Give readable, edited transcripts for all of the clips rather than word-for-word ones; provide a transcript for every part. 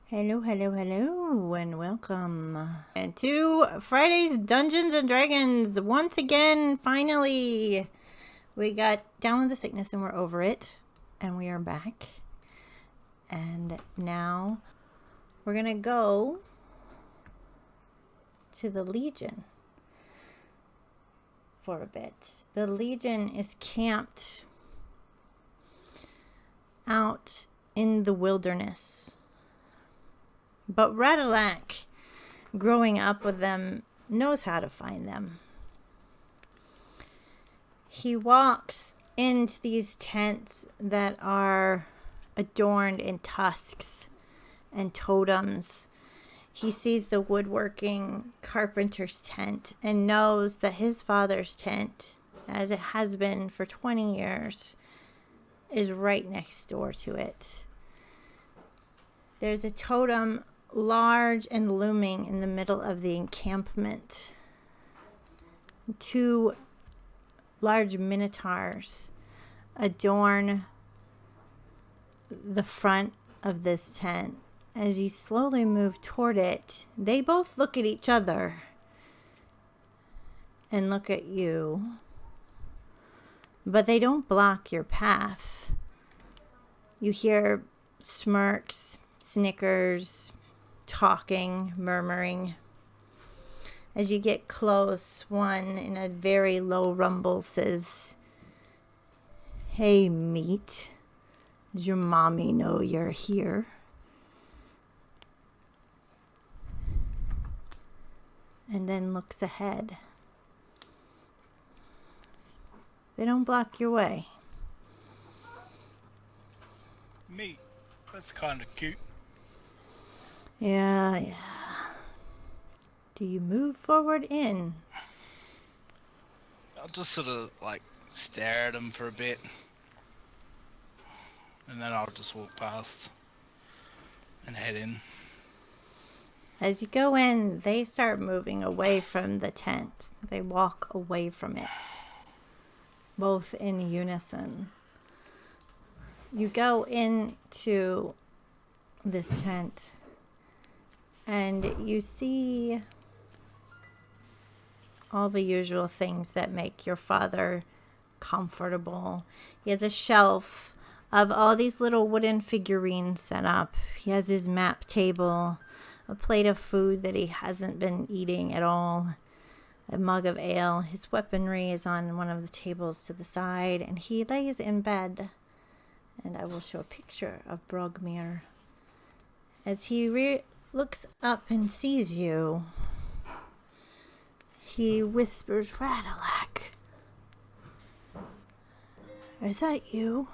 Hello, hello, hello, and welcome and to Friday's Dungeons and Dragons. Once again, finally, we got down with the sickness and we're over it, and we are back. And now we're gonna go to the Legion for a bit. The Legion is camped out in the wilderness. But Radolak, growing up with them, knows how to find them. He walks into these tents that are adorned in tusks and totems. He sees the woodworking carpenter's tent and knows that his father's tent, as it has been for 20 years, is right next door to it. There's a totem large and looming in the middle of the encampment. Two large minotaurs adorn the front of this tent. As you slowly move toward it, they both look at each other and look at you, but they don't block your path. You hear smirks, snickers, talking, murmuring. As you get close, one in a very low rumble says, "Hey, meat, does your mommy know you're here?" And then looks ahead. They don't block your way. Meat, that's kind of cute. Yeah. Do you move forward in? I'll just sort of stare at him for a bit, and then I'll just walk past and head in. As you go in, they start moving away from the tent. They walk away from it, both in unison. You go into this tent, and you see all the usual things that make your father comfortable. He has a shelf of all these little wooden figurines set up. He has his map table, a plate of food that he hasn't been eating at all, a mug of ale. His weaponry is on one of the tables to the side, and he lays in bed. And I will show a picture of Brogmir. As he looks up and sees you, he whispers, "Radolak, is that you?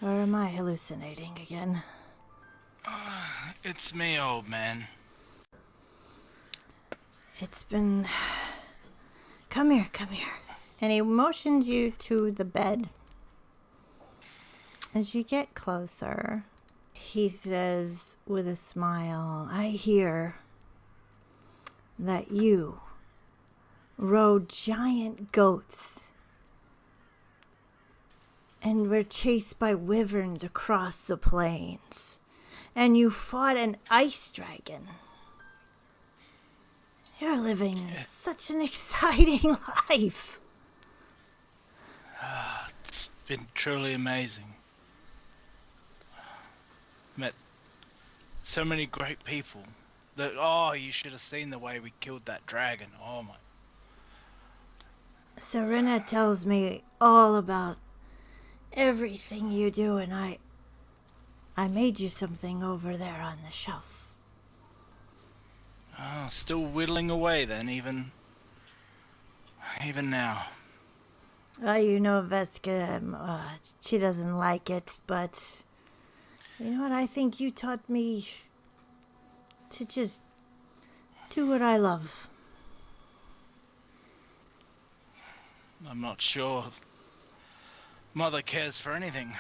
Or am I hallucinating again?" It's me, old man. It's been... Come here. And he motions you to the bed. As you get closer, he says with a smile, "I hear that you rode giant goats and were chased by wyverns across the plains, and you fought an ice dragon. You're living such an exciting life." It's been truly amazing. Met so many great people. You should have seen the way we killed that dragon. Oh my. Serena tells me all about everything you do, and I made you something over there on the shelf. Still whittling away then, even now. You know, Veska, she doesn't like it, but you know what? I think you taught me to just do what I love. I'm not sure Mother cares for anything.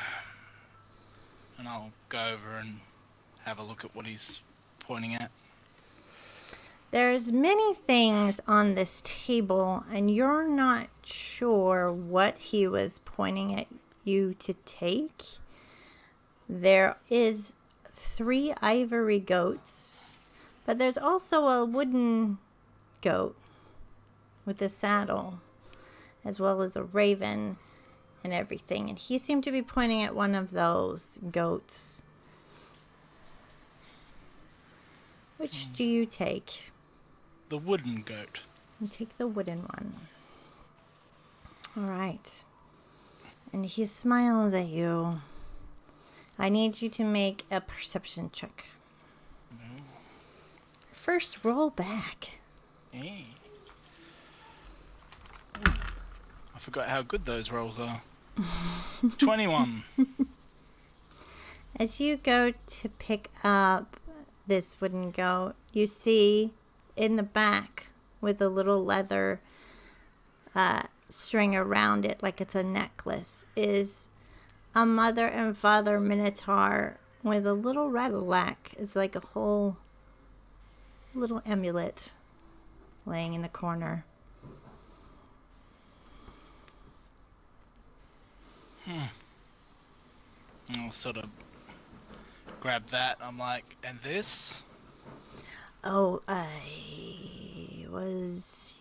And I'll go over and have a look at what he's pointing at. There's many things on this table, and you're not sure what he was pointing at you to take. There is 3 ivory goats, but there's also a wooden goat with a saddle, as well as a raven and everything. And he seemed to be pointing at one of those goats. Which do you take? The wooden goat. You take the wooden one. All right. And he smiles at you. I need you to make a perception check. No. First, roll back. Hey. I forgot how good those rolls are. 21. As you go to pick up this wooden goat, you see in the back with a little leather string around it like it's a necklace is a mother and father minotaur with a little radolak. It's like a whole little amulet laying in the corner. I'll sort of grab that. I'm like, and this? Oh, I was,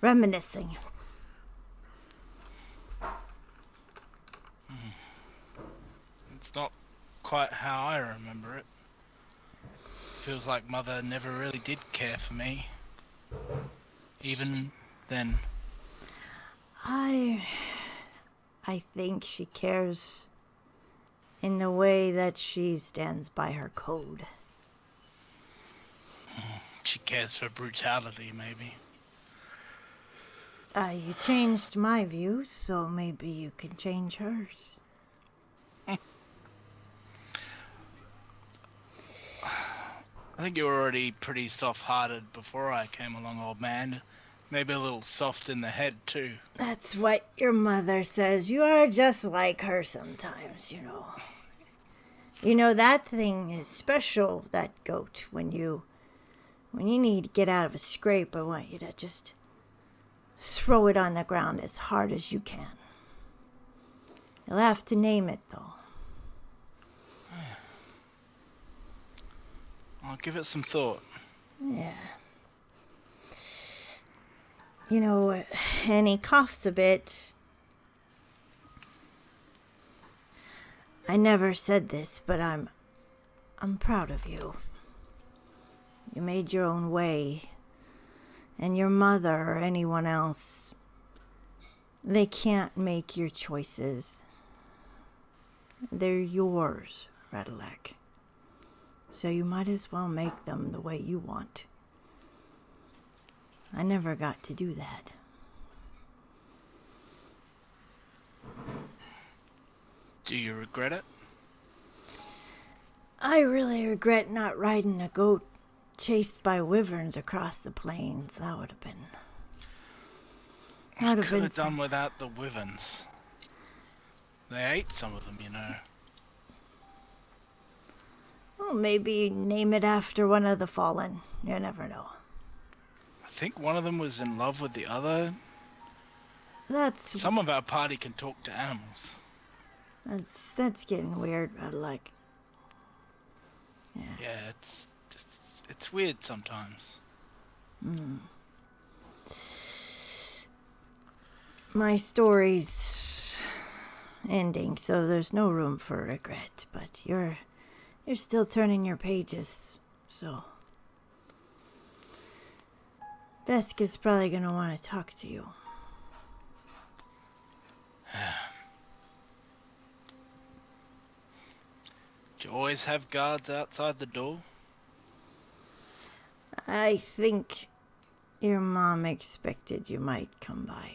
reminiscing. It's not quite how I remember it. Feels like Mother never really did care for me. Even then. I think she cares in the way that she stands by her code. She cares for brutality, maybe. You changed my views, so maybe you can change hers. I think you were already pretty soft-hearted before I came along, old man. Maybe a little soft in the head, too. That's what your mother says. You are just like her sometimes, that thing is special, that goat. When you need to get out of a scrape, I want you to just throw it on the ground as hard as you can. You'll have to name it, though. I'll give it some thought. Yeah. And he coughs a bit. I never said this, but I'm proud of you. You made your own way. And your mother or anyone else, they can't make your choices. They're yours, Radolak. So you might as well make them the way you want. I never got to do that. Do you regret it? I really regret not riding a goat chased by wyverns across the plains. That would have been... Could have done without the wyverns. They ate some of them, Well, maybe name it after one of the fallen. You never know. I think one of them was in love with the other. Some of our party can talk to animals. That's getting weird, but Yeah, it's weird sometimes. My story's ending, so there's no room for regret, but you're still turning your pages, so Veska's probably gonna want to talk to you. Do you always have guards outside the door? I think your mom expected you might come by.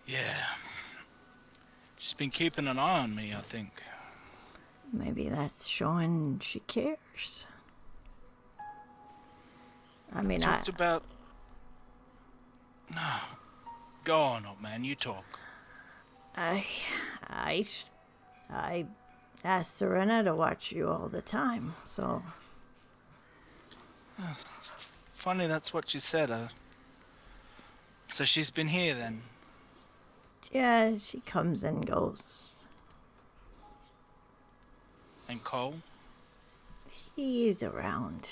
Yeah. She's been keeping an eye on me, I think. Maybe that's showing she cares. I mean, Talked about... No. Go on, old man, you talk. I ask Serena to watch you all the time, so... Funny that's what you said. So she's been here then? Yeah, she comes and goes. And Cole? He's around.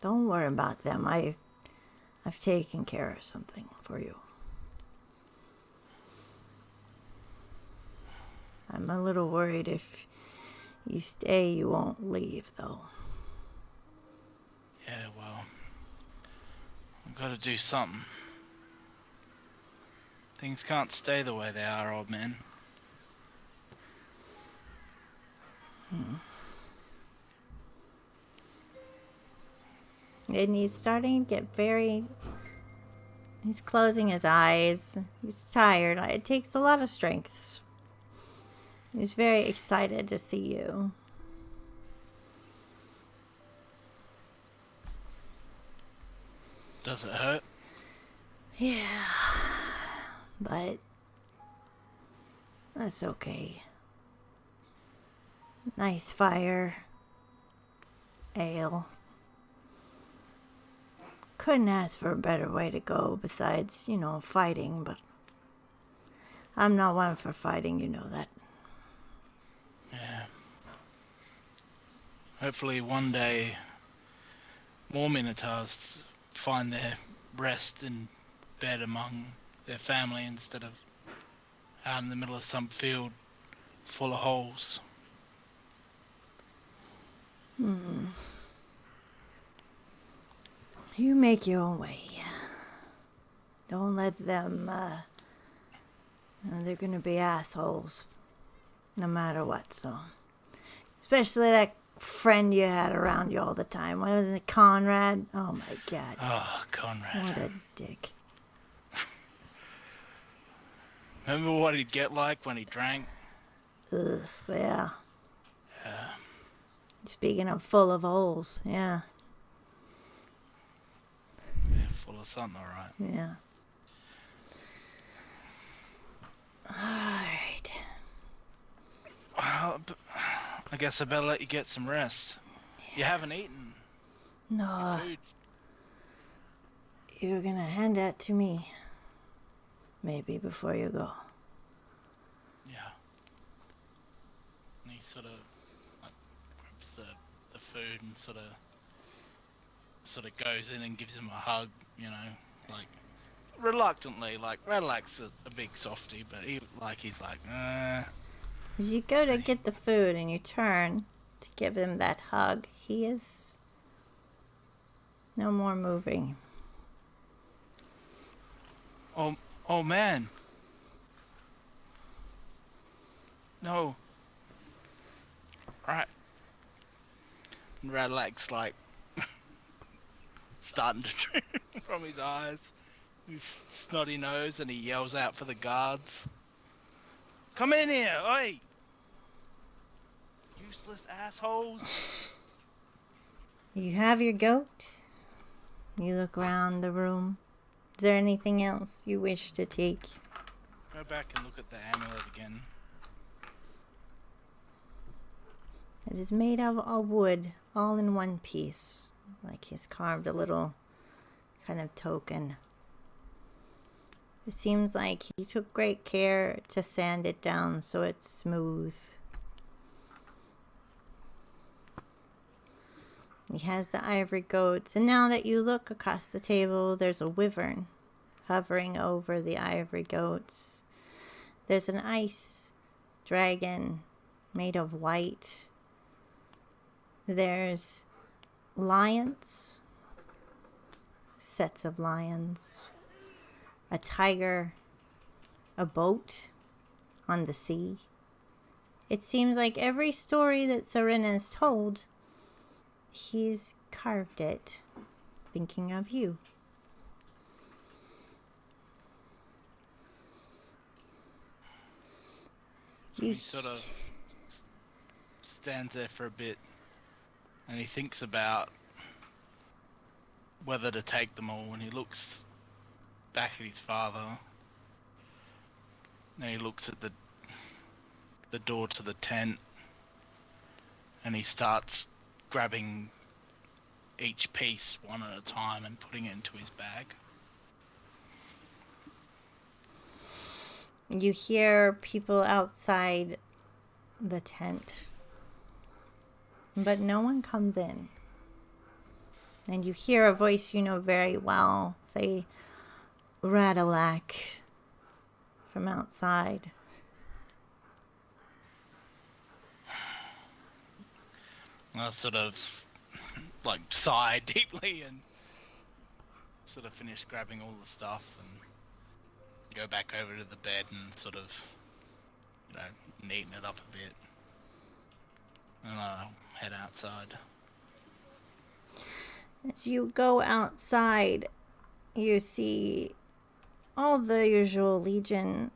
Don't worry about them. I've taken care of something for you. I'm a little worried if you stay, you won't leave, though. Yeah, well, I've got to do something. Things can't stay the way they are, old man. And he's starting to get very... He's closing his eyes. He's tired. It takes a lot of strength. He's very excited to see you. Does it hurt? Yeah, but that's okay. Nice fire. Ale. Couldn't ask for a better way to go besides, fighting, but I'm not one for fighting, you know that. Yeah. Hopefully one day more Minotaurs find their rest in bed among their family instead of out in the middle of some field full of holes. You make your own way. Don't let them, they're gonna be assholes no matter what, so. Especially that friend you had around you all the time. What was it, Conrad? Oh my God. Oh, Conrad. What a dick. Remember what he'd get like when he drank? Ugh, yeah. Yeah. Speaking of full of holes, yeah. Full of something, alright. Yeah. Alright. Well, I guess I better let you get some rest. You haven't eaten. No, Food. you're gonna hand that to me. Maybe before you go. Yeah. And he sort of like grabs the food and sort of goes in and gives him a hug, like reluctantly. Like radolaks a big softy, but he's like, As you go to get the food and you turn to give him that hug, he is no more moving. oh man. No. Right. And radolaks like starting to drip from his eyes, his snotty nose, and he yells out for the guards. Come in here, oi! Useless assholes! You have your goat. You look around the room. Is there anything else you wish to take? Go back and look at the amulet again. It is made of a wood, all in one piece. Like he's carved a little kind of token. It seems like he took great care to sand it down so it's smooth. He has the ivory goats, and now that you look across the table, there's a wyvern hovering over the ivory goats. There's an ice dragon made of white. There's lions, sets of lions, a tiger, a boat on the sea. It seems like every story that Serena has told, he's carved it thinking of you. He sort of stands there for a bit and he thinks about whether to take them all, and he looks back at his father and he looks at the door to the tent and he starts grabbing each piece one at a time and putting it into his bag. You hear people outside the tent, but no one comes in. And you hear a voice you know very well say, "Radolak," from outside. I sort of like sigh deeply and sort of finish grabbing all the stuff and go back over to the bed and sort of, neaten it up a bit. And I'll head outside. As you go outside, you see all the usual legion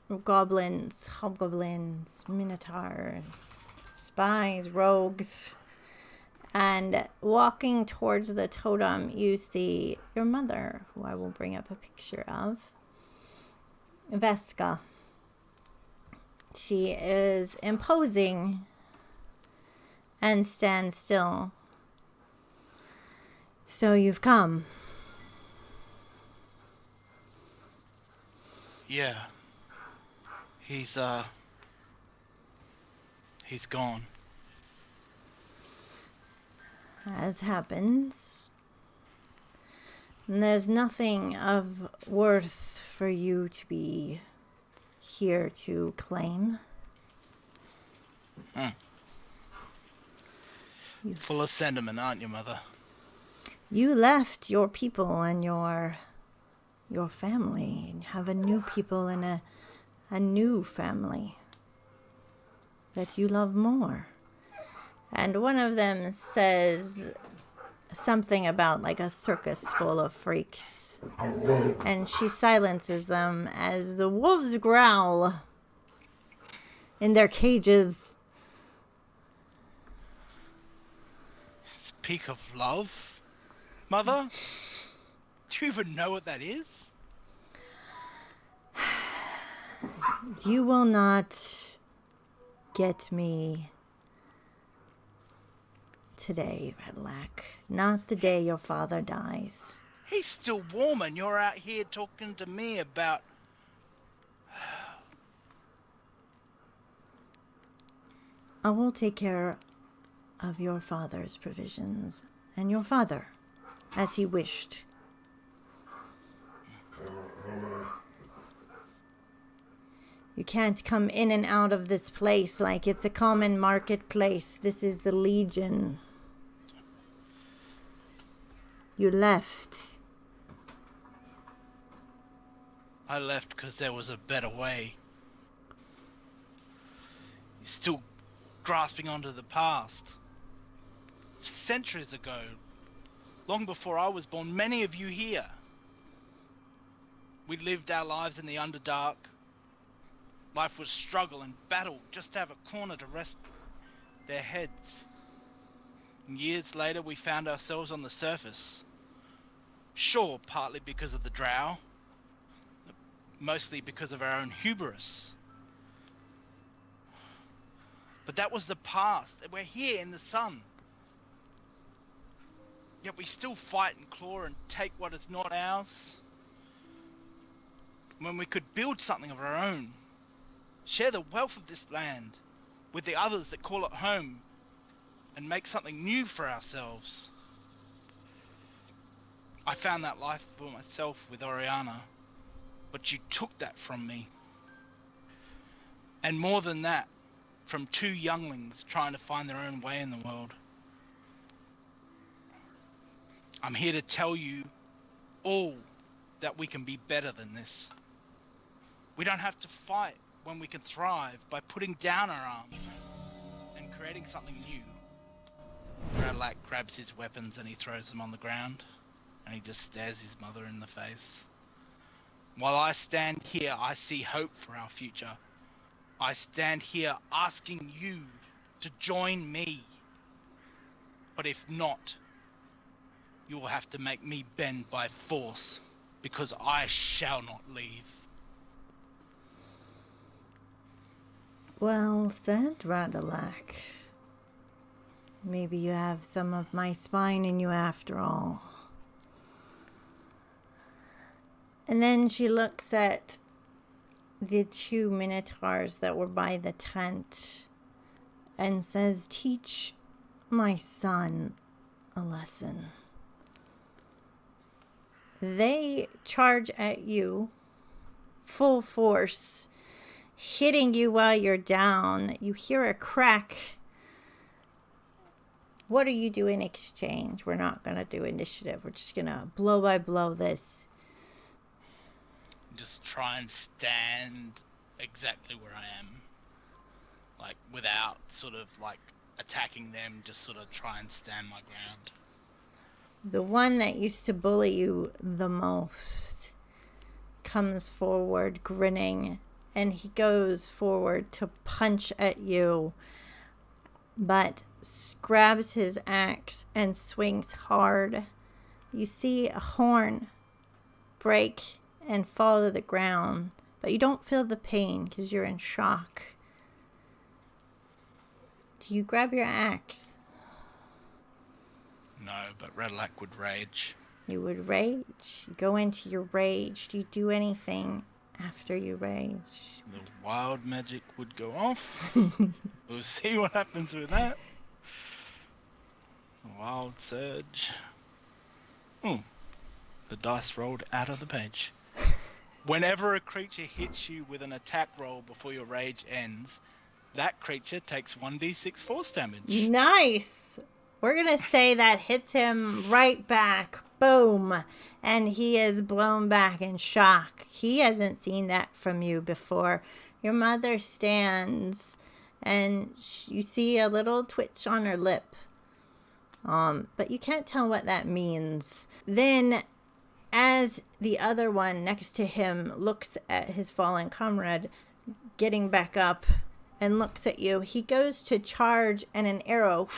of goblins, hobgoblins, minotaurs, spies, rogues. And walking towards the totem, you see your mother, who I will bring up a picture of, Veska. She is imposing and stands still. "So you've come." Yeah. He's gone. As happens. And there's nothing of worth for you to be here to claim. Full of sentiment, aren't you, Mother? You left your people and your family, and have a new people and a new family that you love more. And one of them says something about like a circus full of freaks. And she silences them as the wolves growl in their cages. Speak of love, Mother? Do you even know what that is? You will not get me today, Radolak. Not the day your father dies. He's still warm and you're out here talking to me about... I will take care of your father's provisions and your father, as he wished. You can't come in and out of this place like it's a common marketplace. This is the Legion. You left. I left because there was a better way. You're still grasping onto the past. Centuries ago, long before I was born, many of you here, we lived our lives in the Underdark. Life was struggle and battle just to have a corner to rest their heads. And years later, we found ourselves on the surface. Sure, partly because of the drow, mostly because of our own hubris. But that was the past. We're here in the sun. Yet we still fight and claw and take what is not ours. When we could build something of our own. Share the wealth of this land with the others that call it home and make something new for ourselves. I found that life for myself with Oriana, but you took that from me. And more than that, from two younglings trying to find their own way in the world. I'm here to tell you all that we can be better than this. We don't have to fight when we can thrive by putting down our arms and creating something new. Radolak grabs his weapons and he throws them on the ground, and he just stares his mother in the face. While I stand here, I see hope for our future. I stand here asking you to join me. But if not, you will have to make me bend by force, because I shall not leave. Well said, Radolak. Maybe you have some of my spine in you after all. And then she looks at the two minotaurs that were by the tent and says, "Teach my son a lesson." They charge at you full force, hitting you while you're down. You hear a crack. What do you do in exchange? We're not going to do initiative. We're just going to blow by blow this. Just try and stand exactly where I am. Like, without sort of, like, attacking them, just sort of try and stand my ground. The one that used to bully you the most comes forward grinning, and he goes forward to punch at you, but grabs his axe and swings hard. You see a horn break and fall to the ground, but you don't feel the pain because you're in shock. Do you grab your axe? No, but Radolak would rage. You would rage. You go into your rage. Do you do anything after you rage? The wild magic would go off. We'll see what happens with that. Wild surge. The dice rolled out of the page. Whenever a creature hits you with an attack roll before your rage ends, that creature takes 1d6 force damage. Nice! We're going to say that hits him right back. Boom! And he is blown back in shock. He hasn't seen that from you before. Your mother stands and you see a little twitch on her lip. But you can't tell what that means. Then, as the other one next to him looks at his fallen comrade getting back up and looks at you, he goes to charge and an arrow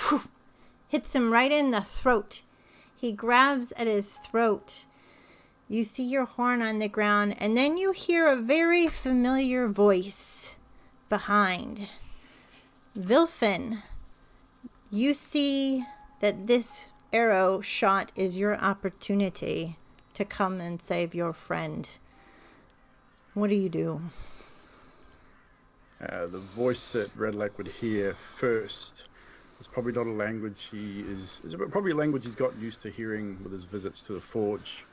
hits him right in the throat. He grabs at his throat. You see your horn on the ground, and then you hear a very familiar voice behind. Vilfin, you see that this arrow shot is your opportunity to come and save your friend. What do you do? The voice that Radolak would hear first is probably not a language is probably a language he's gotten used to hearing with his visits to the forge.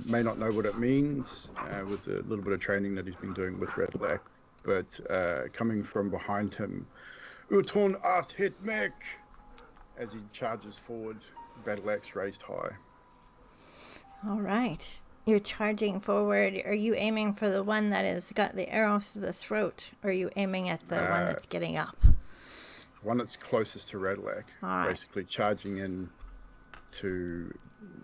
May not know what it means with a little bit of training that he's been doing with Radolak, but coming from behind him, Uton Arth hit Mek, as he charges forward, battle axe raised high. All right. You're charging forward. Are you aiming for the one that has got the arrow to the throat? Or are you aiming at the one that's getting up? The one that's closest to Radolak. Right. Basically charging in to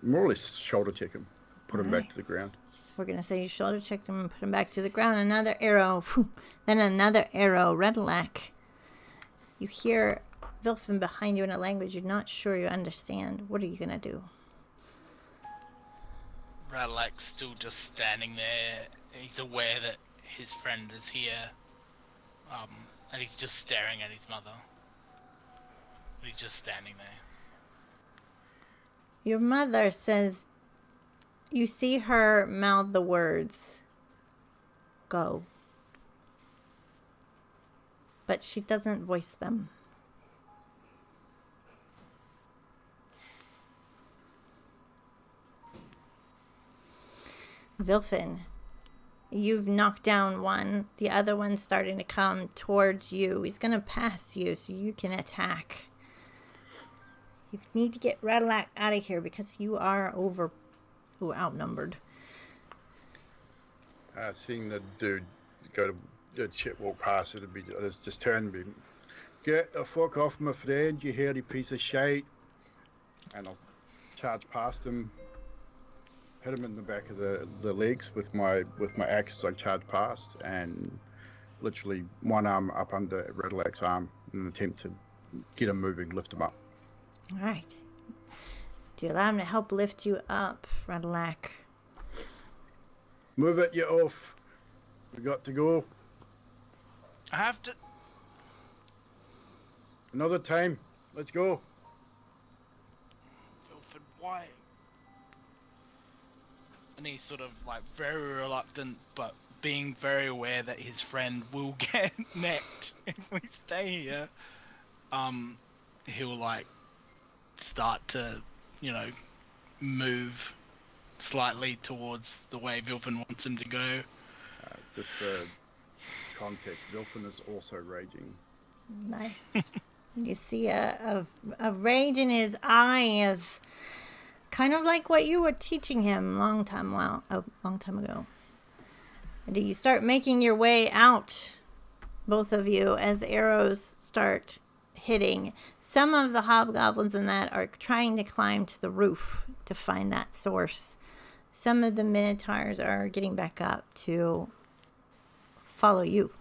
more or less shoulder check him, put him back to the ground. We're going to say you shoulder checked him and put him back to the ground. Another arrow. Then another arrow. Radolak. You hear Vilfin behind you in a language you're not sure you understand. What are you going to do? Radolak's still just standing there. He's aware that his friend is here. And he's just staring at his mother. He's just standing there. Your mother says, you see her mouth the words, "Go." But she doesn't voice them. Vilfin, you've knocked down one. The other one's starting to come towards you. He's going to pass you so you can attack. You need to get Radolak out of here because you are outnumbered. Seeing the dude go to walk past, it'd be just turn and be, "Get the fuck off, my friend, you hairy piece of shite." And I'll charge past him, hit him in the back of the legs with my axe as I charge past, and literally one arm up under Radolak's arm in an attempt to get him moving, lift him up. All right. Do you allow him to help lift you up, Radolak? Move it, you oaf. We got to go. I have to... Another time. Let's go. Wilfred, why? And he's sort of like very reluctant, but being very aware that his friend will get necked if we stay here, he'll like start to, move slightly towards the way Vilfin wants him to go. Just for context, Vilfin is also raging. Nice. You see a rage in his eyes, kind of like what you were teaching him a long time ago. And you start making your way out, both of you, as arrows start hitting. Some of the hobgoblins in that are trying to climb to the roof to find that source. Some of the minotaurs are getting back up to follow you.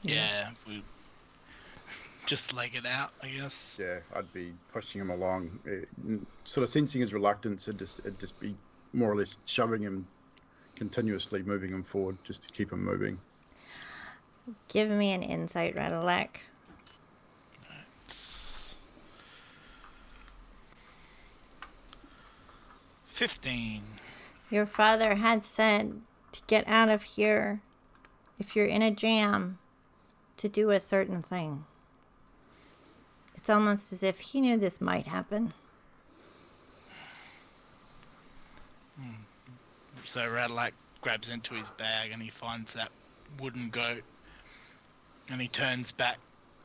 Yeah, we just leg it out, I guess. Yeah, I'd be pushing him along, sort of sensing his reluctance. It'd just be more or less shoving him, continuously moving him forward, just to keep him moving. Give me an insight, Radolak. 15. Your father had said to get out of here if you're in a jam to do a certain thing. It's almost as if he knew this might happen. So Radolak grabs into his bag and he finds that wooden goat and he turns back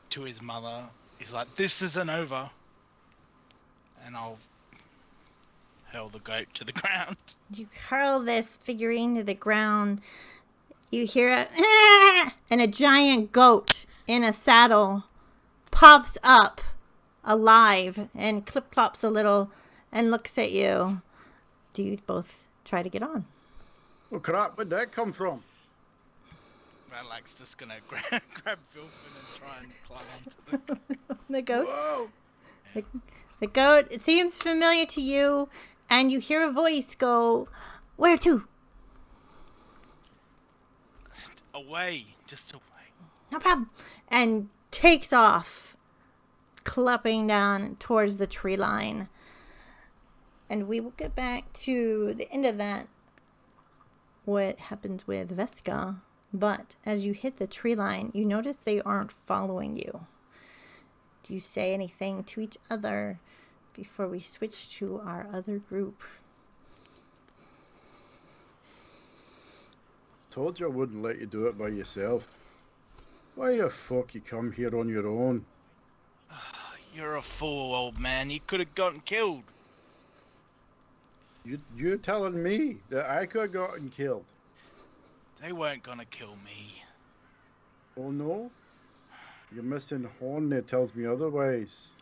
to his mother. He's like, "This isn't over." And I'll hurl the goat to the ground. You hurl this figurine to the ground. You hear a and a giant goat in a saddle pops up alive and clip-clops a little and looks at you. Do you both try to get on? Oh crap, where'd that come from? Radolak's just gonna grab Vilfin and try and climb onto The goat? Whoa! The goat, it seems familiar to you, and you hear a voice go, "Where to?" Away, just away. No problem. And takes off, clumping down towards the tree line. And we will get back to the end of that, what happens with Vesca. But as you hit the tree line, you notice they aren't following you. Do you say anything to each other before we switch to our other group? Told you I wouldn't let you do it by yourself. Why the fuck you come here on your own? You're a fool, old man. You could have gotten killed. You're telling me that I could have gotten killed? They weren't gonna kill me. Oh no? You're missing horn that tells me otherwise.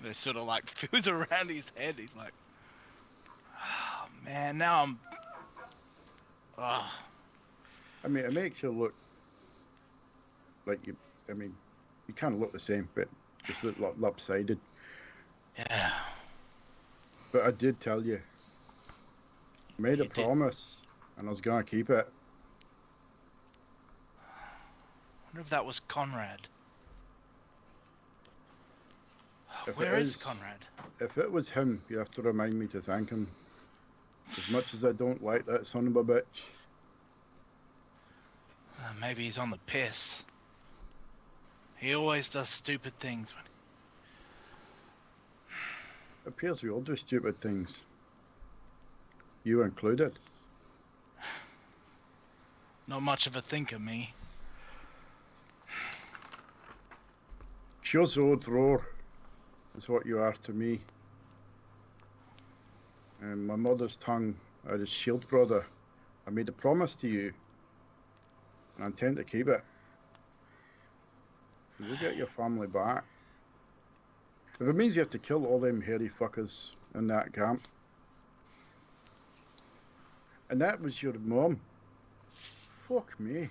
It sort of like feels around his head. He's like, "Oh man, now I'm." Oh. I mean, it makes you look like you. I mean, you kind of look the same, but just look lopsided. Yeah. But I did tell you. I made a You did. promise, and I was gonna keep it. I wonder if that was Conrad. If Where it is is- Conrad? If it was him, you have to remind me to thank him. As much as I don't like that son of a bitch. Maybe he's on the piss. He always does stupid things. It appears we all do stupid things. You included. Not much of a thinker, me. Shows old roar is what you are to me. And my mother's tongue out of shield, brother. I made a promise to you, and I intend to keep it. We'll get your family back. If it means we have to kill all them hairy fuckers in that camp. And that was your mum. Fuck me.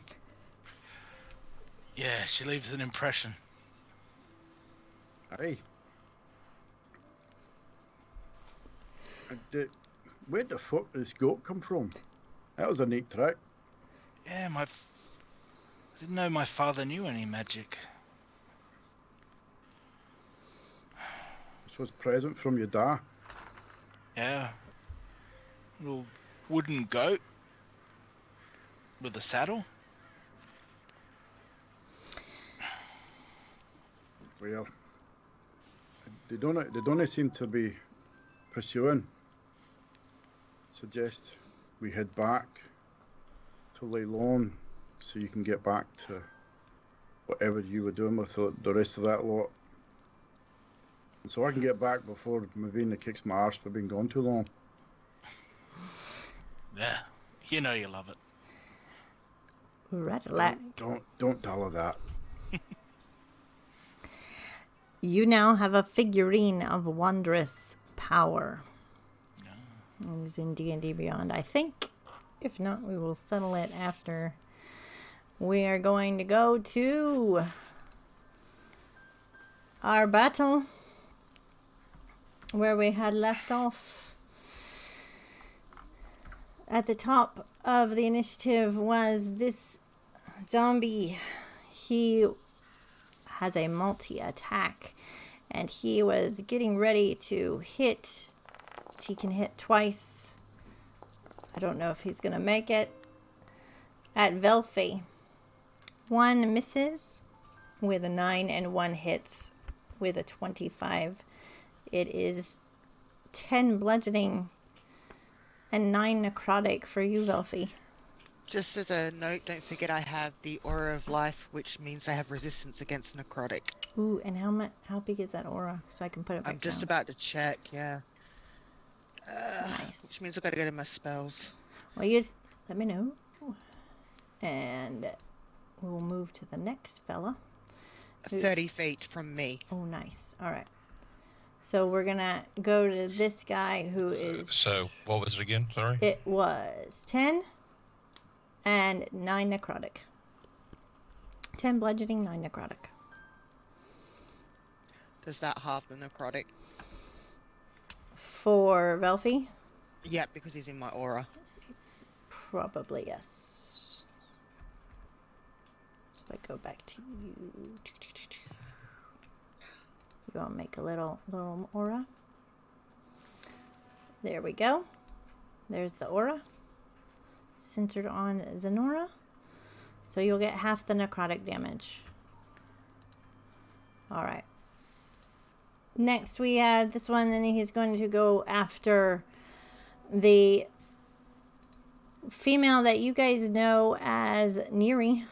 Yeah, she leaves an impression. Aye. Where the fuck did this goat come from? That was a neat trick. Yeah, I didn't know my father knew any magic. So it's a present from your dad. Yeah. Little wooden goat with a saddle. Well, they don't seem to be pursuing. Suggest we head back to Leylon so you can get back to whatever you were doing with the rest of that lot. And so I can get back before Mavina kicks my arse for being gone too long. Yeah. You know you love it. Radolak. Don't tell her that. You now have a figurine of wondrous power. It's in D&D Beyond, I think. If not, we will settle it after. We are going to go to our battle where we had left off. At the top of the initiative was this zombie. He has a multi-attack, and he was getting ready to hit. He can hit twice. I don't know if he's going to make it. At Velfi, 1 misses with a 9 and 1 hits with a 25. It is 10 bludgeoning and 9 necrotic for you, Velfi. Just as a note, don't forget I have the Aura of Life, which means I have resistance against necrotic. Ooh, and how big is that aura? So I can put it back I'm just down. about to check, yeah. Nice. Which means I've got to go to my spells. Well, you let me know. And we'll move to the next fella. 30 feet from me. Oh, nice. All right. So we're going to go to this guy who is... So, what was it again? Sorry? It was 10 and 9 necrotic. 10 bludgeoning, 9 necrotic. Does that halve the necrotic? For Velfi? Yeah, because he's in my aura. Probably, yes. So I go back to you. You want to make a little aura? There we go. There's the aura. Centered on Zenora. So you'll get half the necrotic damage. Alright. Next we have this one, and he's going to go after the female that you guys know as Neri.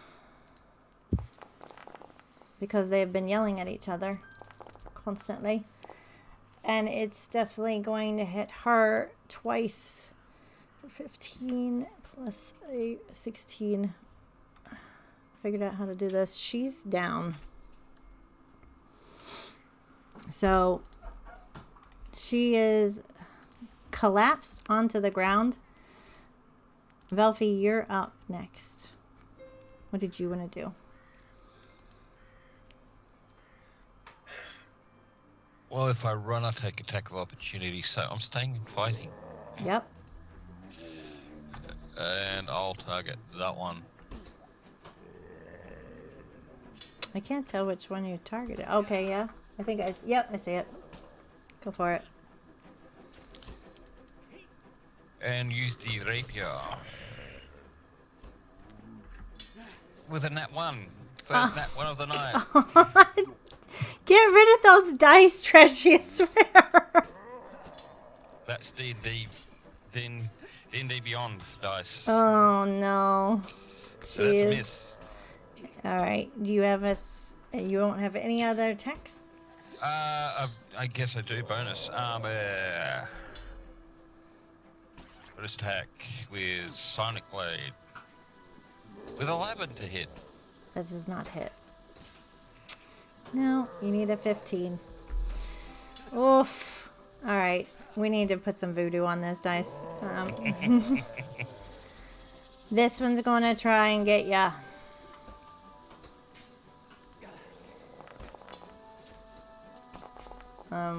Because they have been yelling at each other constantly. And it's definitely going to hit her twice. 15 plus a 16. Figured out how to do this. She's down. So she is collapsed onto the ground. Velfi, you're up next. What did you want to do? Well, if I run, I take attack of opportunity, so I'm staying in fighting. Yep. And I'll target that one. I can't tell which one you targeted. Okay, yeah. Yep, I see it. Go for it. And use the rapier. With a nat 1. First nat 1 of the night. Get rid of those dice, Treshy, I swear. That's D&D Beyond dice. Oh, no. So that's a Jeez. miss. All right. Do you have you won't have any other texts? I guess I do. Bonus. First attack with Sonic Blade. With 11 to hit. That does not hit. No, you need a 15. Oof. All right. We need to put some voodoo on this dice. This one's going to try and get ya.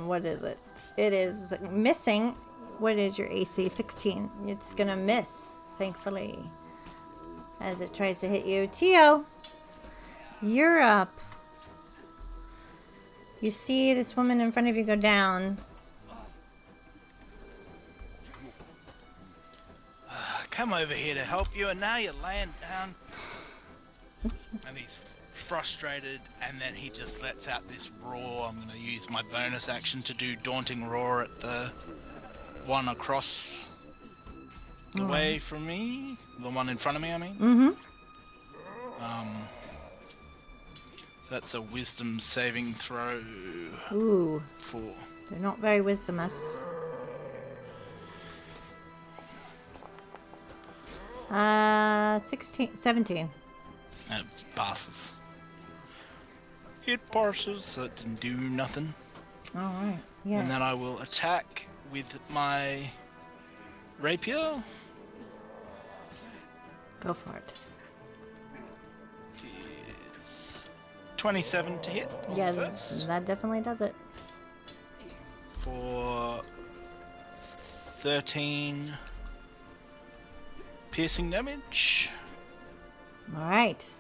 What is it? It is missing. What is your AC? 16. It's going to miss, thankfully, as it tries to hit you. Tio, you're up. You see this woman in front of you go down. Come over here to help you, and now you're laying down. And he's frustrated, and then he just lets out this roar. I'm going to use my bonus action to do Daunting Roar at the one across the way from me. The one in front of me, I mean. Mm-hmm. That's a wisdom saving throw. Ooh. For... They're not very wisdomous. 17. It passes. It passes, so it didn't do nothing. Alright, yeah. And then I will attack with my rapier. Go for it. Is 27 to hit. On Yeah, the first. that definitely does it. For 13 piercing damage. Alright.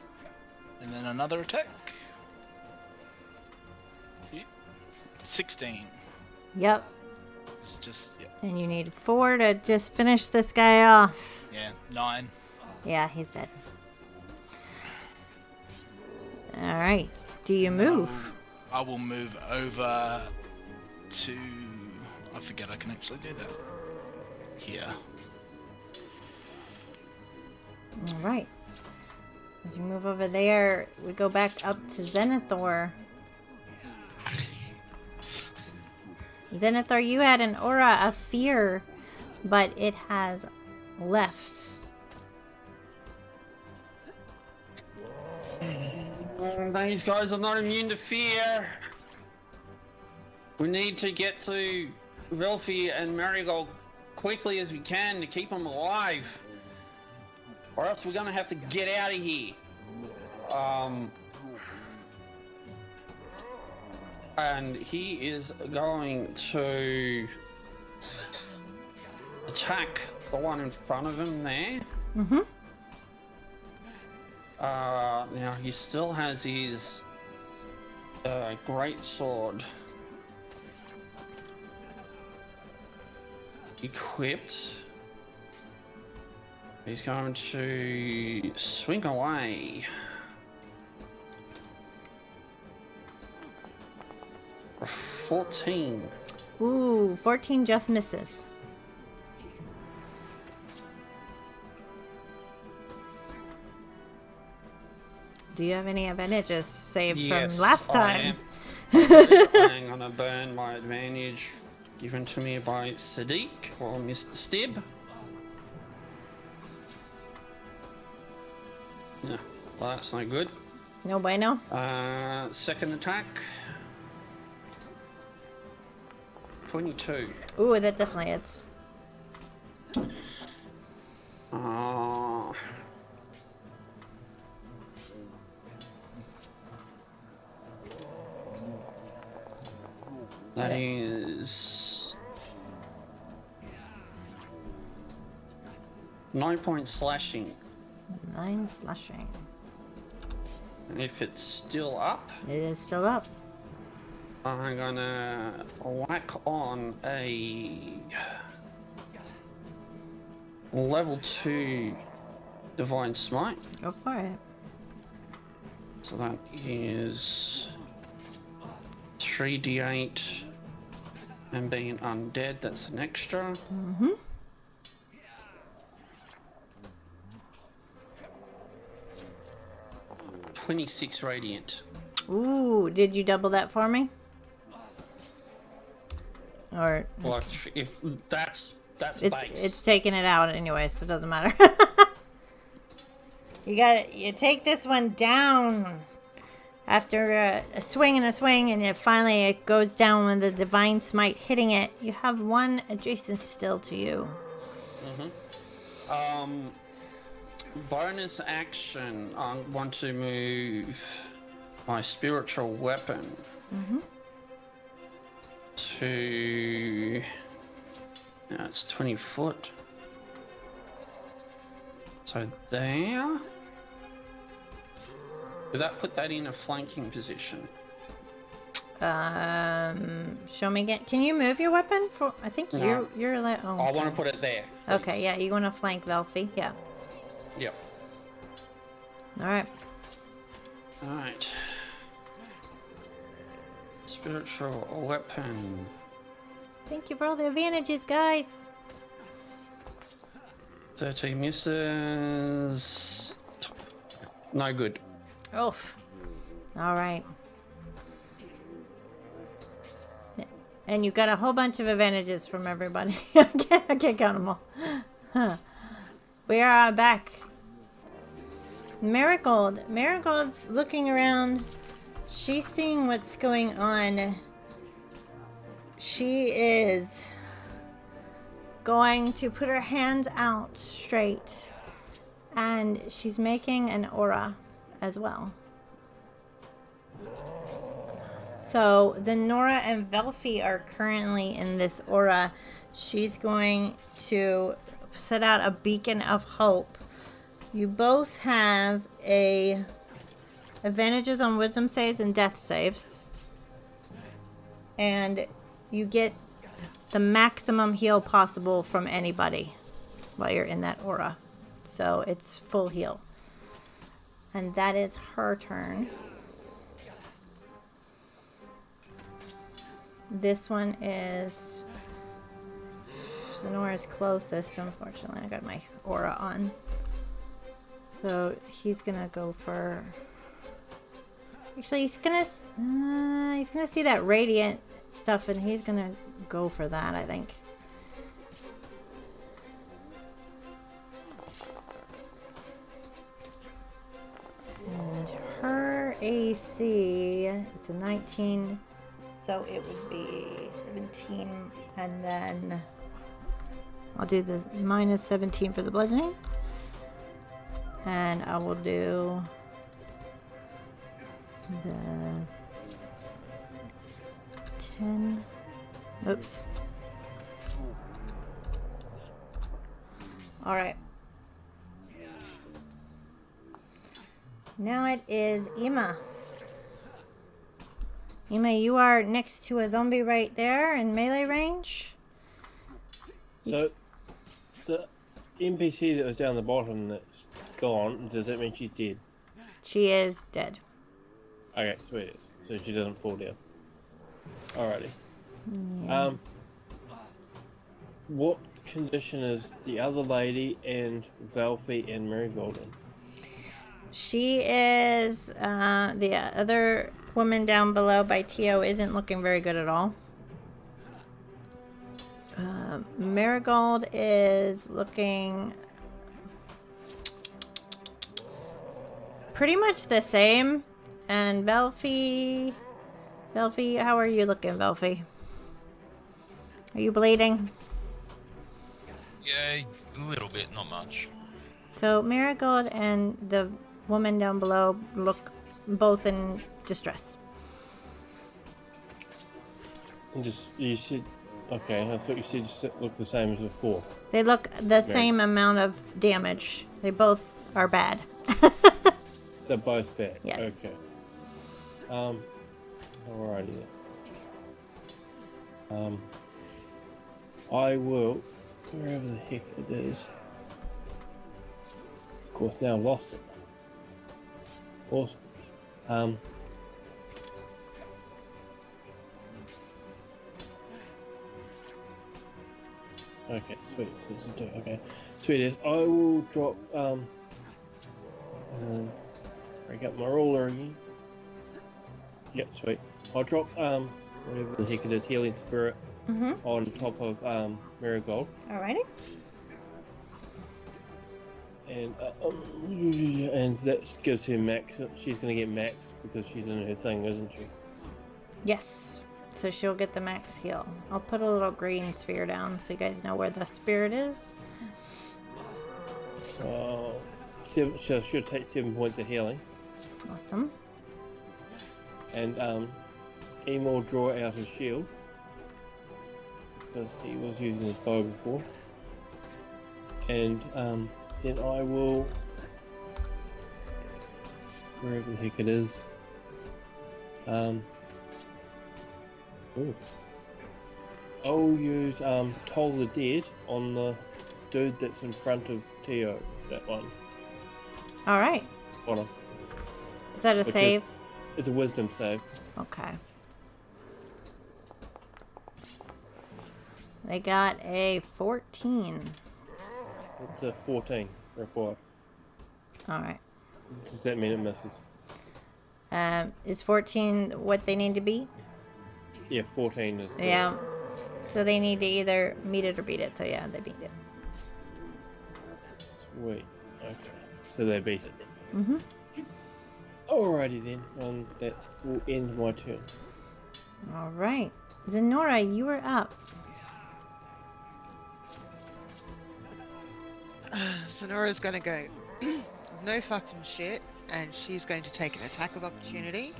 And then another attack. 16. Yep. Just, yeah. And you need 4 to just finish this guy off. Yeah, 9. Yeah, he's dead. Alright. Do you move? I will move over to... I forget I can actually do that. Here. Alright. As you move over there, we go back up to Zenithor. Zenithor, you had an aura of fear, but it has left. These guys are not immune to fear. We need to get to Velfie and Marigold quickly as we can to keep them alive. Or else we're gonna have to get out of here. And he is going to attack the one in front of him there. Mm-hmm. Now he still has his great sword equipped. He's going to swing away. For 14. Ooh, 14 just misses. Do you have any advantages saved from last time? I'm gonna burn my advantage given to me by Sadiq or Mr. Stib. Yeah, well, that's no good. No bueno. Second attack. 22. Ooh, that definitely hits. That is 9 points slashing. 9 slashing. And if it's still up, It is still up. I'm gonna whack on a level 2 Divine Smite. Go for it. So that is 3d8, and being undead, that's an extra. Mm-hmm. 26 radiant. Ooh, did you double that for me? Or Well, if that's it's base. it's taking it out anyway, so it doesn't matter. You take this one down after a swing, and it goes down with the divine smite hitting it. You have one adjacent still to you. Bonus action, I want to move my spiritual weapon to... Now it's 20 foot. So there. Does that put that in a flanking position? Show me again. Can you move your weapon? I think No. you're like. Oh, I okay. want to put it there. Okay, please. yeah, you want to flank Velfie? Yeah. Yep. All right. Alright. Spiritual weapon. Thank you for all the advantages, guys. 13 misses. No good. Oof. All right. And you got a whole bunch of advantages from everybody. I can't count them all. Huh. We are back. Marigold. Marigold's looking around. She's seeing what's going on. She is going to put her hands out straight. And she's making an aura as well. So Zenora and Velfie are currently in this aura. She's going to set out a beacon of hope. You both have advantages on wisdom saves and death saves. And you get the maximum heal possible from anybody while you're in that aura. So it's full heal. And that is her turn. This one is Zenora's closest, unfortunately. I got my aura on. So he's gonna go for... Actually, he's gonna see that radiant stuff and he's gonna go for that, I think. And her AC, it's a 19, so it would be 17, and then I'll do the minus 17 for the bludgeoning. And I will do the 10. Oops. All right. Now it is Ima. Ima, you are next to a zombie right there in melee range. So, the NPC that was down the bottom that's gone, does that mean she's dead? She is dead. Okay, sweet. So she doesn't fall down. Alrighty. Yeah. What condition is the other lady and Velfie and Marigold in? She is, the other woman down below by Tio isn't looking very good at all. Marigold is looking pretty much the same. And Velfie, how are you looking, Velfie? Are you bleeding? Yeah, a little bit, not much. So Marigold and the woman down below look both in distress. And just, you said, okay, I thought you said you looked the same as before. They look the same amount of damage. They both are bad. They're both bad. Yes. Okay. Alrighty then. I will, wherever the heck it is. Of course, now I've lost it. Awesome. Okay, sweet. So, okay, sweet as I will drop. Break up my ruler again. Yep, sweet. I'll drop whatever the heck it is, healing spirit, on top of Marigold, Alrighty. and that gives her max. She's gonna get max because she's in her thing, isn't she? Yes. So she'll get the max heal. I'll put a little green sphere down so you guys know where the spirit is. She'll take 7 points of healing. Awesome. And Emil will draw out his shield because he was using his bow before. And then I will, wherever the heck it is, Ooh. I'll use Toll the Dead on the dude that's in front of Tio. That one. All right. On him. Is that a Which is- save? It's a wisdom save. Okay. They got a 14. It's a 14 for a 5. All right. Does that mean it misses? Is 14 what they need to beat? Yeah, 14 is. Yeah. So they need to either meet it or beat it. So yeah, they beat it. Sweet. Okay. So they beat it then. Mm-hmm. Alrighty then. That will end my turn. All right. Zenora, you are up. Sonora's gonna go, no fucking shit, and she's going to take an attack of opportunity.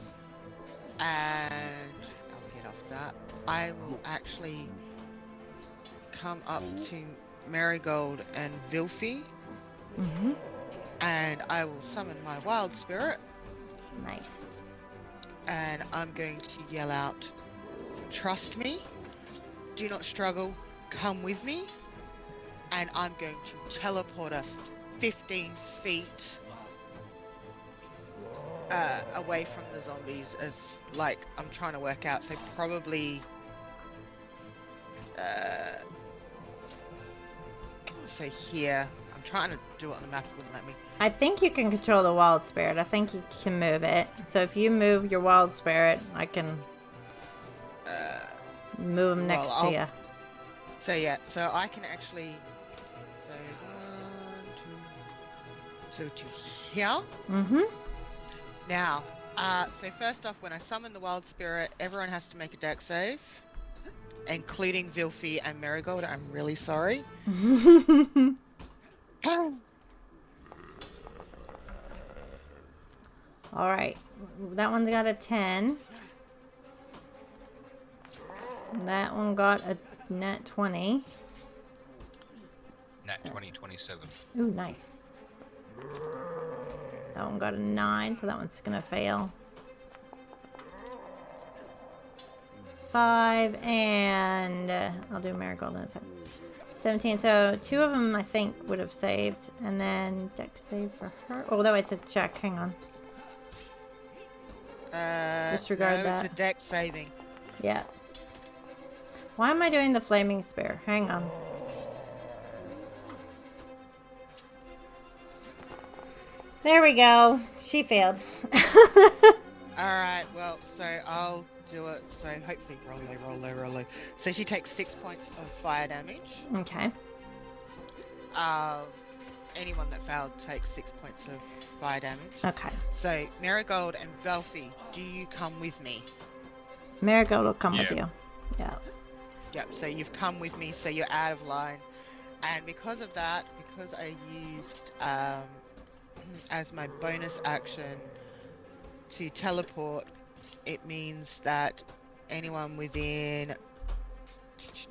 And I'll get off that. I will actually come up to Marigold and Vilfy, Mm-hmm. and I will summon my wild spirit, Nice. and I'm going to yell out, trust me, do not struggle, come with me, and I'm going to teleport us 15 feet away from the zombies, as like I'm trying to work out, so probably so here. I'm trying to do it on the map, it wouldn't let me. I think you can control the wild spirit. I think you can move it. So if you move your wild spirit, I can move him next to you. So yeah, so I can actually, so 1, 2, so to here. Mm-hmm. Now, so first off, when I summon the wild spirit, everyone has to make a dex save, including Vilfy and Marigold. I'm really sorry. All right. That one's got a 10. That one got a nat 20. Nat 2027. Ooh, nice. That one got a 9, so that one's gonna fail. 5 and I'll do Marigold in a second. 17. So 2 of them I think would have saved, and then dex save for her. Oh, that it's a check. Hang on. Disregard no, that. it's a dex saving. Yeah. Why am I doing the flaming spear? Hang on. There we go. She failed. Alright, well, so I'll do it. So hopefully roll. So she takes 6 points of fire damage. Okay. Anyone that failed takes 6 points of fire damage. Okay. So Marigold and Velfy, do you come with me? Marigold will come with Yeah. you. Yeah. Yep, so you've come with me, so you're out of line. And because of that, because I used as my bonus action to teleport, it means that anyone within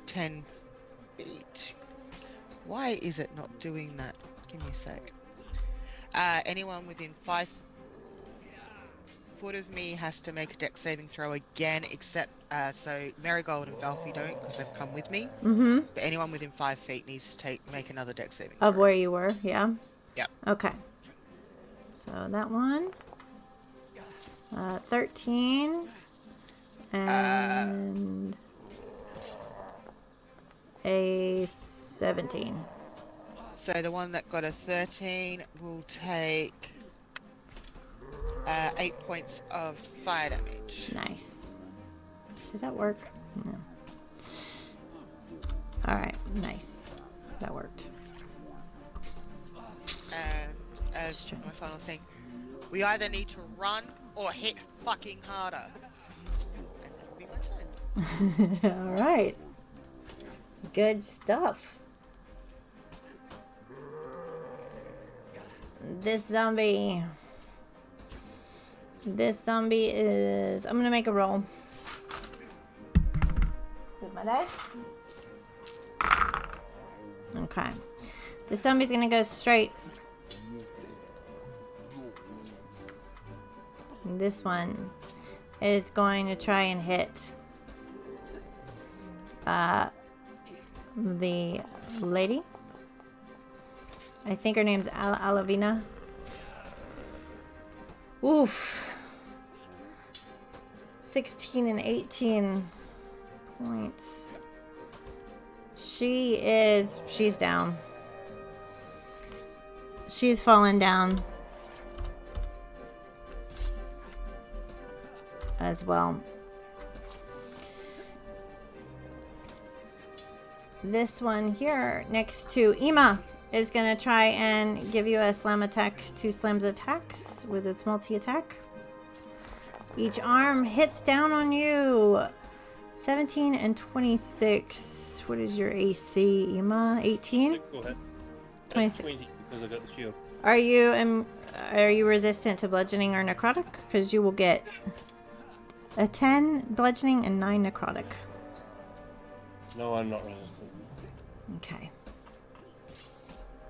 10 feet... Why is it not doing that? Give me a sec. Anyone within 5 foot of me has to make a dex saving throw again, except so Marigold and Valfy don't, because they've come with me. Mm-hmm. But anyone within 5 feet needs to make another dex saving Of throw. where you were, yeah? Yep. Okay. So that one. 13. And a 17. So the one that got a 13 will take 8 points of fire damage. Nice. Did that work? No. Alright, nice. That worked. And as Just trying- my final thing, we either need to run or hit fucking harder. And that will be my turn. Alright. Good stuff. This zombie is... I'm gonna make a roll. With my dice. Okay. This zombie's gonna go straight. And this one is going to try and hit. the lady. I think her name's Alavina. Oof. 16 and 18 points. She's down. She's fallen down as well. This one here next to Ima is going to try and give you a slam attack, 2 slams attacks with its multi-attack. Each arm hits down on you. 17 and 26. What is your AC, Ima? 18? 26. 20 because I got the shield. Are you resistant to bludgeoning or necrotic? Because you will get a 10 bludgeoning and 9 necrotic. No, I'm not resistant. Okay.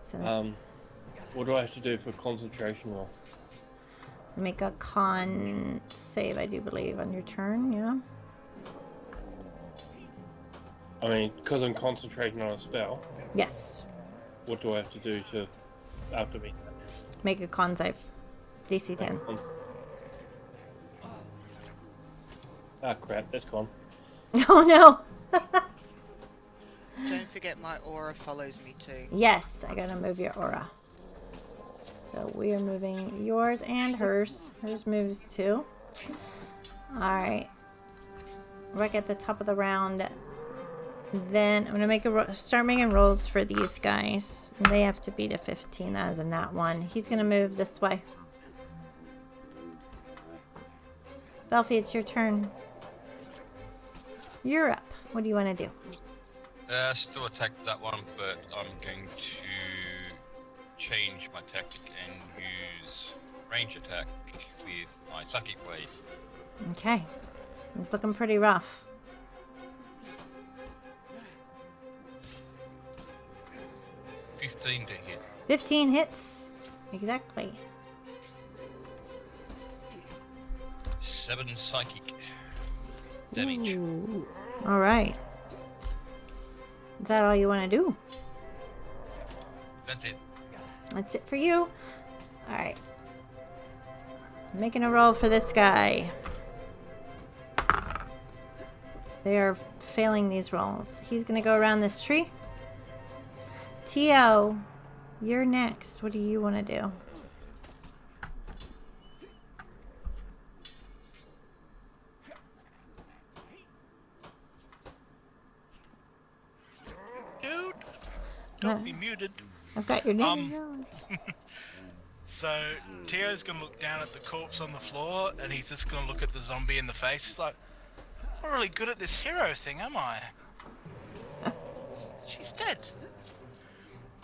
So what do I have to do for concentration roll? make a con save, I do believe, on your turn, yeah? I mean, because I'm concentrating on a spell, Yes. what do I have to do to after me? Make a con save. DC 10. Ah, crap, that's gone. Oh no! Don't forget my aura follows me too. Yes, I gotta move your aura. So we are moving yours and hers. Hers moves too. Alright. Right at the top of the round. Then I'm gonna make start making rolls for these guys. They have to beat a 15. That is a nat 1. He's gonna move this way. Belfie, it's your turn. You're up. What do you want to do? Still attack that one, but I'm going to change my tactic and use range attack with my psychic blade. Okay. He's looking pretty rough. 15 to hit. 15 hits. Exactly. 7 psychic damage. Ooh. All right. Is that all you want to do? That's it. That's it for you. All right. Making a roll for this guy. They are failing these rolls. He's going to go around this tree. Tio, you're next. What do you want to do? Dude, don't be muted. I've got your name. So Tio's gonna look down at the corpse on the floor, and he's just gonna look at the zombie in the face. He's like, "I'm not really good at this hero thing, am I?" She's dead.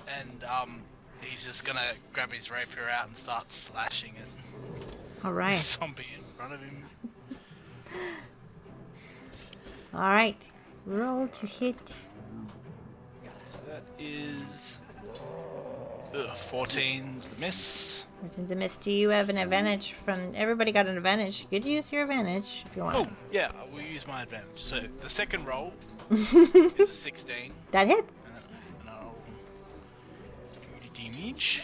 And he's just gonna grab his rapier out and start slashing it. All right. The zombie in front of him. All right. Roll to hit. So that is 14 to miss. Fortune's a miss. Do you have an advantage from... Everybody got an advantage. You could use your advantage if you want. Oh, yeah, I will use my advantage. So the second roll is a 16. That hits. And I'll do the damage.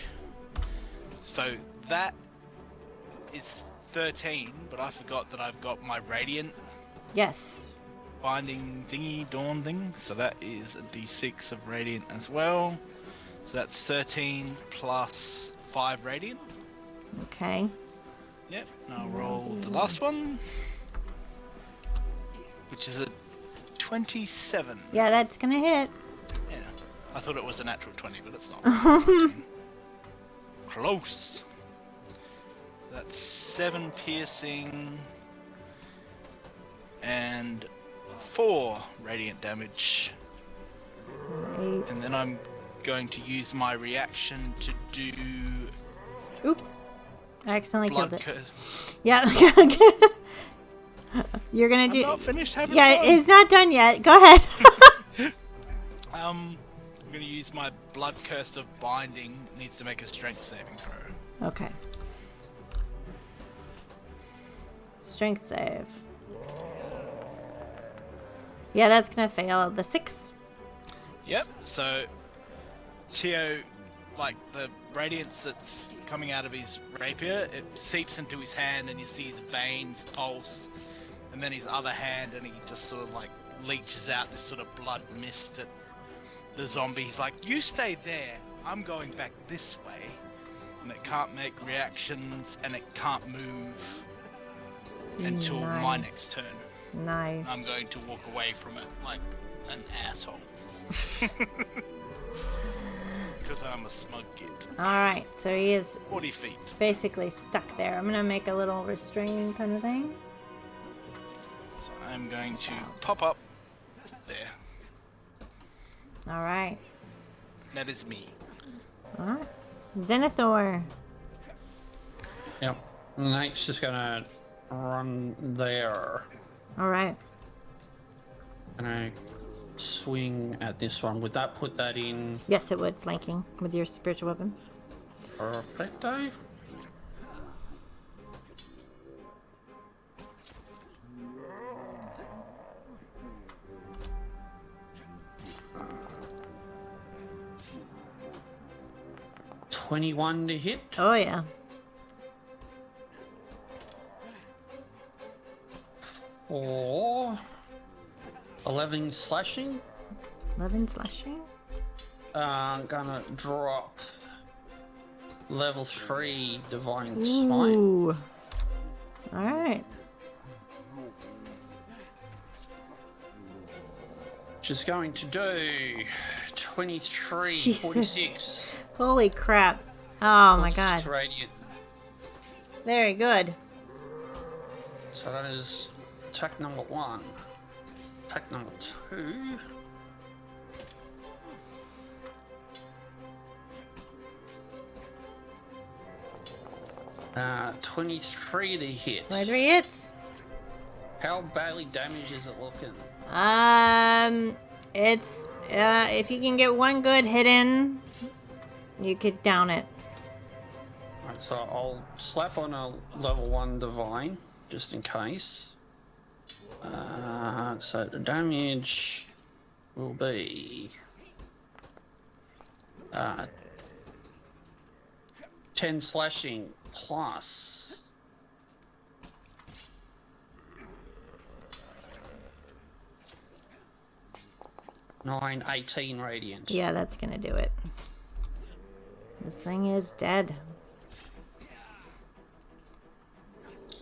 So that is 13, but I forgot that I've got my radiant Yes. binding thingy dawn thing. So that is a d6 of radiant as well. So that's 13 plus 5 radiant. Okay. Yep, and I'll roll the last one, which is a 27. Yeah, that's gonna hit. Yeah, I thought it was a natural 20, but it's not. It's 14. Close. That's 7 piercing and 4 radiant damage. Eight. And then I'm going to use my reaction to do Oops. I accidentally blood killed it. curse. Yeah. You're gonna I'm do... not finished having Yeah, fun. it's not done yet. Go ahead. I'm going to use my blood curse of binding. It needs to make a strength saving throw. Okay. Strength save. Yeah, that's gonna fail. The 6. Yep. So, Tio, like the radiance that's coming out of his rapier, it seeps into his hand, and you see his veins pulse, and then his other hand, and he just sort of like leeches out this sort of blood mist at the zombie. He's like, "You stay there. I'm going back this way." And it can't make reactions, and it can't move until my next turn. Nice. I'm going to walk away from it like an asshole. Because I'm a smug kid. Alright, so he is 40 feet. basically stuck there. I'm gonna make a little restraining kind of thing. So I'm going to pop up there. Alright. That is me. Alright. Zenithor. Yep. Nate's just gonna run there. Alright. And I swing at this one. Would that put that in? Yes, it would, flanking with your spiritual weapon. Perfecto. $21 to hit. Oh, yeah. Or 11 slashing. 11 slashing. I'm gonna drop level 3 divine smite. Ooh. Alright. Which is going to do 23, Jesus. 46. Holy crap. Oh my 46 god. Radiant. Very good. So that is attack number 1. Attack number 2. Uh, 23 to hit. 23 hits. How badly damaged is it looking? It's, if you can get one good hit in, you could down it. Alright, so I'll slap on a level 1 divine, just in case. So the damage will be 10 slashing plus 9, 18 radiant. Yeah, that's gonna do it. This thing is dead.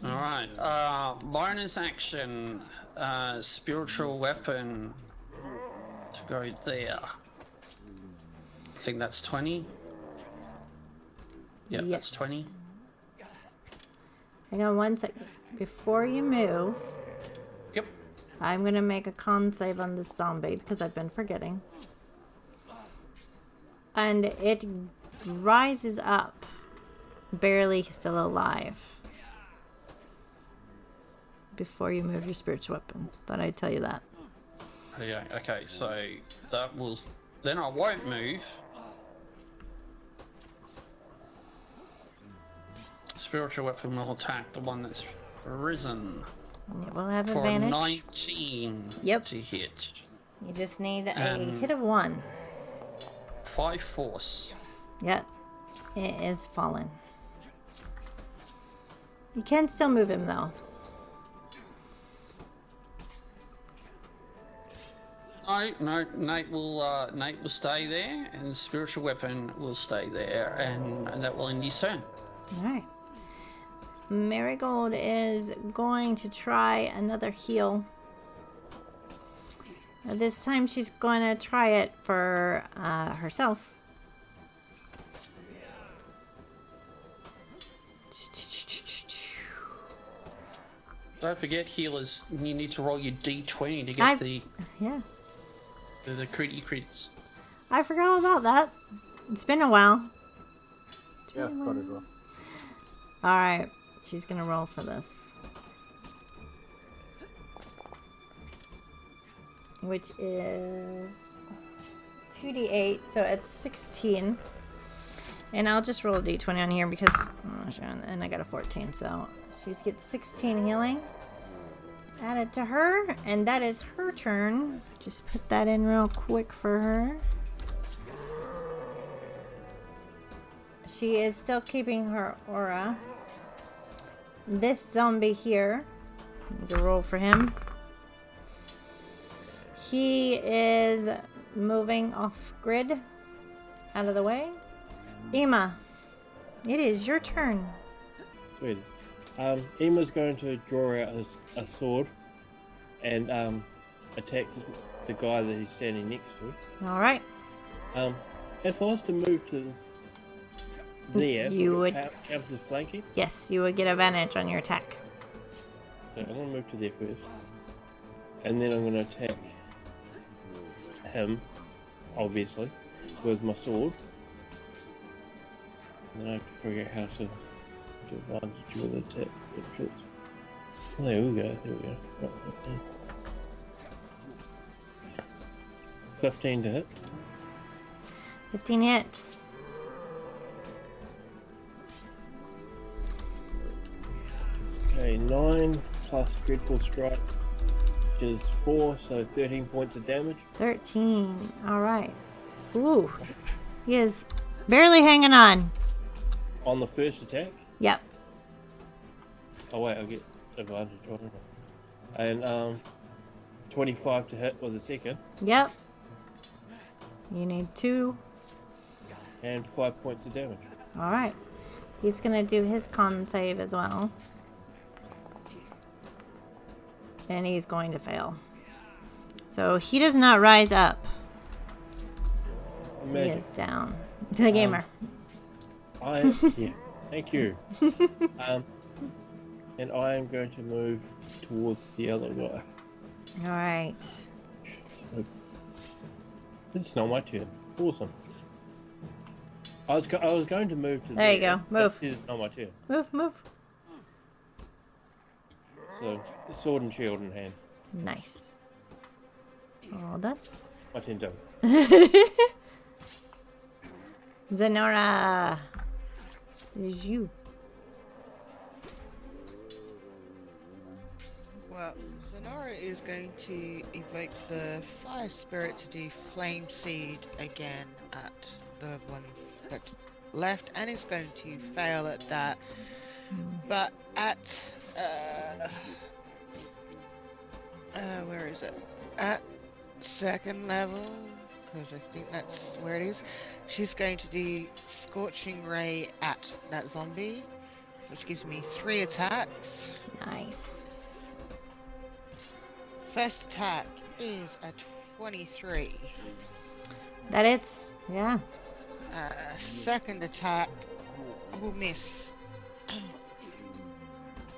Alright, bonus action, spiritual weapon to go there. I think that's 20. Yep, that's 20. Hang on one second. Before you move, Yep. I'm gonna make a con save on this zombie because I've been forgetting. And it rises up, barely still alive. Before you move your spiritual weapon. Thought I'd tell you that. Yeah, okay, so that will... Then I won't move. Spiritual weapon will attack the one that's risen. It will have For advantage. 19 Yep. to hit. You just need a And- hit of 1. 5 force. Yep. It is fallen. You can still move him though. No, Nate will stay there, and the spiritual weapon will stay there, and that will end his turn. Alright. Marigold is going to try another heal. This time she's going to try it for herself. Don't forget, healers, you need to roll your d20 to get Yeah. the critty crits. I forgot all about that. It's been a while. Yeah, got it, well. Alright. She's going to roll for this. Which is 2d8, so it's 16. And I'll just roll a d20 on here because, and I got a 14, so she gets 16 healing. added to her, and that is her turn. Just put that in real quick for her. She is still keeping her aura. This zombie here, I need to roll for him. He is moving off grid, out of the way. Ema, it is your turn. Sweet. Ema's going to draw out a sword and attack the guy that he's standing next to. All right. If I was to move to there, You would. count as flanking. Yes, you would get advantage on your attack. So I'm going to move to there first. And then I'm going to attack him, obviously, with my sword. And then I have to figure out how to do advantage with attack. There we go, there we go. Right, 15 to hit. 15 hits. Okay, 9 plus dreadful strikes, which is 4, so 13 points of damage. 13. All right. Ooh. He is barely hanging on. On the first attack. Yep. Oh wait, I'll get advantage on it. And 25 to hit with the second. Yep. You need 2. And 5 points of damage. All right. He's going to do his con save as well. And he's going to fail. So he does not rise up. He is down. The gamer. Yeah, thank you. And I am going to move towards the other guy. All right. It's not my turn. Awesome. I was going to move to There you go. Move. This is not my turn. Move. So, sword and shield in hand. Nice. All done. My turn done. Zenora. It is you. Well, Zenora is going to evoke the fire spirit to do flame seed again at the one that's left, and is going to fail at that. But at where is it? At second level, because I think that's where it is. She's going to do scorching ray at that zombie, which gives me 3 attacks. Nice. First attack is a 23. That it's. Yeah. Second attack will miss.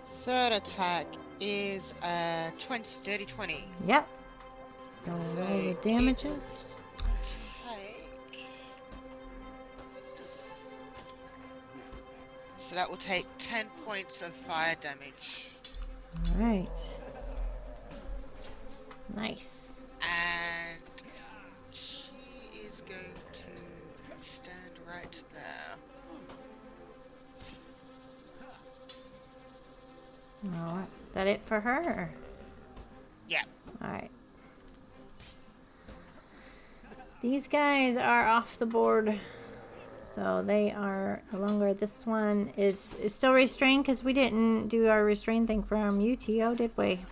Third attack is dirty 20. Yep. So roll the damages. So that will take 10 points of fire damage. All right. Nice. And she is going to stand right there. All right. That it for her? Yeah. All right. These guys are off the board. So they are no longer. This one is still restrained because we didn't do our restrain thing from UTO, did we?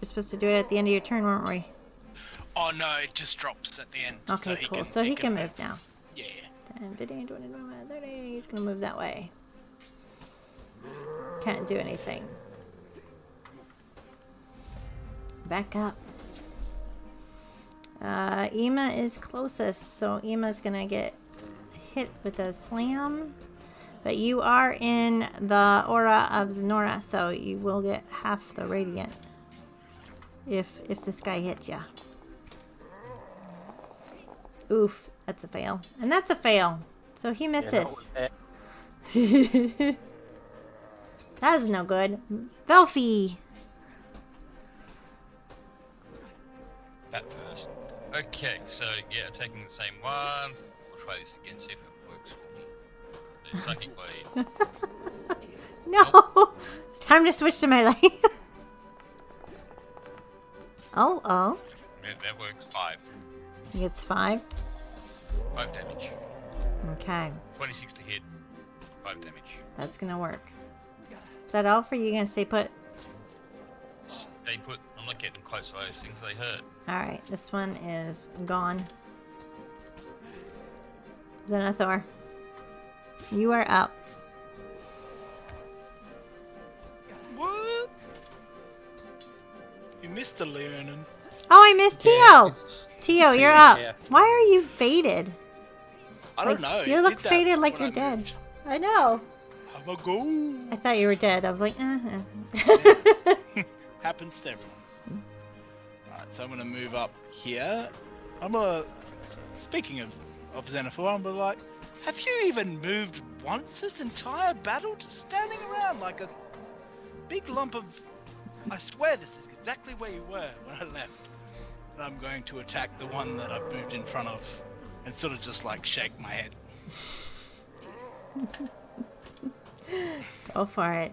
We're supposed to do it at the end of your turn, weren't we? Oh no, it just drops at the end. Okay, cool. So he can move now. Yeah. 10, 15, 20, 25, 30. He's going to move that way. Can't do anything. Back up. Ema is closest, so Ema's going to get hit with a slam. But you are in the aura of Zenora, so you will get half the radiant if this guy hits ya. Oof, that's a fail. And that's a fail. So he misses. That was no good. Velfie! That first. Okay, so yeah, taking the same one. We'll try this again, see if it works for me. So psychic blade. No! It's time to switch to melee. Oh. Yeah, that works. 5. He gets 5. 5 damage. Okay. 26 to hit. 5 damage. That's gonna work. Is that all for you? Gonna stay put? Stay put. I'm not getting close to those things. They hurt. Alright, this one is gone. Xanathor, you are up. What? You missed the Leonin. Oh, I missed Tio! Tio, you're up. yeah. Why are you faded? I don't know. You it look did that faded like when you're I dead. moved. I know. Have a go. I thought you were dead. I was like, Happens to everyone. Alright, so I'm gonna move up here. I'm gonna. Speaking of Xanathor, I'm gonna like. Have you even moved once this entire battle? Just standing around like a big lump of. I swear this is exactly where you were when I left. And I'm going to attack the one that I've moved in front of and sort of just like shake my head. Go for it.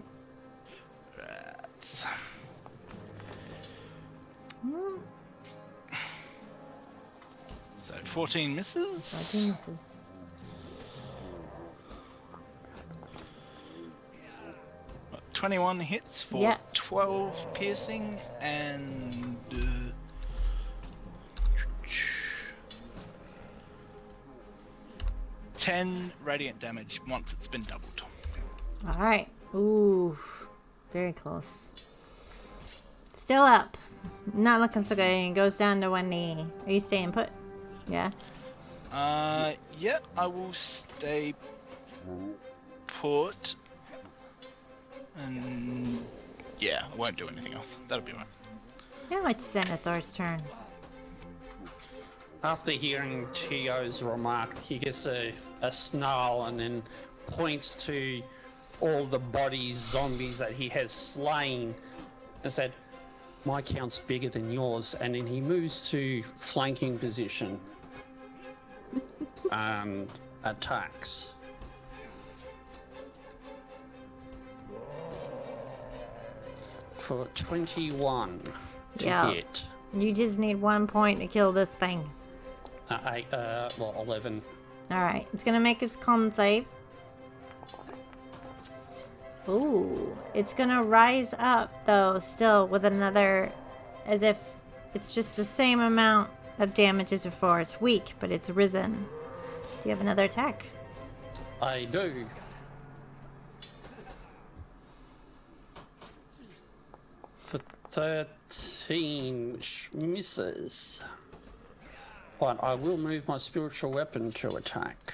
Right. So 14 misses. 14 misses. 21 hits for Yeah. 12 piercing and 10 radiant damage once it's been doubled. Alright. Ooh. Very close. Still up. Not looking so good. He goes down to one knee. Are you staying put? Yeah. Yeah, I will stay put. And yeah, I won't do anything else. That'll be right. Now it's Xanathor's turn. After hearing Tio's remark, he gets a snarl and then points to all the bodies, zombies that he has slain, and said, "My count's bigger than yours." And then he moves to flanking position and attacks. For 21 to Yeah. hit. You just need 1 point to kill this thing. 11. Alright, it's gonna make its con save. Ooh, it's gonna rise up though, still with another, as if it's just the same amount of damage as before. It's weak, but it's risen. Do you have another attack? I do. For 13, which misses. But I will move my spiritual weapon to attack.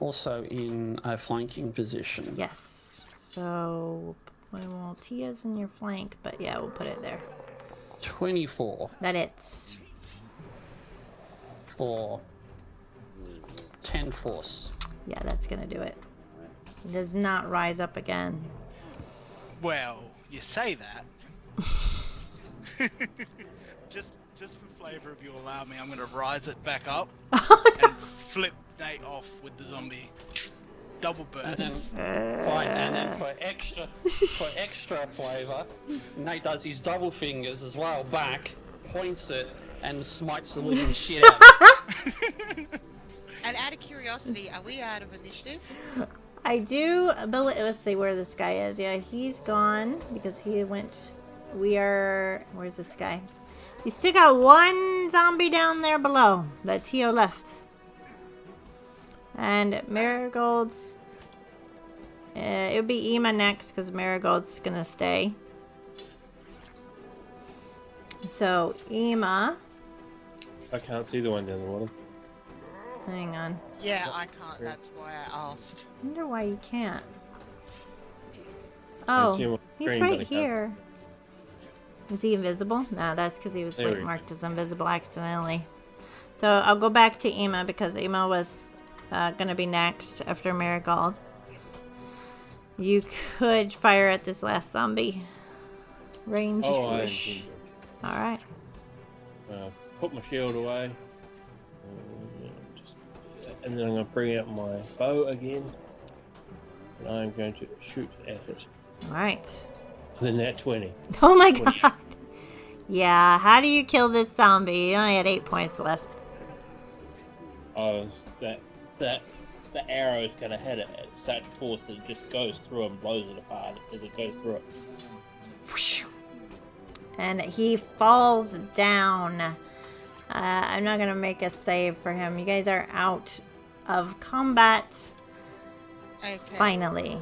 Also in a flanking position. Yes. So, well, Tia's in your flank, but yeah, we'll put it there. 24 That hits. for 10 force. Yeah, that's gonna do it. It does not rise up again. Well, you say that. just for flavour, if you allow me, I'm going to rise it back up and flip Nate off with the zombie. Double burns. Fine, and then for extra flavour, Nate does his double fingers as well back, points it, and smites the living shit out of it. And out of curiosity, are we out of initiative? I do, but let's see where this guy is. Yeah, he's gone because he went. Where's this guy? You still got one zombie down there below that Tio left. And Marigold's. It would be Ema next because Marigold's gonna stay. So, Ema. I can't see the one down the bottom. Hang on. Yeah, I can't. That's why I asked. I wonder why you can't. I see him Oh, on he's screen, but I right can't. here. Is he invisible? No, that's because he was There we late go. marked as invisible accidentally. So I'll go back to Ema because Ema was going to be next after Marigold. You could fire at this last zombie. Range if you Oh, I wish. intend Alright. to put my shield away. And then I'm going to bring out my bow again. And I'm going to shoot at it. Alright. The net 20. Oh my god. Yeah, how do you kill this zombie? You only had 8 points left. Oh, the arrow is going to hit it at such force that it just goes through and blows it apart as it goes through it. And he falls down. I'm not going to make a save for him. You guys are out of combat. Okay. Finally.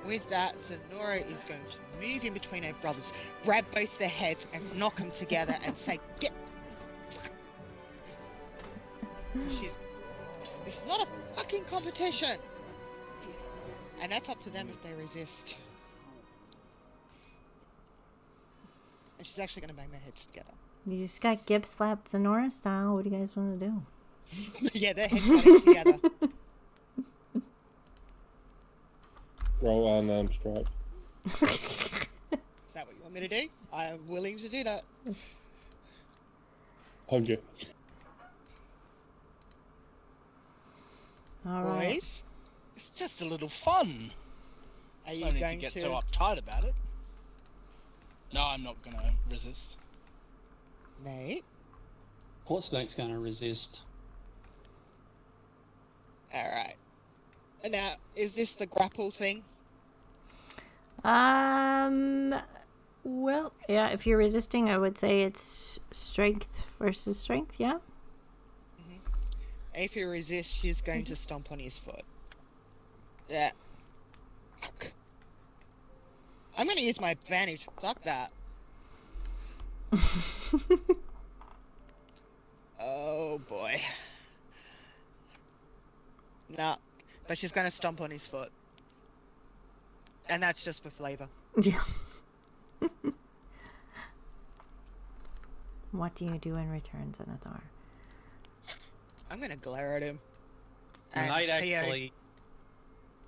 With that, Zenora is going to move in between her brothers, grab both their heads and knock them together and say, "Get!" It's not a fucking competition! And that's up to them if they resist. And she's actually going to bang their heads together. You just got Gib slapped Zenora style. What do you guys want to do? Yeah, their heads banging together. Roll unarmed strike. Is that what you want me to do? I am willing to do that. 100. All right. Boys, It's just a little fun. are you No need to going get to... so uptight about it. No, I'm not gonna resist. Nate? Of course Nate's going to resist. Alright. And now, is this the grapple thing? Well, yeah, if you're resisting, I would say it's strength versus strength, yeah? If he resists, she's going to stomp on his foot. Yeah. Fuck. I'm gonna use my advantage. Fuck that. Oh boy. Nah. But she's gonna stomp on his foot. And that's just for flavor. Yeah. What do you do in return, Zenithar? I'm gonna glare at him. Nate Theo, actually...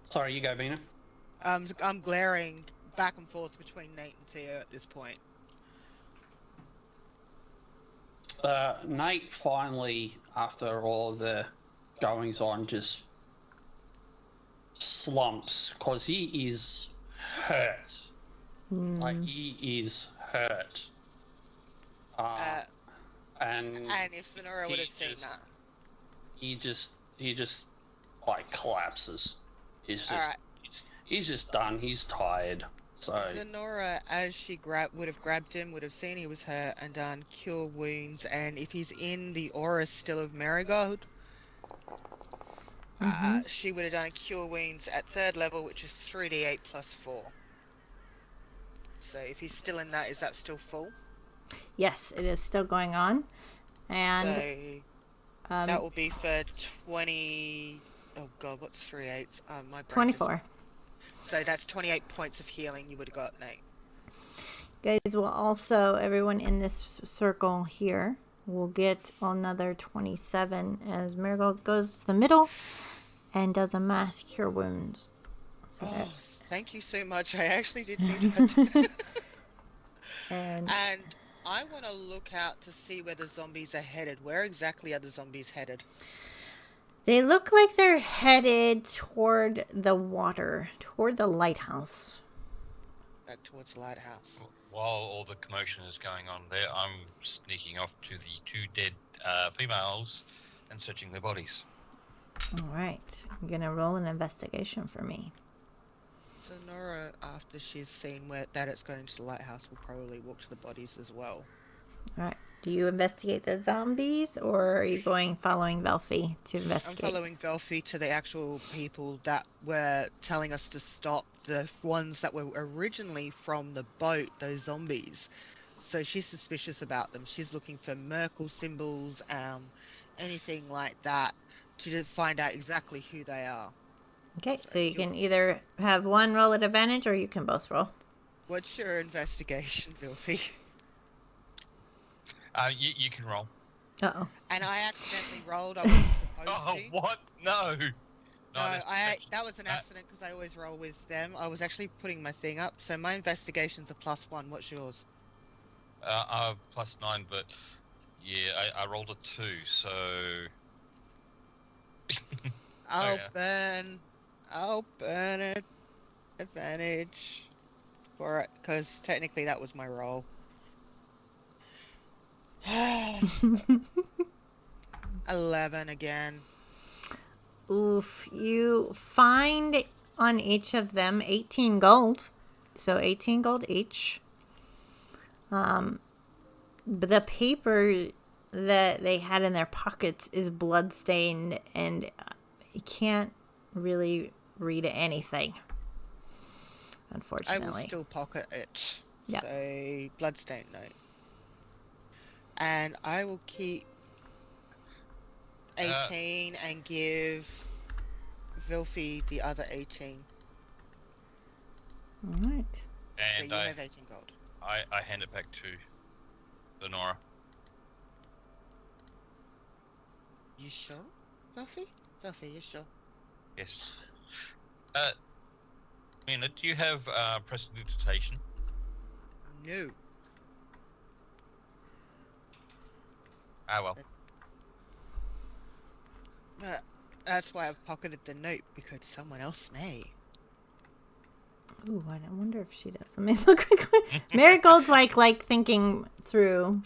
Sorry, you go, Bina. I'm glaring back and forth between Nate and Theo at this point. Nate finally, after all the goings on, just slumps because he is hurt. Like, he is hurt. And if Sonora would have seen that. he just like collapses. He's just Alright. he's just done. He's tired. So Zenora, as she would have grabbed him, would have seen he was hurt and done cure wounds, and if he's in the aura still of Marigold, she would have done cure wounds at 3rd level, which is 3d8 plus 4. So if he's still in that, is that still full? Yes, it is still going on. And So that will be for 20... Oh god, what's 3 8s? My brain 24. So that's 28 points of healing you would have got, Nate. Guys will also, everyone in this circle here will get another 27 as Marigold goes to the middle and does a mass cure wounds. So Oh, thank you so much. I actually did need that. and And I want to look out to see where the zombies are headed. Where exactly are the zombies headed? they look like they're headed toward the water, toward the lighthouse. Back towards the lighthouse. While all the commotion is going on there, I'm sneaking off to the 2 dead females and searching their bodies. All right. I'm going to roll an investigation for me. So Nora, after she's seen that it's going to the lighthouse, will probably walk to the bodies as well. All right. Do you investigate the zombies, or are you following Velfi to investigate? I'm following Velfi to the actual people that were telling us to stop the ones that were originally from the boat, those zombies. So she's suspicious about them. She's looking for Merkle symbols, anything like that, to find out exactly who they are. Okay, so you can either have one roll at advantage, or you can both roll. What's your investigation, Velfi? You can roll. Uh-oh. And I accidentally rolled. I wasn't supposed Oh, to. what? No. No, that's perception. that was an accident because I always roll with them. I was actually putting my thing up. So my investigation's a +1. What's yours? +9, but yeah, I rolled a 2, so. I'll yeah. burn it. Advantage. for it, because technically that was my role. 11 again. Oof. You find on each of them 18 gold. So 18 gold each. The paper that they had in their pockets is bloodstained, and you can't really read anything, I unfortunately. will still pocket it. Yep. So, bloodstain note. And I will keep 18 and give Vilfi the other 18. All right. So And you have 18 gold. I hand it back to Lenora. You sure, Vilfi? Vilfi, you sure? Yes. Mina, do you have prestidigitation? No. Ah, well. But that's why I've pocketed the note, because someone else may. Ooh, I wonder if she does. Let me look quickly. Marigold's like thinking through.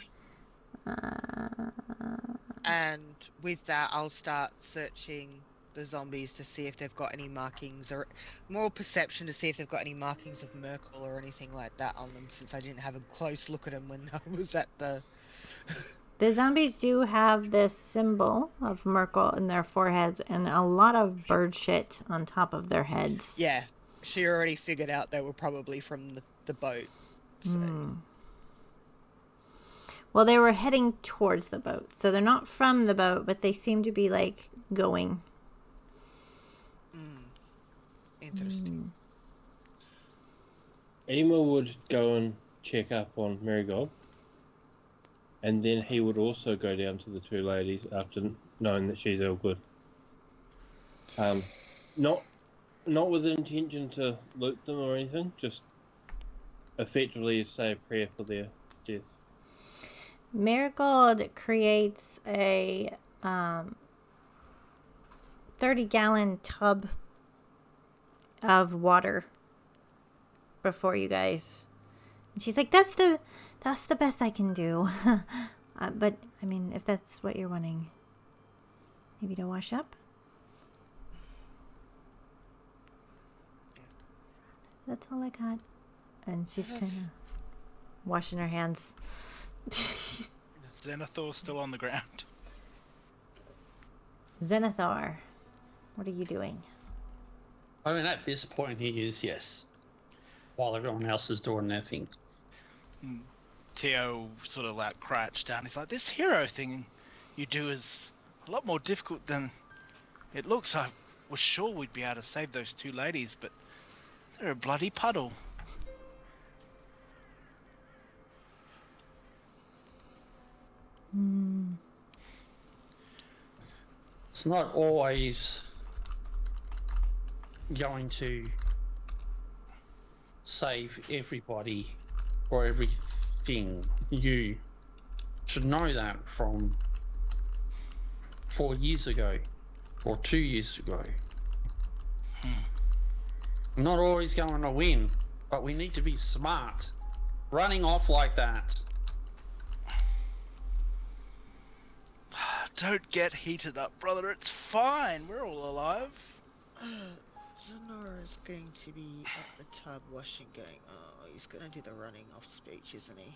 And with that, I'll start searching the zombies to see if they've got any markings, or more perception to see if they've got any markings of Merkel or anything like that on them, since I didn't have a close look at them when I was at the... The zombies do have this symbol of Merkel in their foreheads and a lot of bird shit on top of their heads. Yeah, she already figured out they were probably from the boat. So. Well, they were heading towards the boat. So they're not from the boat, but they seem to be like going. Interesting. Ema would go and check up on Marigold, and then he would also go down to the two ladies after knowing that she's all good. Not with the intention to loot them or anything, just effectively say a prayer for their deaths. Marigold creates a 30-gallon tub of water before you guys. And she's like, that's the best I can do. But, I mean, if that's what you're wanting, maybe to wash up? That's all I got. And she's kind of washing her hands. Is Zenithor still on the ground? Zenithor, what are you doing? I mean, at this point, he is, yes. While everyone else is doing their thing. Teo sort of like crouched down. He's like, this hero thing you do is a lot more difficult than it looks. I was sure we'd be able to save those two ladies, but they're a bloody puddle. It's not always going to save everybody or everything. You should know that from 4 years ago or 2 years ago. I'm not always going to win, but we need to be smart. Running off like that. Don't get heated up, brother. It's fine. We're all alive. Zenora's going to be at the tub washing, going, oh, he's going to do the running off speech, isn't he?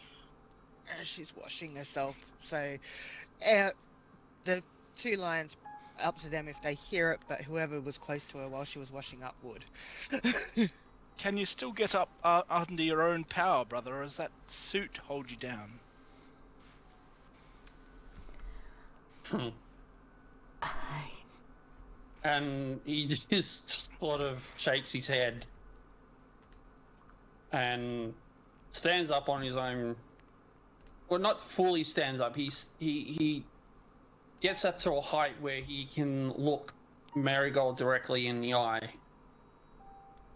And she's washing herself, so the two lions, up to them if they hear it, but whoever was close to her while she was washing up would. Can you still get up under your own power, brother, or does that suit hold you down? And he just sort of shakes his head and stands up on his own. Well, not fully stands up. He gets up to a height where he can look Marigold directly in the eye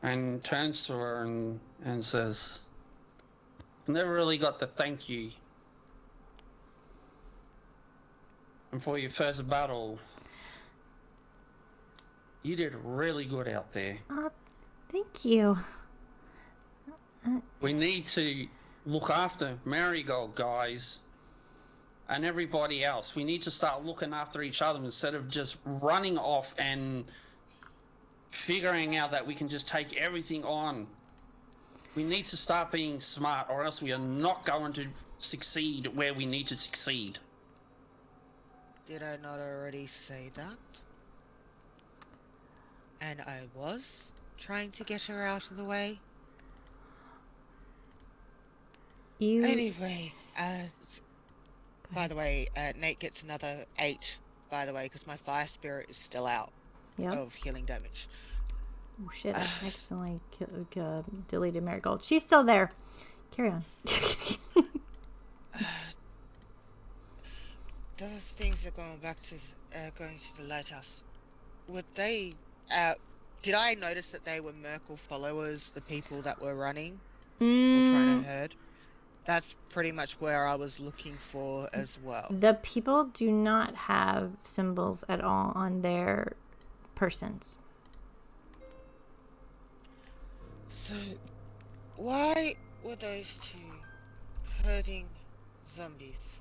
and turns to her and says, "I never really got to thank you. And for your first battle, you did really good out there." Thank you. We need to look after Marigold, guys, and everybody else. We need to start looking after each other instead of just running off and figuring out that we can just take everything on. We need to start being smart, or else we are not going to succeed where we need to succeed. Did I not already say that? And I was trying to get her out of the way. Anyway, by the way, Nate gets another 8, by the way, because my fire spirit is still out of healing damage. Oh shit, I accidentally deleted Marigold. She's still there. Carry on. Those things are going back to going to the lighthouse. Would they? Did I notice that they were Merkel followers, the people that were running or trying to herd? That's pretty much where I was looking for as well. The people do not have symbols at all on their persons. So, why were those two herding zombies?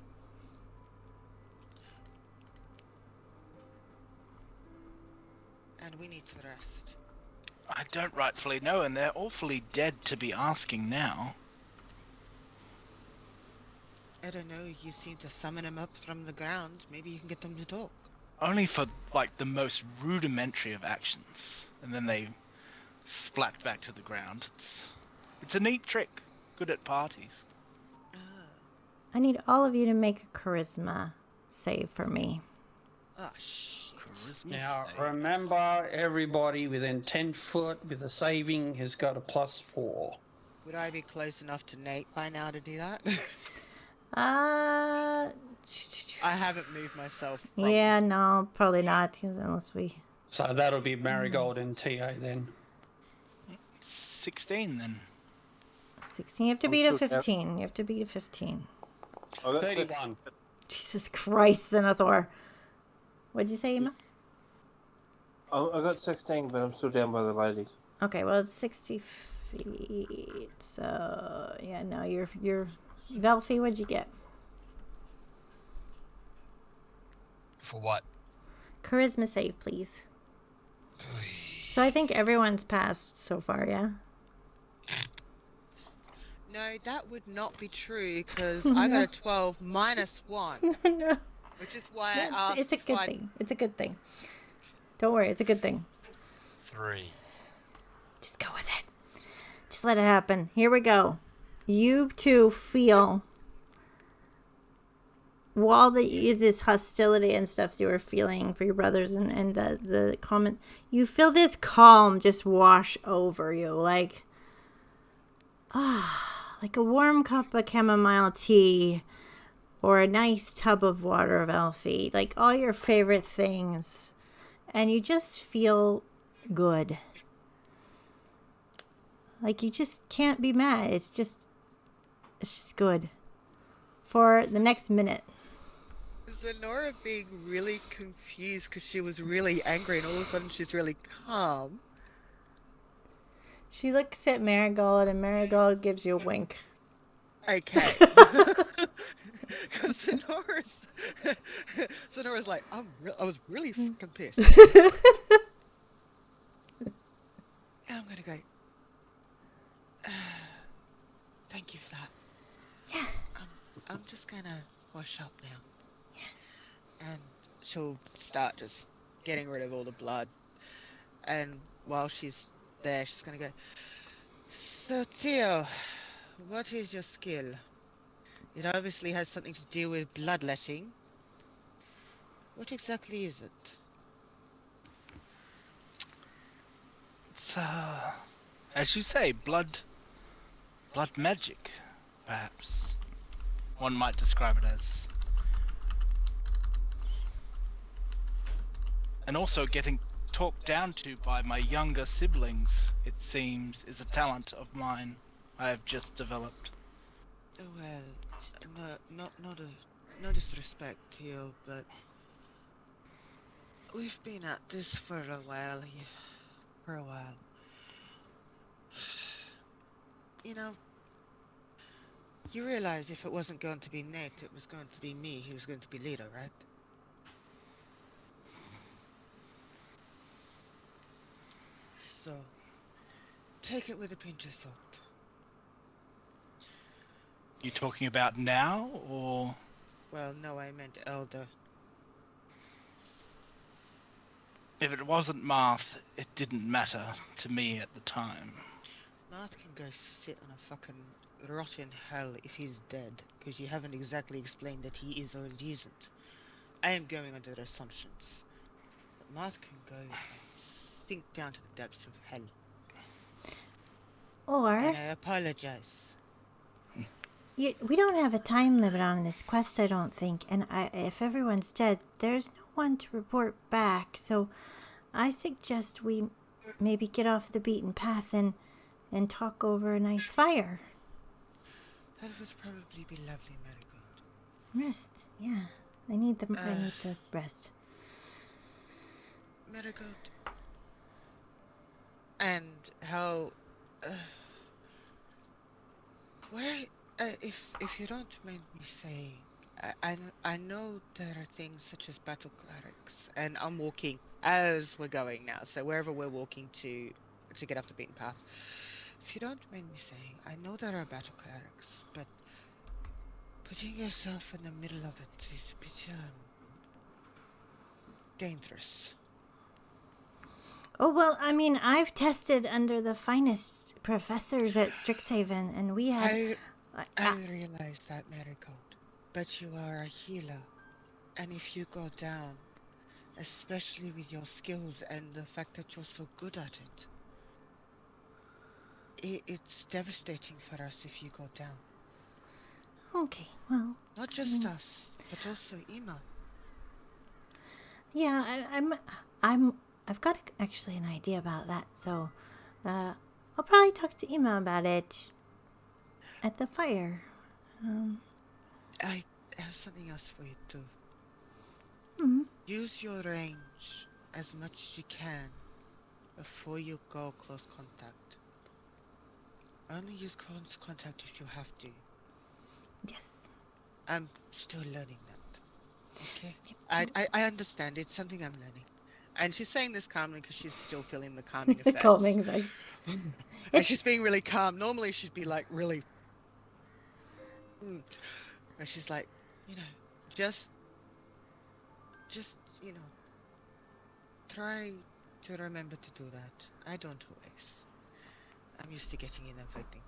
And we need to rest. I don't rightfully know, and they're awfully dead to be asking now. I don't know, you seem to summon them up from the ground. Maybe you can get them to talk. Only for, like, the most rudimentary of actions. And then they splat back to the ground. It's a neat trick. Good at parties. I need all of you to make a charisma save for me. Oh, shit. Charisma Now, save. remember, everybody within 10 foot with a saving has got a +4. Would I be close enough to Nate by now to do that? I haven't moved myself. Yeah, no, probably not, unless we... So that'll be Marigold and TA then. 16 then. 16. You have to beat a 15. You have to beat a 15. 31. Jesus Christ, Zenithor. What'd you say, Emma? I got 16, but I'm still down by the ladies. Okay, well, it's 60 feet. So, yeah, no, you're... Velfie, what'd you get? For what? Charisma save, please. So I think everyone's passed so far, yeah? No, that would not be true, because I got a 12 minus 1. No. Which is why I asked It's a good thing. It's a good thing. Don't worry, it's a good thing. 3. Just go with it. Just let it happen. Here we go. You two feel, while this hostility and stuff you were feeling for your brothers and the comment, you feel this calm just wash over you, like a warm cup of chamomile tea or a nice tub of water of Elfie, like all your favorite things, and you just feel good. Like you just can't be mad. It's just good for the next minute. Zenora being really confused because she was really angry and all of a sudden she's really calm. She looks at Marigold and Marigold gives you a wink. Okay. Because Zenora's like, I was really fucking pissed. And I'm gonna go, thank you for that. Yeah. I'm just gonna wash up now. Yeah. And she'll start just getting rid of all the blood. And while she's there, she's gonna go, so Theo, what is your skill? It obviously has something to do with bloodletting. What exactly is it? It's, as you say, blood magic, perhaps. One might describe it as. And also getting talked down to by my younger siblings, it seems, is a talent of mine I have just developed. Well, no disrespect, Theo, but we've been at this for a while. You know, you realize if it wasn't going to be Nate, it was going to be me who was going to be leader, right? So, take it with a pinch of salt. You talking about now, or? Well, no, I meant elder. If it wasn't Marth, it didn't matter to me at the time. Marth can go sit on a fucking rotten hell if he's dead, because you haven't exactly explained that he is or he isn't. I am going under assumptions. But Marth can go and sink down to the depths of hell. Or And I apologize. we don't have a time limit on this quest, I don't think. And if everyone's dead, there's no one to report back. So I suggest we maybe get off the beaten path and talk over a nice fire. That would probably be lovely, Marigold. Rest, yeah. I need the rest. Marigold. And how... where... if you don't mind me saying, I know there are things such as battle clerics, and I'm walking as we're going now, so wherever we're walking to get off the beaten path. If you don't mind me saying, I know there are battle clerics, but putting yourself in the middle of it is a bit, dangerous. Oh, well, I mean, I've tested under the finest professors at Strixhaven, and we had... I realize that, Marigold, but you are a healer, and if you go down, especially with your skills and the fact that you're so good at it, it's devastating for us if you go down. Okay, well... Not just us, but also Ima. Yeah, I've got actually an idea about that, so I'll probably talk to Ima about it at the fire. I have something else for you too. Mm-hmm. Use your range as much as you can before you go close contact. Only use close contact if you have to. Yes. I'm still learning that. Okay? I understand. It's something I'm learning. And she's saying this calmly because she's still feeling the calming effects. Calming effects. And she's being really calm. Normally she'd be like really... And she's like, just, try to remember to do that. I don't always. I'm used to getting in and fighting.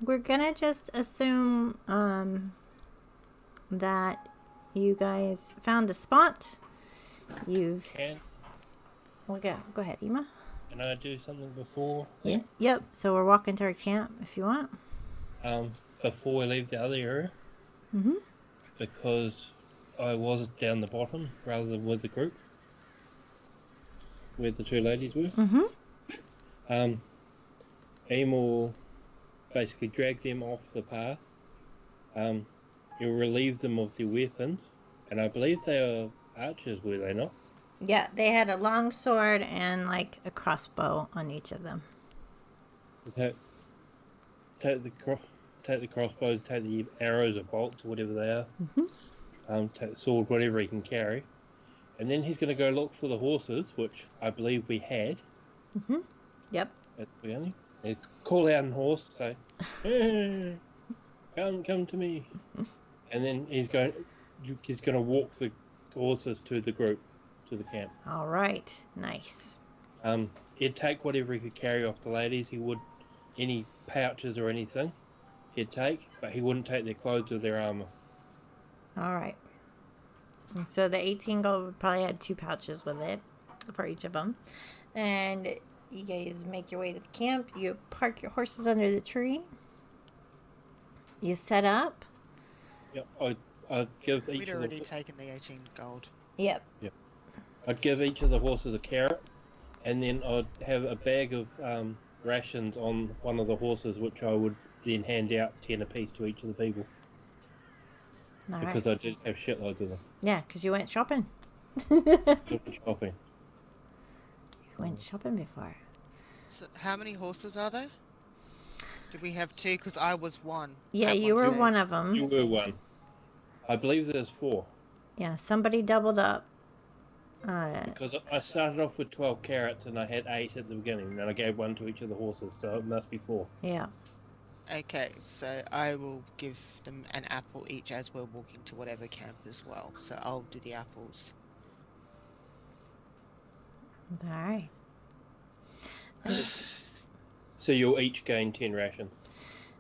We're gonna just assume that you guys found a spot. You've... Well, go ahead, Ima. Can I do something before? Yeah. Yep. So we're walking to our camp if you want. Before we leave the other area. Mm-hmm. Because I was down the bottom rather than with the group. Where the two ladies were. Mm-hmm. Aim will basically drag them off the path. You'll relieve them of their weapons. And I believe they are archers, were they not? Yeah, they had a long sword and like a crossbow on each of them. Take the crossbows, take the arrows or bolts or whatever they are. Mm-hmm. Take the sword, whatever he can carry. And then he's going to go look for the horses, which I believe we had. Mm-hmm. Yep. At the beginning. And call out in horse, say, hey, come to me. And then he's going to walk the horses to the group, to the camp. All right. Nice. He'd take whatever he could carry off the ladies. He would, any pouches or anything, he'd take, but he wouldn't take their clothes or their armor. All right. So the 18 gold would probably had 2 pouches with it for each of them. And you guys make your way to the camp. You park your horses under the tree. You set up. Yep, I'd give each We'd of already the... taken the 18 gold. Yep. I'd give each of the horses a carrot, and then I'd have a bag of rations on one of the horses, which I would then hand out 10 apiece to each of the people. All because right. I did have shitloads of them. Yeah, because you went shopping. Shopping. You went shopping before. So how many horses are there? Do we have two? Because I was one. Yeah, at you one were stage. one of them. You were one. I believe there's 4. Yeah, somebody doubled up. Because I started off with 12 carrots and I had 8 at the beginning, and then I gave 1 to each of the horses, so it must be 4. Yeah. Okay, so I will give them an apple each as we're walking to whatever camp as well. So I'll do the apples. All right. So you'll each gain 10 rations.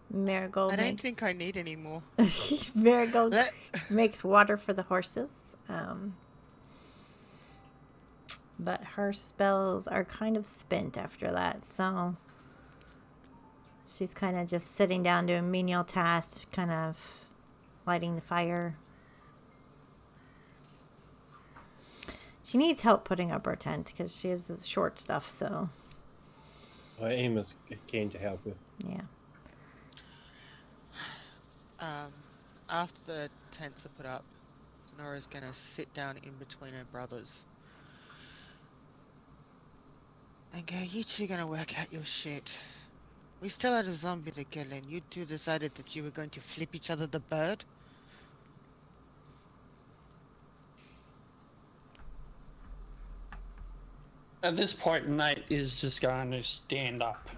Marigold I don't makes... think I need any more. Marigold Let- makes water for the horses. But her spells are kind of spent after that, so she's kind of just sitting down doing menial tasks, kind of lighting the fire. She needs help putting up her tent because she has short stuff, so I am as keen to help her. yeah. After the tents are put up, Nora's gonna sit down in between her brothers and go, "You two gonna work out your shit. We still had a zombie to kill, and you two decided that you were going to flip each other the bird." At this point, Nate is just going to stand up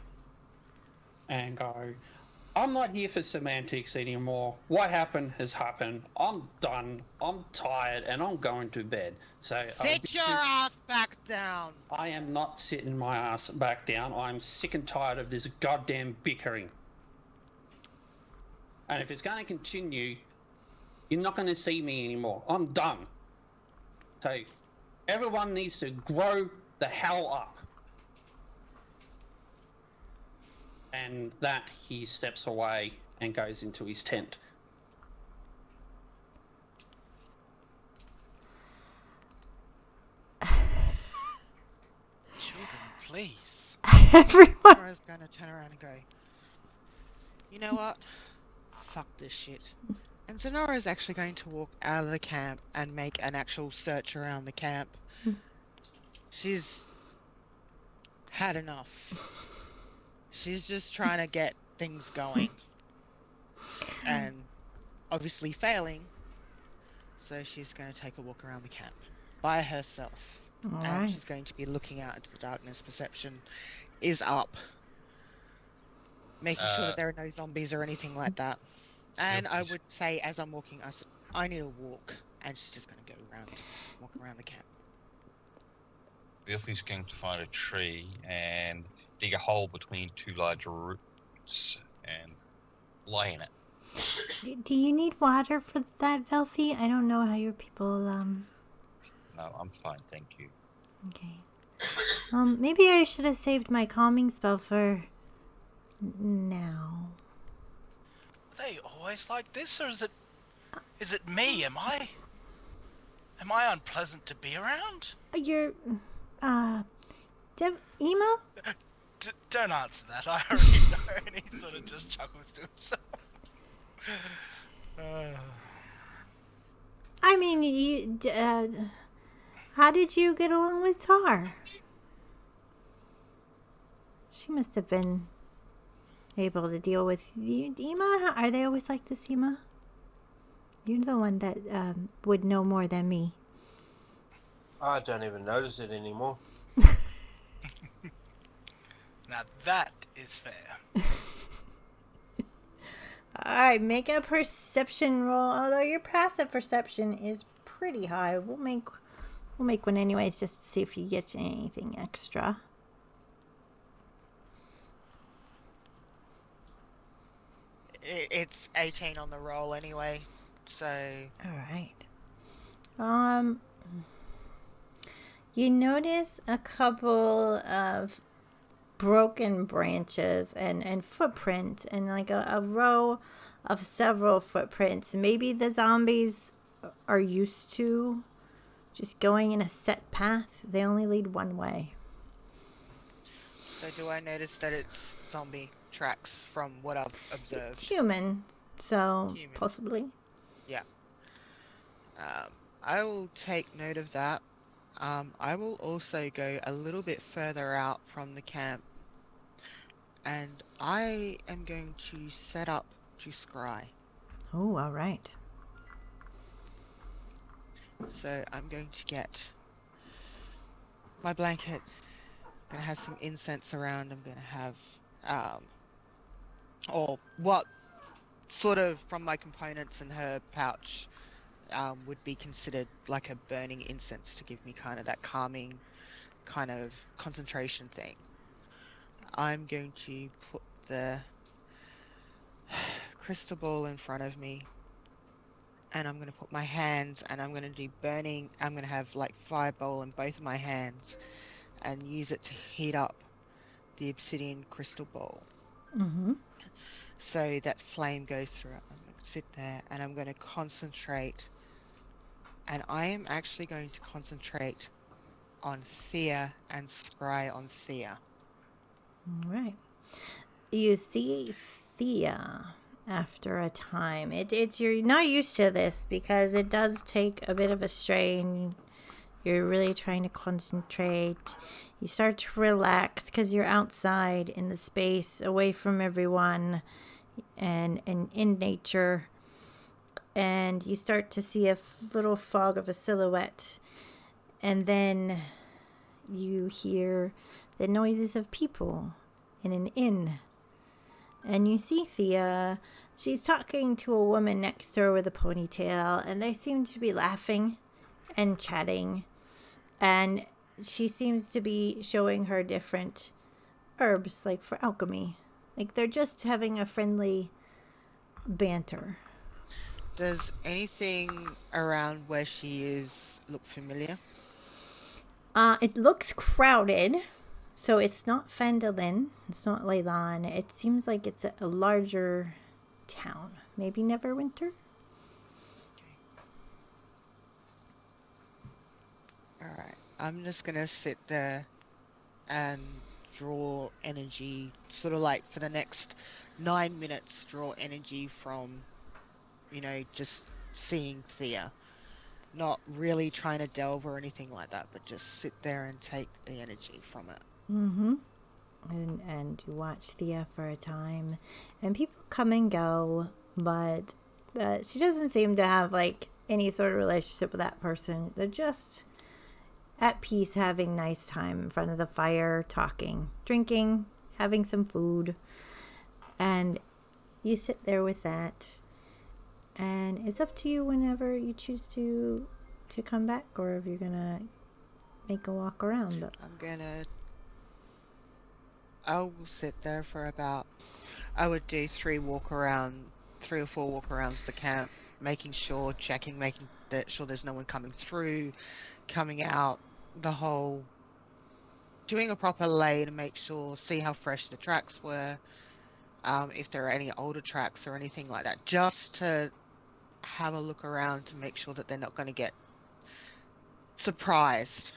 and go, I'm not here for semantics anymore. What happened has happened. I'm done. I'm tired, and I'm going to bed. So Sit your ass back down! I am not sitting my ass back down. I'm sick and tired of this goddamn bickering. And if it's going to continue, you're not going to see me anymore. I'm done. So everyone needs to grow the hell up. And that he steps away and goes into his tent. Children, please. Everyone. Nora's gonna turn around and go, "You know what? Fuck this shit." And so Nora's actually going to walk out of the camp and make an actual search around the camp. She's had enough. She's just trying to get things going. And obviously failing. So she's going to take a walk around the camp by herself. All And right. she's going to be looking out into the darkness. Perception is up. Making sure that there are no zombies or anything like that. And I would say, as I'm walking, I need a walk. And she's just going to go around, walk around the camp. Billy's going to find a tree and dig a hole between 2 large roots and lie in it. Do you need water for that, Velfie? I don't know how your people, No, I'm fine, thank you. Okay. Maybe I should have saved my calming spell for now. Are they always like this, or is it me? Am I unpleasant to be around? You're, Ema? Don't answer that. I already know. And he sort of just chuckles to himself. I mean, how did you get along with Tar? She must have been able to deal with you. Ema? Are they always like this, Ema? You're the one that would know more than me. I don't even notice it anymore. Now that is fair. Alright, make a perception roll. Although your passive perception is pretty high. We'll make one anyways just to see if you get anything extra. It's 18 on the roll anyway, so... Alright. You notice a couple of broken branches and footprints and like a row of several footprints. Maybe the zombies are used to just going in a set path. They only lead one way. So do I notice that it's zombie tracks from what I've observed? It's human, so Human. possibly. Yeah. I will take note of that. I will also go a little bit further out from the camp and I am going to set up to scry. Oh, all right. So I'm going to get my blanket. I'm gonna have some incense around. I'm gonna have, or what sort of from my components in her pouch would be considered like a burning incense to give me kind of that calming kind of concentration thing. I'm going to put the crystal ball in front of me, and I'm going to put my hands, and I'm going to do burning. I'm going to have like fireball in both of my hands and use it to heat up the obsidian crystal ball. Mm-hmm. So that flame goes through it. I'm going to sit there and I'm going to concentrate, and I am actually going to concentrate on Thea and scry on Thea. All right. You see Thea after a time. It's you're not used to this because it does take a bit of a strain. You're really trying to concentrate. You start to relax because you're outside in the space, away from everyone, and in nature. And you start to see a little fog of a silhouette. And then you hear the noises of people in an inn. And you see Thea. She's talking to a woman next to her with a ponytail, and they seem to be laughing and chatting. And she seems to be showing her different herbs, like for alchemy. Like they're just having a friendly banter. Does anything around where she is look familiar? It looks crowded, so it's not Fendalin, it's not Leyland. It seems like it's a larger town. Maybe Neverwinter? Alright, I'm just gonna sit there and draw energy, sort of like for the next 9 minutes, draw energy from, just seeing Thea. Not really trying to delve or anything like that, but just sit there and take the energy from it. Mm-hmm. And you watch Thea for a time, and people come and go, but she doesn't seem to have like any sort of relationship with that person. They're just at peace, having nice time in front of the fire, talking, drinking, having some food, and you sit there with that. And it's up to you whenever you choose to come back, or if you're gonna make a walk around. But I will sit there for about, I would do 3 or 4 walk-arounds the camp, making sure there's no one coming through, coming out, doing a proper lay to make sure, see how fresh the tracks were, if there are any older tracks or anything like that, just to have a look around to make sure that they're not going to get surprised.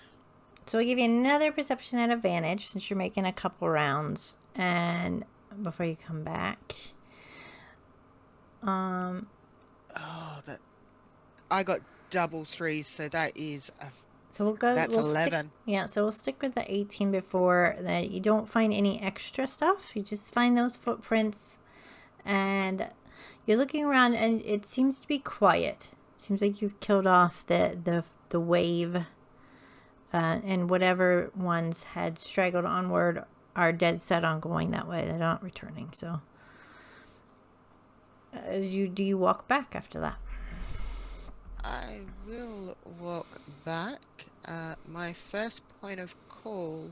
So I'll give you another perception at advantage since you're making a couple rounds and before you come back. I got double 3s, so that is that's 11. So we'll stick with the 18 before that. You don't find any extra stuff. You just find those footprints, and you're looking around, and it seems to be quiet. It seems like you've killed off the wave. And whatever ones had straggled onward are dead set on going that way. They're not returning. So, do you walk back after that? I will walk back. My first point of call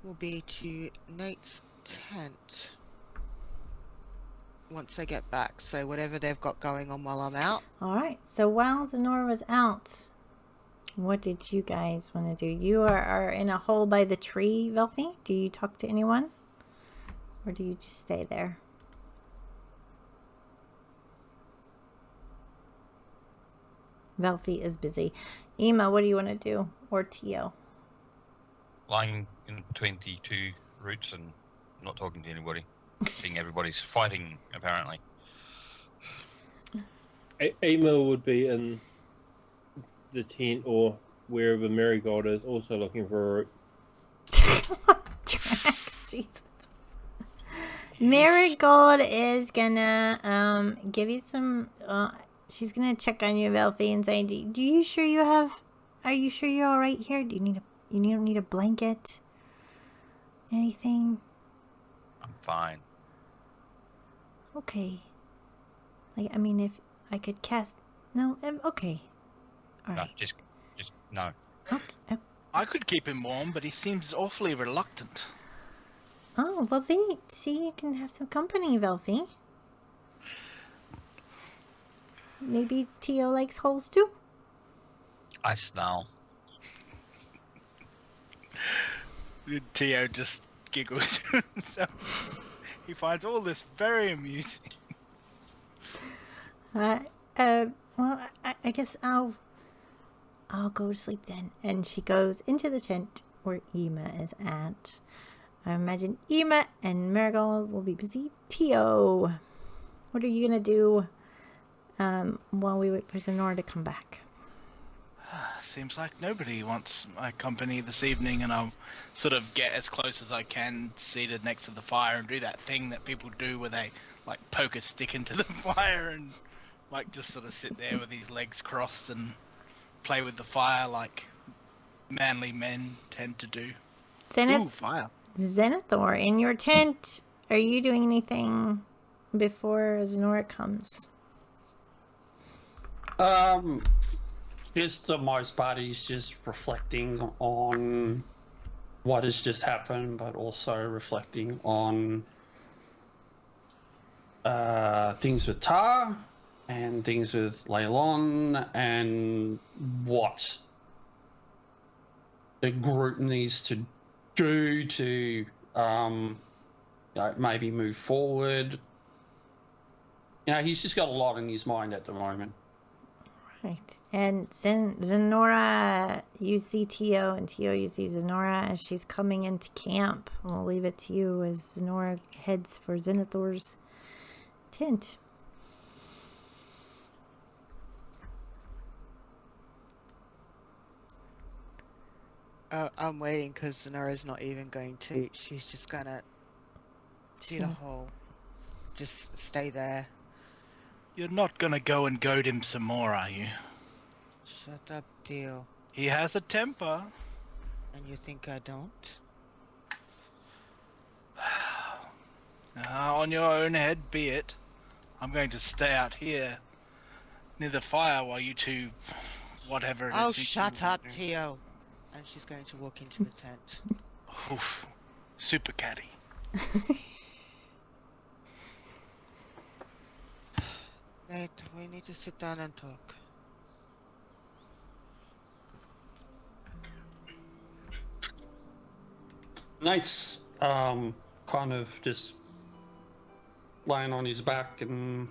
will be to Nate's tent once I get back. So whatever they've got going on while I'm out. All right. So while Denora was out, what did you guys want to do? You are in a hole by the tree, Velfie. Do you talk to anyone? Or do you just stay there? Velfie is busy. Ema, what do you want to do? Or Tio? Lying in 22 roots and not talking to anybody. Seeing everybody's fighting, apparently. Ema would be in the tent or wherever Marigold is, also looking for a route. Tracks, Jesus. Marigold is gonna give you some. She's gonna check on you, Velfie, and say, "Do you sure you have? Are you sure you're all right here? Do you need a? You don't need a blanket? Anything? I'm fine. Okay. Like, I mean, if I could cast. No. Okay. All No, right. just no. Okay. I could keep him warm, but he seems awfully reluctant. Oh well, see, you can have some company, Velfie. Maybe Tio likes holes too. I snarl. Tio just giggled to himself. He finds all this very amusing. Well, I guess I'll go to sleep then. And she goes into the tent where Ema is at. I imagine Ema and Marigold will be busy. Tio, what are you gonna do while we wait for Zenora to come back? Seems like nobody wants my company this evening, and I'll sort of get as close as I can, seated next to the fire, and do that thing that people do where they like poke a stick into the fire and like just sort of sit there with his legs crossed and play with the fire like manly men tend to do. Ooh, fire. Zenithor, in your tent, are you doing anything before Zenora comes? Just the most part is just reflecting on what has just happened, but also reflecting on things with Tar and things with Leylon and what the group needs to do to maybe move forward. He's just got a lot in his mind at the moment. Right. And Zenora, you see Tio, and Tio, you see Zenora as she's coming into camp. We'll leave it to you as Zenora heads for Zenithor's tent. I'm waiting because Zenora's not even going to. She's just gonna do the whole. Just stay there. You're not gonna go and goad him some more, are you? Shut up, Tio. He has a temper. And you think I don't? On your own head be it. I'm going to stay out here near the fire while you two, whatever it is. Oh, shut up, Tio. And she's going to walk into the tent. Oof. Super catty. Nate, we need to sit down and talk. Nate's kind of just lying on his back, and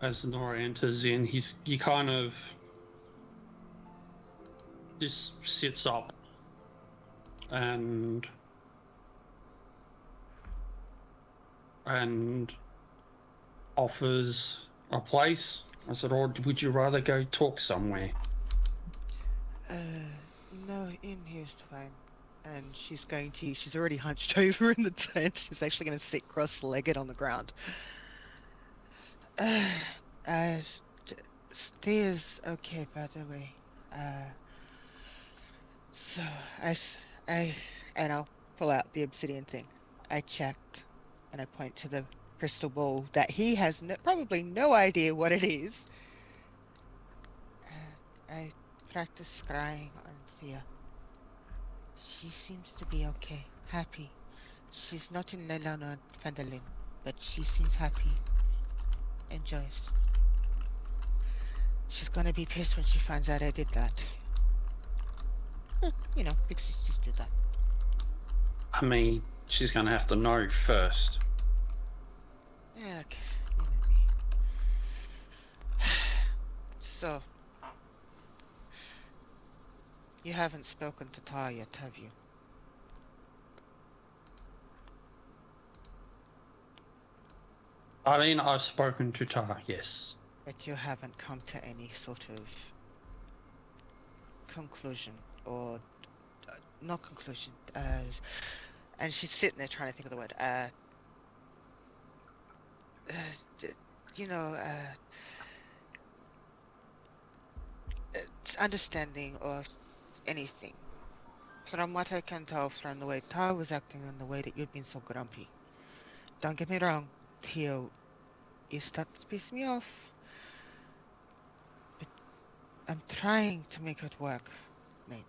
as Nora enters in, he kind of just sits up and offers a place. I said, or would you rather go talk somewhere? No, in here's fine. And she's already hunched over in the tent. She's actually going to sit cross-legged on the ground. Stay is okay, by the way. So, and I'll pull out the obsidian thing. I checked, and I point to the crystal ball that he has probably no idea what it is. I practice scrying on Thea. She seems to be okay, happy. She's not in Leylon or Fandolin, but she seems happy and joyous. She's gonna be pissed when she finds out I did that. But, big sisters do that. I mean, she's gonna have to know first. Yeah, okay. You know me. So, you haven't spoken to Tar yet, have you? I mean, I've spoken to Tar, yes. But you haven't come to any sort of conclusion, or not conclusion, And she's sitting there trying to think of the word. You know, it's understanding of anything. From what I can tell from the way Ty was acting and the way that you've been so grumpy. Don't get me wrong, Theo, you start to piss me off. But I'm trying to make it work, Nate.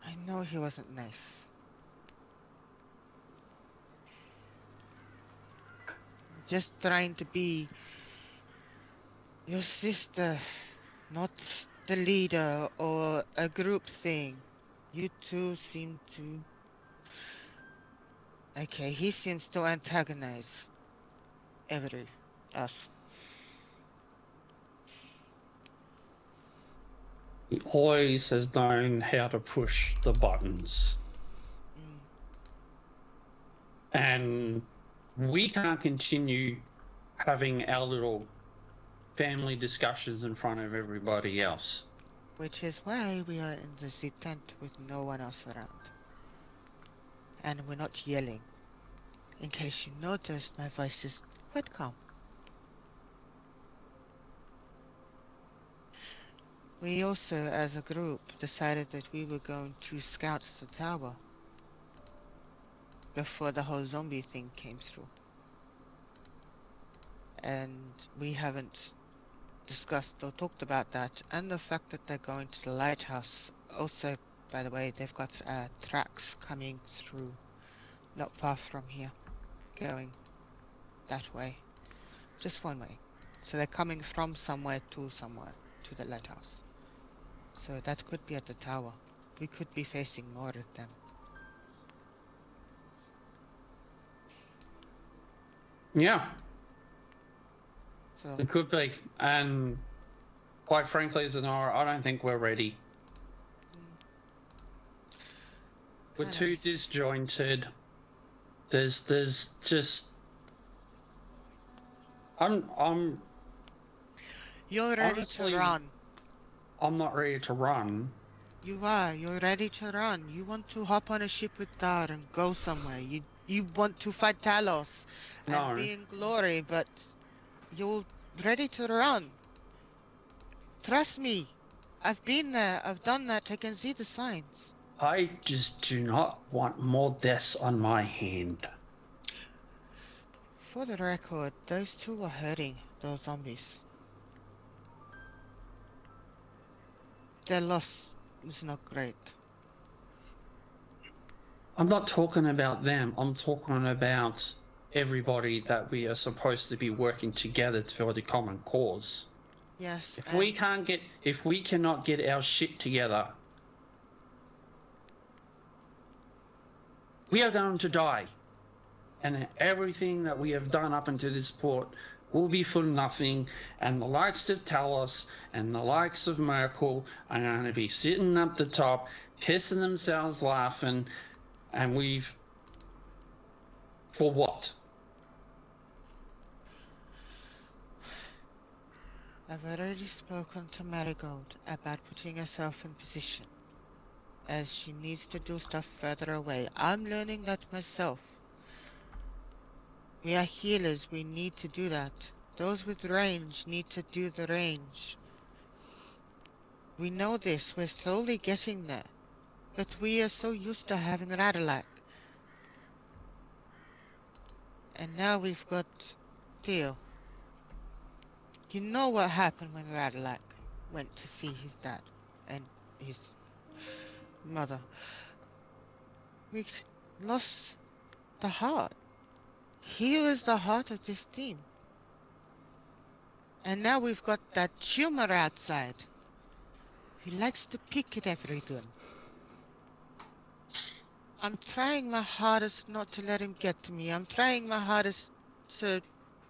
I know he wasn't nice. I'm just trying to be your sister, not the leader or a group thing. You two seem to... Okay, he seems to antagonize us. He always has known how to push the buttons. And we can't continue having our little family discussions in front of everybody else. Which is why we are in the Z tent with no one else around. And we're not yelling. In case you noticed, my voice is quite calm. We also, as a group, decided that we were going to scout the tower before the whole zombie thing came through. And we haven't discussed or talked about that, and the fact that they're going to the lighthouse. Also, by the way, they've got tracks coming through not far from here, going that way. Just one way. So they're coming from somewhere, to the lighthouse. So that could be at the tower. We could be facing more of them. Yeah, So it could be. And quite frankly, Zanara, I don't think we're ready. We're too disjointed. There's just... You're ready honestly, to run. I'm not ready to run. You are. You're ready to run. You want to hop on a ship with Dar and go somewhere. You want to fight Talos and be in glory, but you're ready to run. Trust me. I've been there. I've done that. I can see the signs. I just do not want more deaths on my hand. For the record, those two are hurting, those zombies. Their loss is not great. I'm not talking about them. I'm talking about everybody that we are supposed to be working together for the common cause. Yes. If we cannot get our shit together, we are going to die. And everything that we have done up until this point will be for nothing. And the likes of Talos and the likes of Merkel are going to be sitting up the top, pissing themselves laughing. And for what? I've already spoken to Marigold about putting herself in position, as she needs to do stuff further away. I'm learning that myself. We are healers, we need to do that. Those with range need to do the range. We know this, we're slowly getting there. But we are so used to having Radolak. And now we've got Theo. You know what happened when Radolak went to see his dad and his mother. We lost the heart. He was the heart of this team. And now we've got that tumor outside. He likes to pick at everything. I'm trying my hardest not to let him get to me. I'm trying my hardest to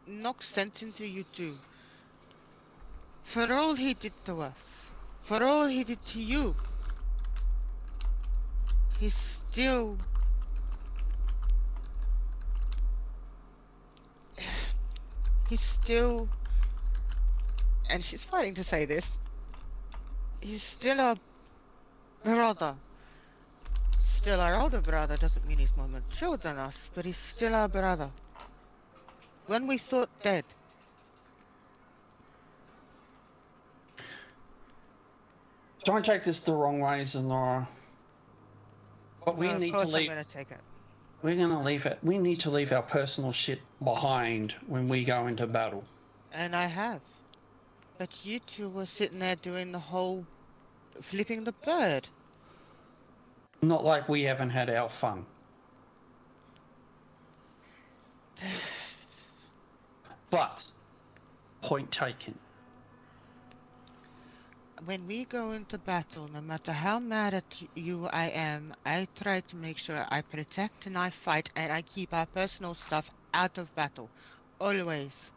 knock sense into you two. For all he did to us, for all he did to you, he's still... and she's fighting to say this, he's still a brother. still our older brother doesn't mean he's more mature than us, but he's still our brother. When we thought dead. Don't take this the wrong way, Zenora. But we No, of need to course I'm leave. gonna take it. We're gonna leave it. We need to leave our personal shit behind when we go into battle. And I have. But you two were sitting there doing the whole flipping the bird. Not like we haven't had our fun. But, point taken. When we go into battle, no matter how mad at you I am, I try to make sure I protect and I fight and I keep our personal stuff out of battle. Always.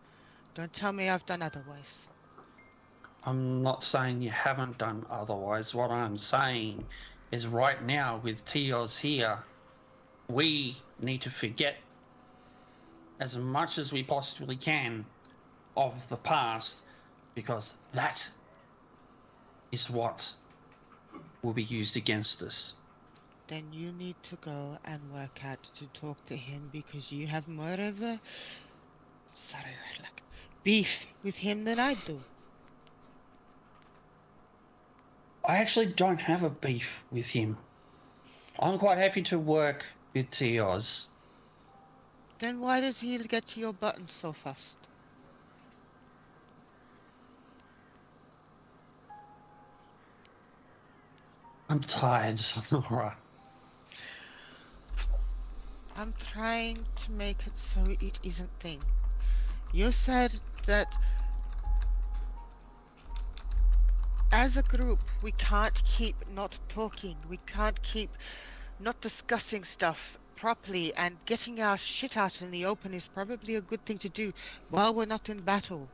Don't tell me I've done otherwise. I'm not saying you haven't done otherwise. What I'm saying is right now with Tios here, we need to forget as much as we possibly can of the past, because that is what will be used against us. Then you need to go and work out to talk to him because you have more of a beef with him than I do. I actually don't have a beef with him. I'm quite happy to work with Tios. Then why does he get to your buttons so fast? I'm tired, Sonora. I'm trying to make it so it isn't thing. You said that as a group we can't keep not talking, we can't keep not discussing stuff properly, and getting our shit out in the open is probably a good thing to do while we're not in battle.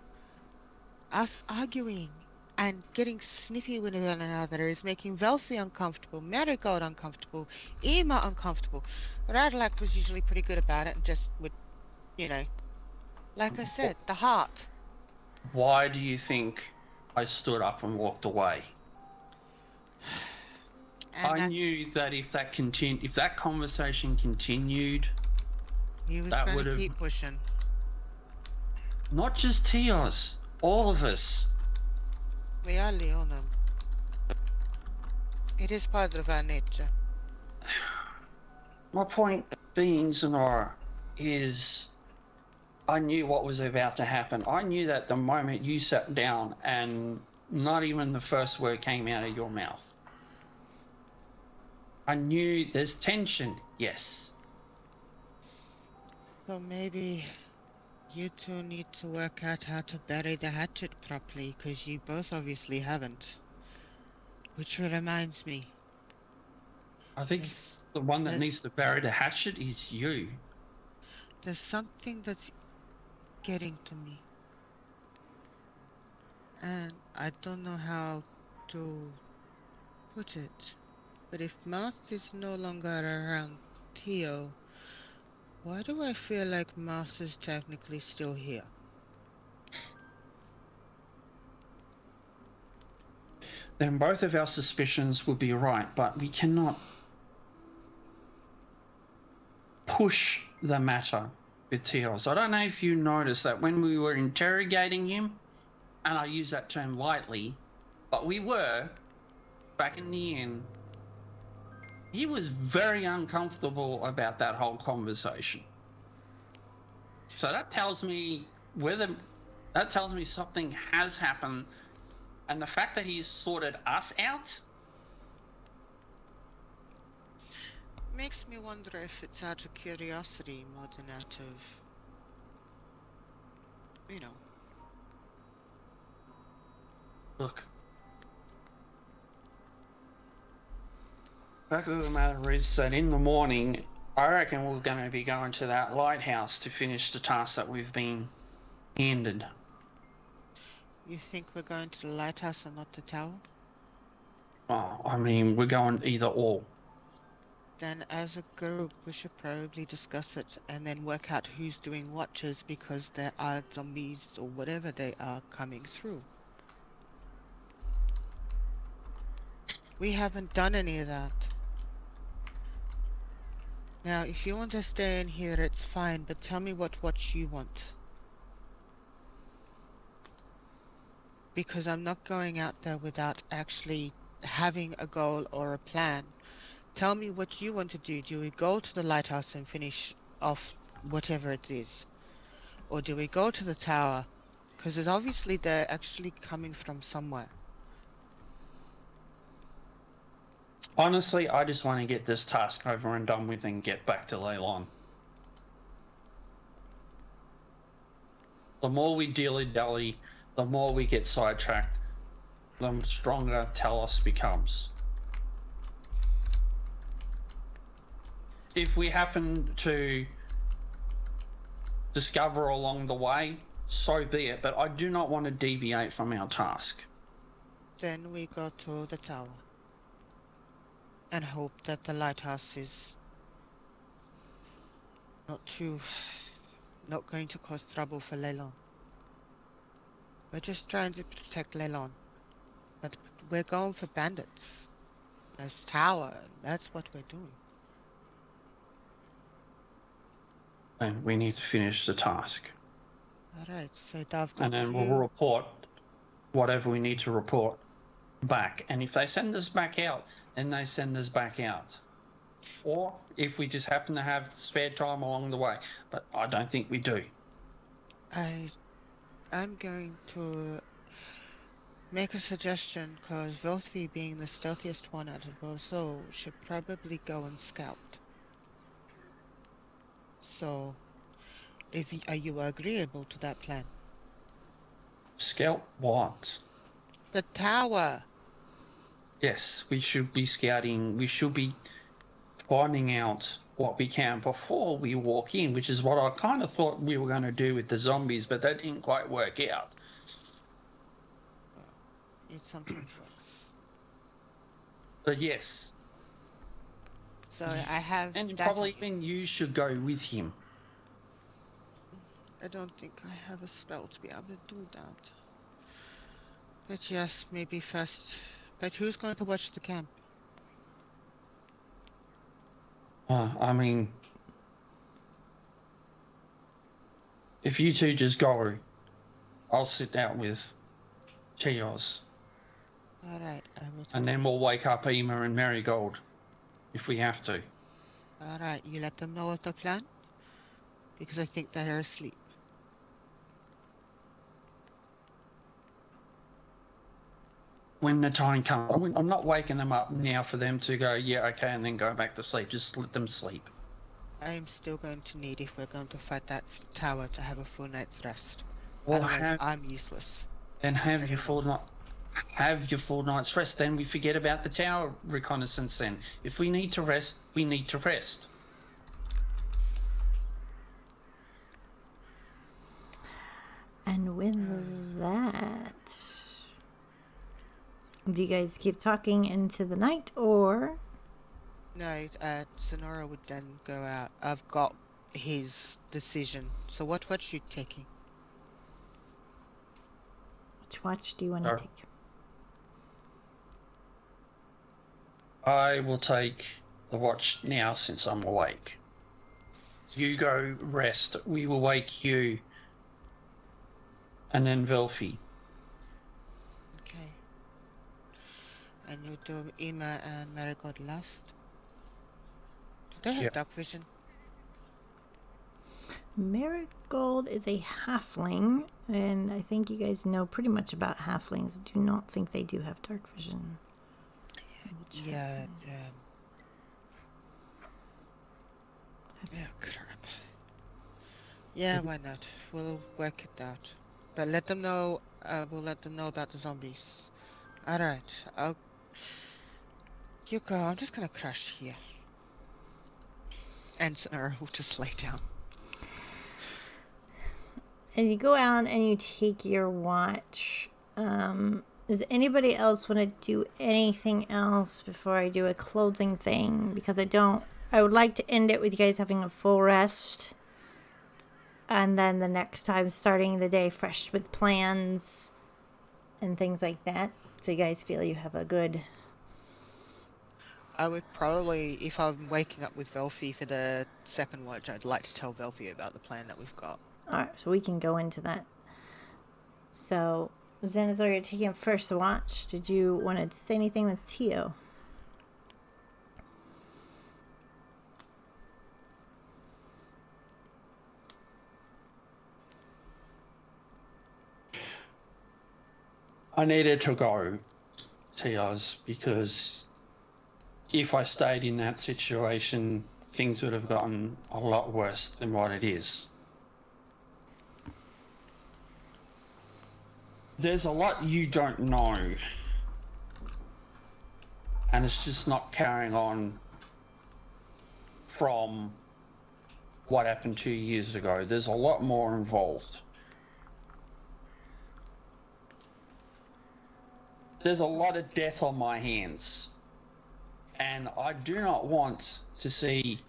Us arguing and getting snippy with one another is making Velfi uncomfortable, Marigold uncomfortable, Ema uncomfortable. Radolak was usually pretty good about it and just would, like I said, the heart. Why do you think I stood up and walked away? And I knew that if that conversation continued, he was that going to would've- keep pushing. not just Tios, all of us. We are Leonum. It is part of our nature. My point being, Sonora, is I knew what was about to happen. I knew that the moment you sat down and not even the first word came out of your mouth. I knew there's tension, yes. Well, maybe you two need to work out how to bury the hatchet properly, because you both obviously haven't. Which reminds me. I think There's, the one that there- needs to bury the hatchet is you. there's something that's getting to me. And I don't know how to put it. But if Mouth is no longer around Theo, why do I feel like Mouth is technically still here? Then both of our suspicions would be right, but we cannot push the matter with Tios. I don't know if you noticed that when we were interrogating him, and I use that term lightly, but we were, back in the end, he was very uncomfortable about that whole conversation. So that tells me something has happened, and the fact that he's sorted us out. Makes me wonder if it's out of curiosity more than out of, Look. Fact of the matter is that in the morning, I reckon we're going to be going to that lighthouse to finish the task that we've been handed. You think we're going to the lighthouse and not the tower? Oh, I mean, we're going either or. Then as a group we should probably discuss it and then work out who's doing watches, because there are zombies or whatever they are coming through. We haven't done any of that. Now, if you want to stay in here, it's fine, but tell me what you want. Because I'm not going out there without actually having a goal or a plan. Tell me what you want to do. Do we go to the lighthouse and finish off whatever it is? Or do we go to the tower? Because it's obviously they're actually coming from somewhere. Honestly, I just want to get this task over and done with and get back to Leylon. The more we dilly-dally, the more we get sidetracked, the stronger Talos becomes. If we happen to discover along the way, so be it, but I do not want to deviate from our task. Then we go to the tower. And hope that the lighthouse is not going to cause trouble for Leylon. We're just trying to protect Leylon. But we're going for bandits. There's tower, and that's what we're doing. And we need to finish the task. Alright, so I've got And then you. we'll report whatever we need to report back. And if they send us back out, then they send us back out. Or if we just happen to have spare time along the way. But I don't think we do. I'm going to make a suggestion, because Velthy, being the stealthiest one out of both souls, should probably go and scout. So, are you agreeable to that plan? Scout what? The tower! Yes, we should be scouting. We should be finding out what we can before we walk in, which is what I kind of thought we were going to do with the zombies, but that didn't quite work out. Well, it sometimes works. But yes. So I have And that probably on you. even you should go with him. I don't think I have a spell to be able to do that. But yes, maybe first. But who's going to watch the camp? I mean, if you two just go, I'll sit out with Chios. Alright, I will. And then we'll wake up Ema and Marigold if we have to. Alright, you let them know of the plan? Because I think they are asleep. When the time comes, I'm not waking them up now for them to go, yeah, okay, and then go back to sleep. Just let them sleep. I'm still going to need, if we're going to fight that tower, to have a full night's rest. Well, Otherwise, I'm useless. Then have your full night. Have your full night's rest. Then we forget about the tower reconnaissance. Then, if we need to rest, we need to rest. And with that, do you guys keep talking into the night, or? No, Sonora would then go out. I've got his decision. So what watch you taking? Which watch do you want to take? I will take the watch now since I'm awake. You go rest. We will wake you. And then Velfie. Okay. And you do Ema and Marigold last? Do they have dark vision? Marigold is a halfling, and I think you guys know pretty much about halflings. I do not think they do have dark vision. Yeah, crap. Yeah, why not? We'll work it out. But let them know, we'll let them know about the zombies. Alright, you go, I'm just gonna crash here. And Sonora will just lay down. As you go out and you take your watch, does anybody else want to do anything else before I do a closing thing? Because I would like to end it with you guys having a full rest. And then the next time starting the day fresh with plans and things like that. So you guys feel you have a good... I would probably, if I'm waking up with Velfie for the second watch, I'd like to tell Velfie about the plan that we've got. Alright, so we can go into that. So, Xanathar, you're taking first watch. Did you want to say anything with Tio? I needed to go, Tios, because if I stayed in that situation, things would have gotten a lot worse than what it is. There's a lot you don't know, and it's just not carrying on from what happened 2 years ago. There's a lot more involved. There's a lot of death on my hands, and I do not want to see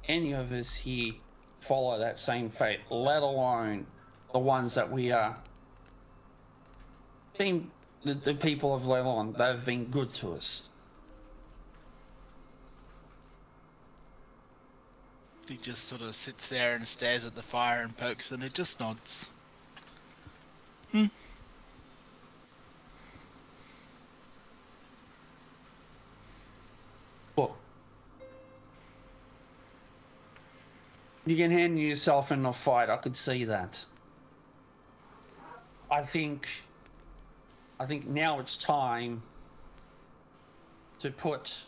any of us here follow that same fate, let alone the ones that we are being, the people of Lebanon. They've been good to us. He just sort of sits there and stares at the fire and pokes, and it just nods. But you can handle yourself in a fight. I could see that. I think now it's time to put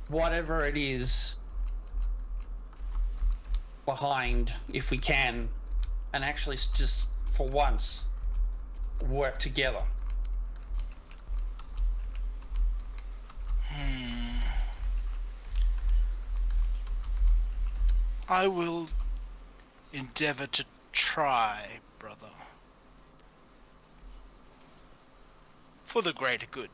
whatever it is behind, if we can, and actually just for once work together. I will endeavor to try, brother. For the greater good.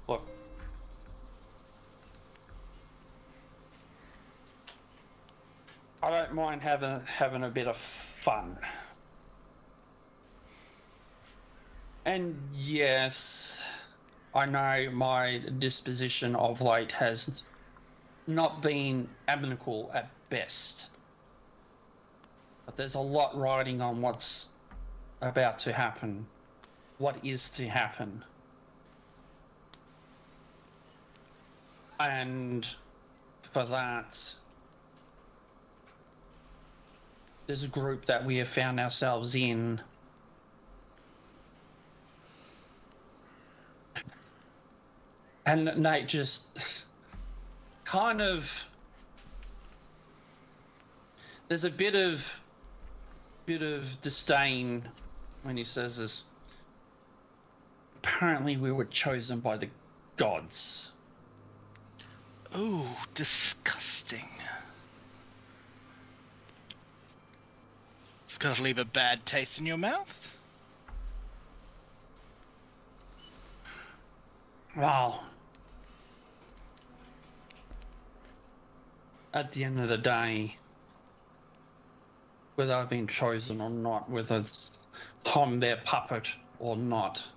Look, I don't mind having a bit of fun. And yes, I know my disposition of late has not been amicable at best. But there's a lot riding on what's about to happen, what is to happen. And for that, there's a group that we have found ourselves in. And Nate just kind of, there's a bit of disdain when he says this. Apparently we were chosen by the gods. Oh, disgusting. It's gonna leave a bad taste in your mouth. Wow. At the end of the day, whether I've been chosen or not, whether I'm their puppet or not,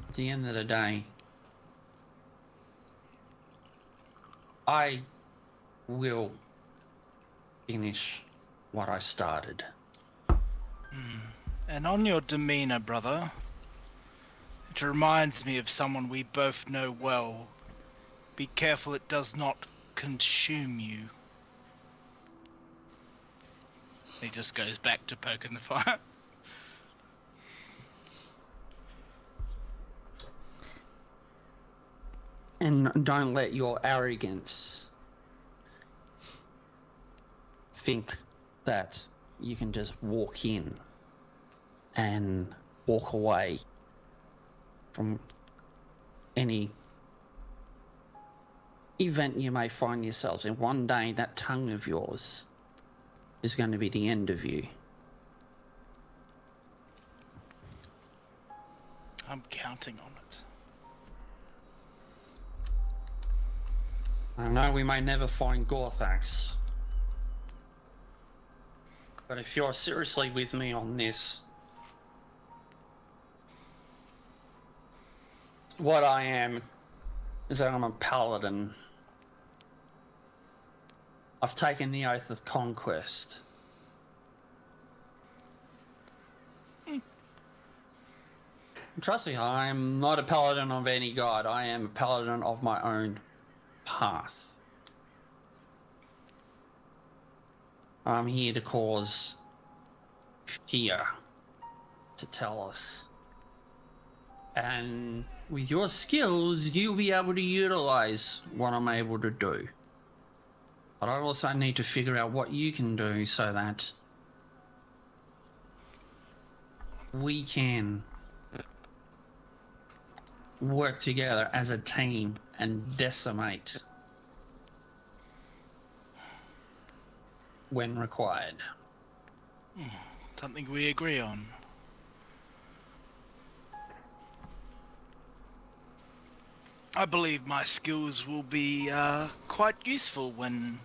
at the end of the day, I will finish what I started. And on your demeanor, brother, it reminds me of someone we both know well. Be careful it does not consume you. He just goes back to poking the fire. And don't let your arrogance think that you can just walk in and walk away from any event you may find yourselves in. One day that tongue of yours is going to be the end of you. I'm counting on it. I know we may never find Gorthax, But if you're seriously with me on this, what I am is that I'm a paladin. I've taken the oath of conquest. Trust me, I'm not a paladin of any god. I am a paladin of my own path. I'm here to cause fear, to tell us. And with your skills, you'll be able to utilize what I'm able to do. But I also need to figure out what you can do so that we can work together as a team and decimate when required. Something we agree on. I believe my skills will be quite useful when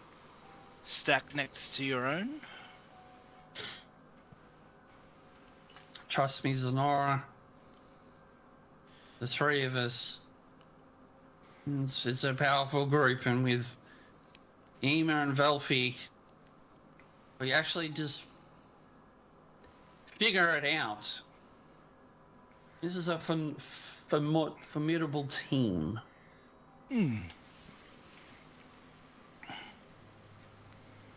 stacked next to your own. Trust me, Zenora. The three of us. It's a powerful group, and with Ema and Velfi, we actually just figure it out. This is a formidable team.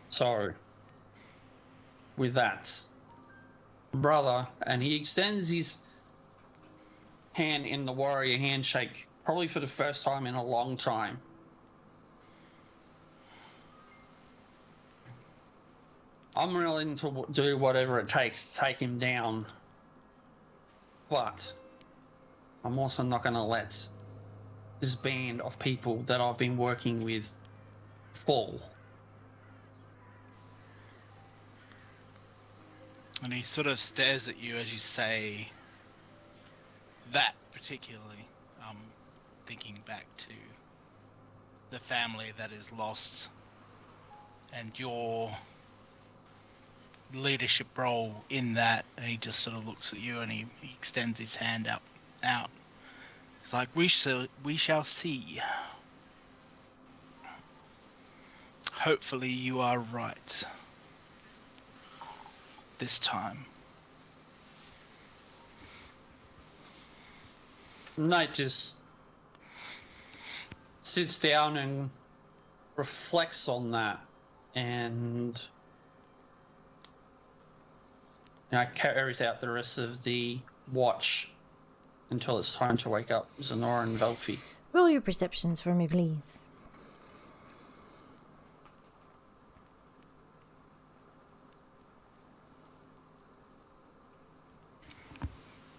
So, with that, brother, and he extends his hand in the warrior handshake, probably for the first time in a long time. I'm willing to do whatever it takes to take him down, but I'm also not going to let this band of people that I've been working with fall. And he sort of stares at you as you say that, particularly. Thinking back to the family that is lost and your leadership role in that, and he just sort of looks at you and he extends his hand out. It's like, we shall see. Hopefully you are right this time. Knight just sits down and reflects on that, and carries out the rest of the watch until it's time to wake up Zenora and Velfi. Roll your perceptions for me, please.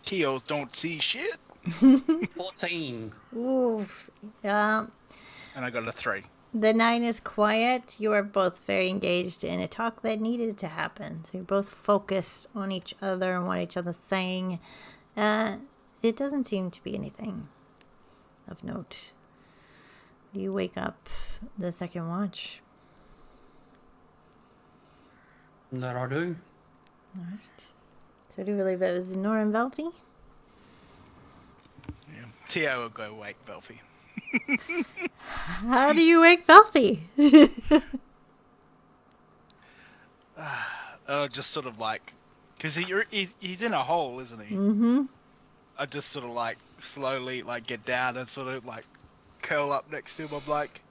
Teos don't see shit. 14. Ooh, yeah. And I got a 3. The 9 is quiet. You are both very engaged in a talk that needed to happen. So you're both focused on each other and what each other's saying. It doesn't seem to be anything of note. You wake up the second watch. That I do. Alright. So do you believe it was Nora and Velfi? Yeah. Tio will go wake Velfi. How do you wake Velfi? Just sort of like, because he's in a hole, isn't he? Mm-hmm. I just sort of like slowly like get down and sort of like curl up next to him. I'm like,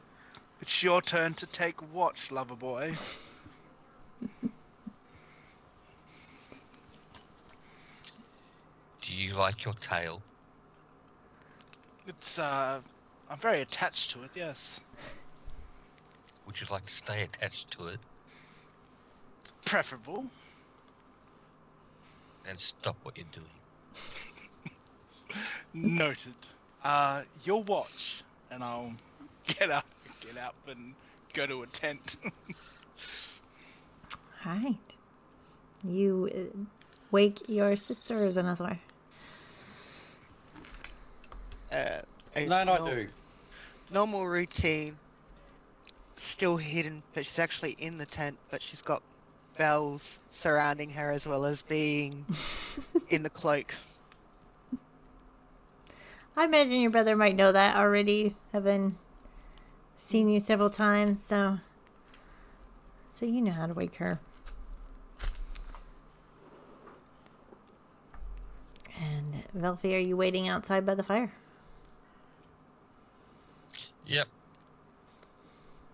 it's your turn to take watch, lover boy. Do you like your tail? It's I'm very attached to it, yes. Would you like to stay attached to it? Preferable. And stop what you're doing. Noted. Your watch, and I'll get up and go to a tent. Alright. You wake your sister as another. Normal routine. Still hidden, but she's actually in the tent, but she's got bells surrounding her as well as being in the cloak. I imagine your brother might know that already, having seen you several times, so you know how to wake her. And Velfie, are you waiting outside by the fire? Yep.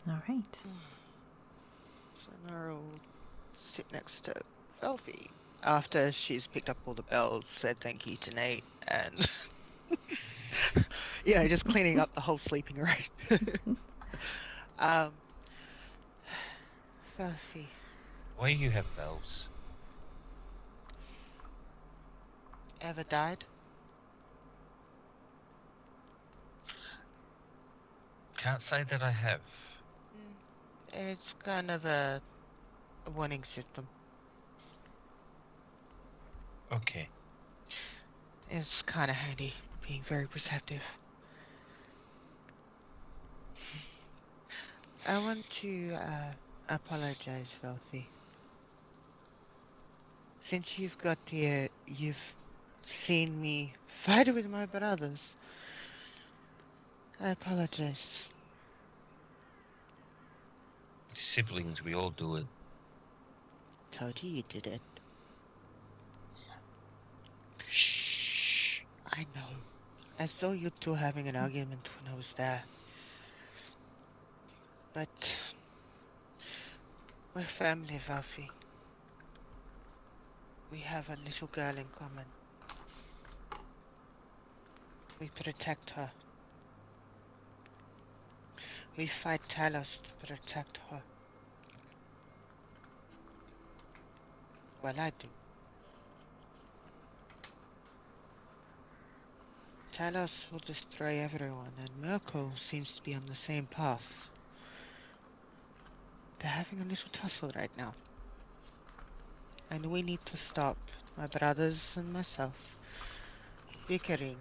All right. So Nora will sit next to Velfie after she's picked up all the bells, said thank you to Nate, and just cleaning up the whole sleeping room. Velfie, Why you have bells? ever died? Can't say that I have. It's kind of a warning system. Okay. It's kind of handy, being very perceptive. I want to apologize, Velfie. Since you've got here, you've seen me fight with my brothers. I apologize. Siblings, we all do it. Told you did it. Shh. I know. I saw you two having an argument when I was there. But we're family, Velfie. We have a little girl in common. We protect her. We fight Talos to protect her. Well, I do. Talos will destroy everyone, and Mirko seems to be on the same path. They're having a little tussle right now. And we need to stop, my brothers and myself, bickering.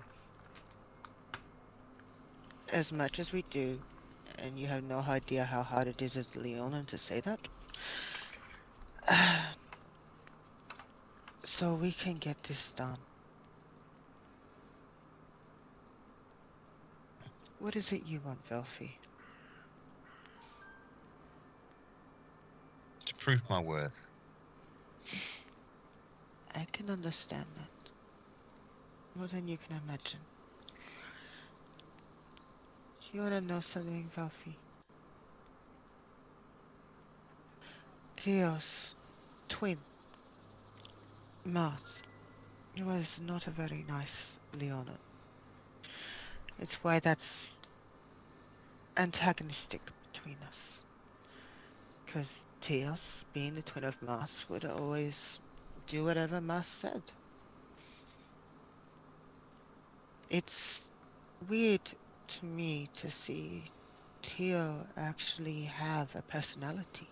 As much as we do, and you have no idea how hard it is as Leonin to say that. So we can get this done. What is it you want, Velfie? To prove my worth. I can understand that. More than you can imagine. Do you want to know something, Velfie? Theo's twin, Mars, he was not a very nice Leonin. It's why that's antagonistic between us. Because Theos, being the twin of Mars, would always do whatever Mars said. It's weird to me to see Theo actually have a personality.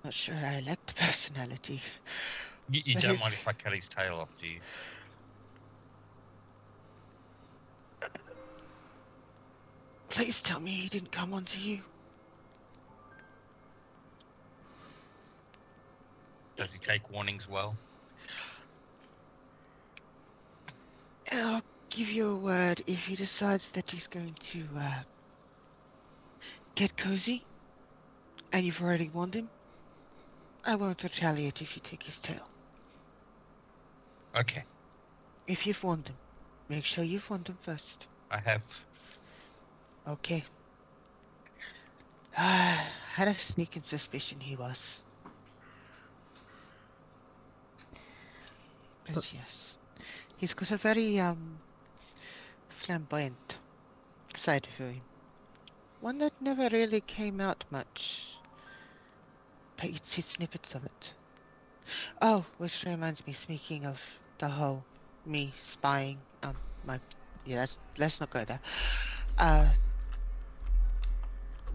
Not sure I like the personality. You But don't mind if I cut his tail off, do you? Please tell me he didn't come onto you. Does he take warnings well? I'll give you a word if he decides that he's going to get cozy, and you've already warned him. I won't retaliate if you take his tail. Okay, If you've warned him, make sure you've warned him first. I have. Okay. Had a sneaking suspicion he was. But yes, he's got a very flamboyant side to him. One that never really came out much, but you'd see snippets of it. Oh, which reminds me, speaking of the whole me spying on my... Yeah, let's not go there.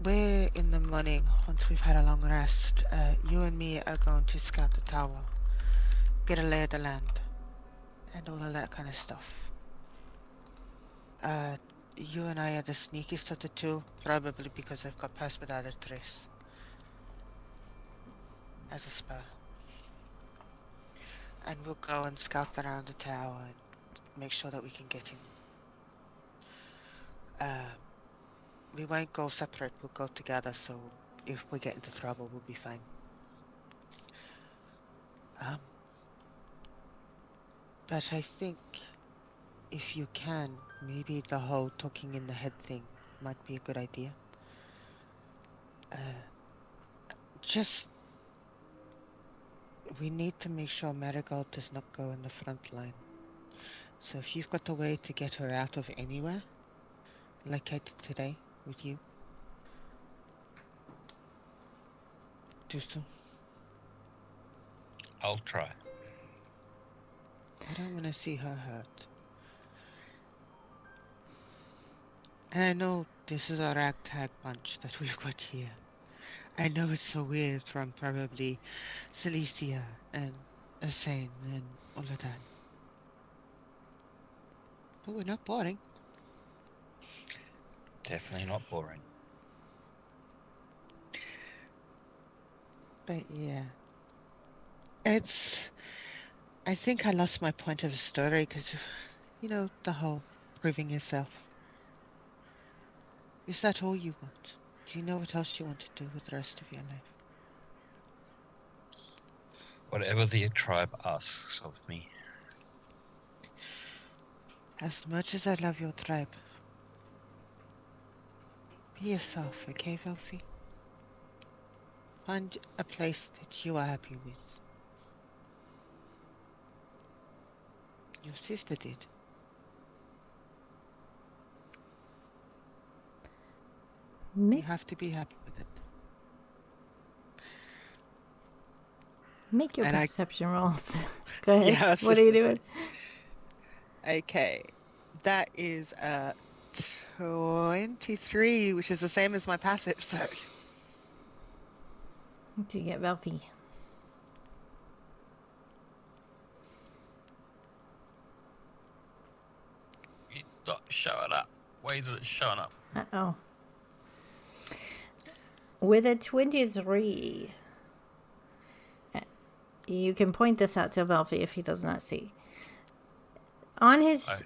We're in the morning, once we've had a long rest, you and me are going to scout the tower, get a lay of the land, and all of that kind of stuff. You and I are the sneakiest of the two, probably because I've got passed without a trace. as a spur. And we'll go and scout around the tower and make sure that we can get in. We won't go separate, we'll go together, so if we get into trouble, we'll be fine. But I think if you can, maybe the whole talking in the head thing might be a good idea. We need to make sure Marigold does not go in the front line. So if you've got a way to get her out of anywhere, like I did today with you, do so. I'll try. I don't want to see her hurt. And I know this is a ragtag bunch that we've got here. I know it's so weird from probably Cilicia and Asane and all of that. But we're not boring. Definitely not boring. But yeah. I think I lost my point of the story because, you know, the whole proving yourself. Is that all you want? Do you know what else you want to do with the rest of your life? Whatever the tribe asks of me. As much as I love your tribe, be yourself, okay, Velfie? Find a place that you are happy with. Your sister did. You have to be happy with it. Make your And perception rolls. Go ahead. Yeah, I was What just are you gonna doing? Okay, that is 23, which is the same as my passive, so... Do you get Velfie? It's not showing up. Why is it showing up? Uh-oh. With a 23, you can point this out to Velfie if he does not see. On his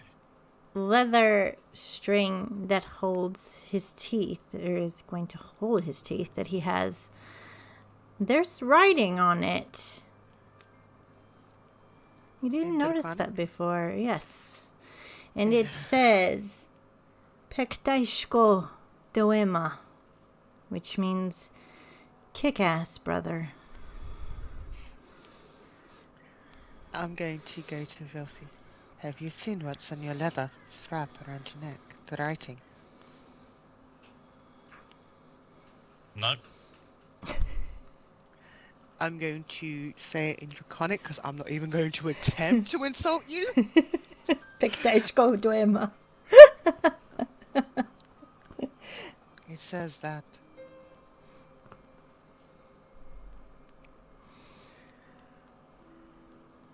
leather string that holds his teeth, or is going to hold his teeth that he has, there's writing on it. You didn't notice that before, yes. And it says, Pektaishko Doema, which means kick-ass, brother. I'm going to go to Velfie. Have you seen what's on your leather strap around your neck? The writing. No. I'm going to say it in Draconic because I'm not even going to attempt to insult you. Pektaishko Doema. It says that.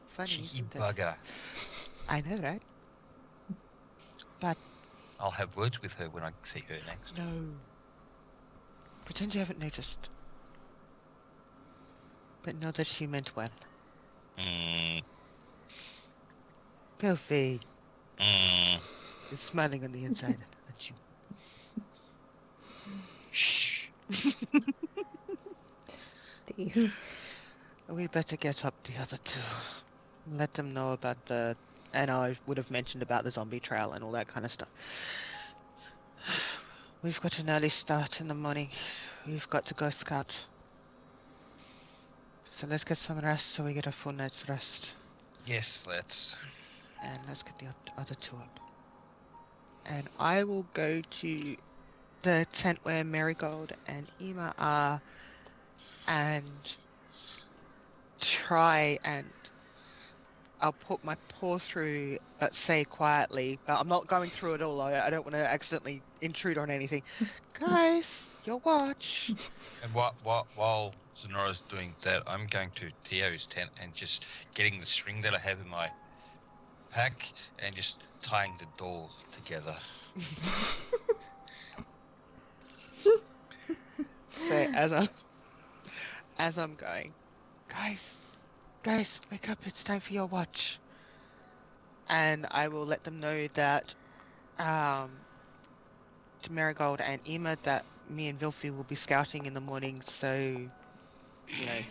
Funny, Cheeky isn't it? bugger. I know, right? But I'll have words with her when I see her next. no. Pretend you haven't noticed. But know that she meant well. Velfie. You're smiling on the inside, aren't you? Shh. We better get up the other two. Let them know about the... And I would have mentioned about the zombie trail and all that kind of stuff. We've got an early start in the morning. We've got to go scout. So let's get some rest so we get a full night's rest. Yes, let's. And let's get the other two up. And I will go to the tent where Marigold and Ema are and try and I'll put my paw through, but say quietly, but I'm not going through it all. I don't want to accidentally intrude on anything. Guys, your watch. And while Zenora's doing that, I'm going to Theo's tent and just getting the string that I have in my pack and just tying the door together. So as I'm going, Guys, wake up, it's time for your watch. And I will let them know that, to Marigold and Emma, that me and Vilfi will be scouting in the morning, so, you know.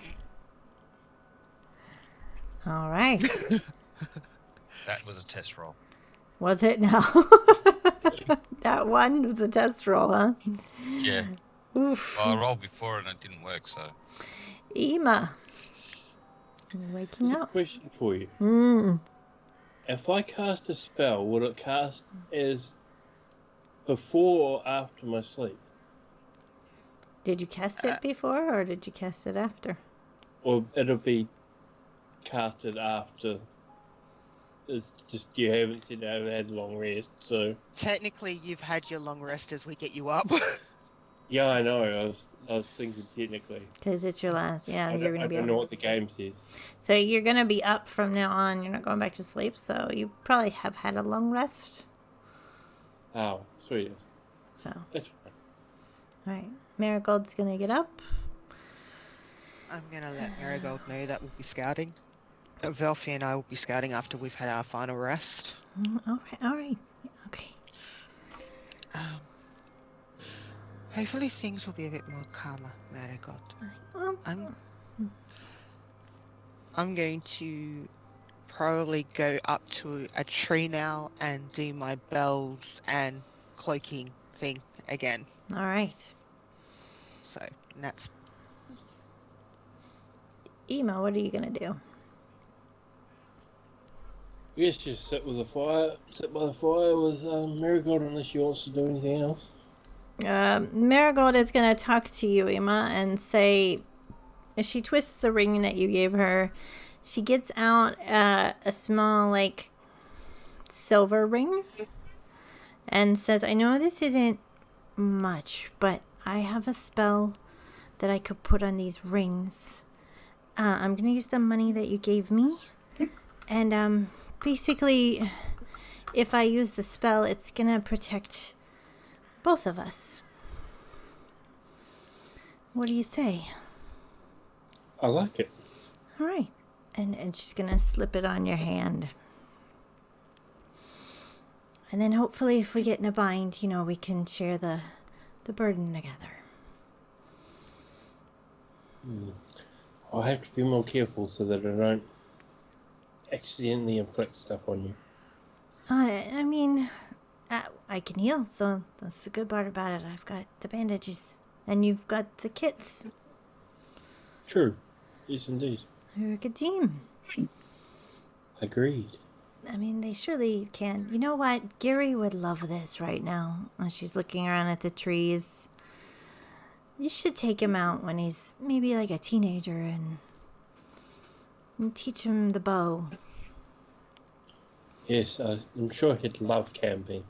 All right. That was a test roll. Was it? No. That one was a test roll, huh? Yeah. Oof. Well, I rolled before and it didn't work, so. Emma. You're waking Here's a up. question for you. Mm. If I cast a spell, will it cast as before or after my sleep? Did you cast it before or did you cast it after? Or it'll be casted after. It's just you haven't said I've had a long rest, so. Technically, you've had your long rest as we get you up. Yeah, I know. I was thinking technically. Because it's your last. Yeah, I you're going to be don't up. know what the game says. So you're going to be up from now on. You're not going back to sleep. So you probably have had a long rest. Oh, sweet. So, That's fine. all right. Marigold's going to get up. I'm gonna let Marigold know that we'll be scouting. Velfi and I will be scouting after we've had our final rest. All right. Okay. Hopefully things will be a bit more calmer, Marigold. I'm going to probably go up to a tree now and do my bells and cloaking thing again. All right. So that's Emma, what are you going to do? I guess just sit by the fire with Marigold unless she wants to do anything else. Marigold is going to talk to you, Emma, and say, as she twists the ring that you gave her, she gets out a small, like, silver ring and says, I know this isn't much, but I have a spell that I could put on these rings. I'm going to use the money that you gave me. And basically, if I use the spell, it's going to protect both of us. What do you say? I like it. All right. And she's going to slip it on your hand. And then hopefully if we get in a bind, we can share the burden together. I'll have to be more careful so that I don't accidentally inflict stuff on you. I mean, I can heal, so that's the good part about it. I've got the bandages, and you've got the kits. True. Yes, indeed. You're a good team. Agreed. I mean, they surely can. You know what? Gary would love this right now. As she's looking around at the trees. You should take him out when he's maybe like a teenager and teach him the bow. Yes, I'm sure he'd love camping.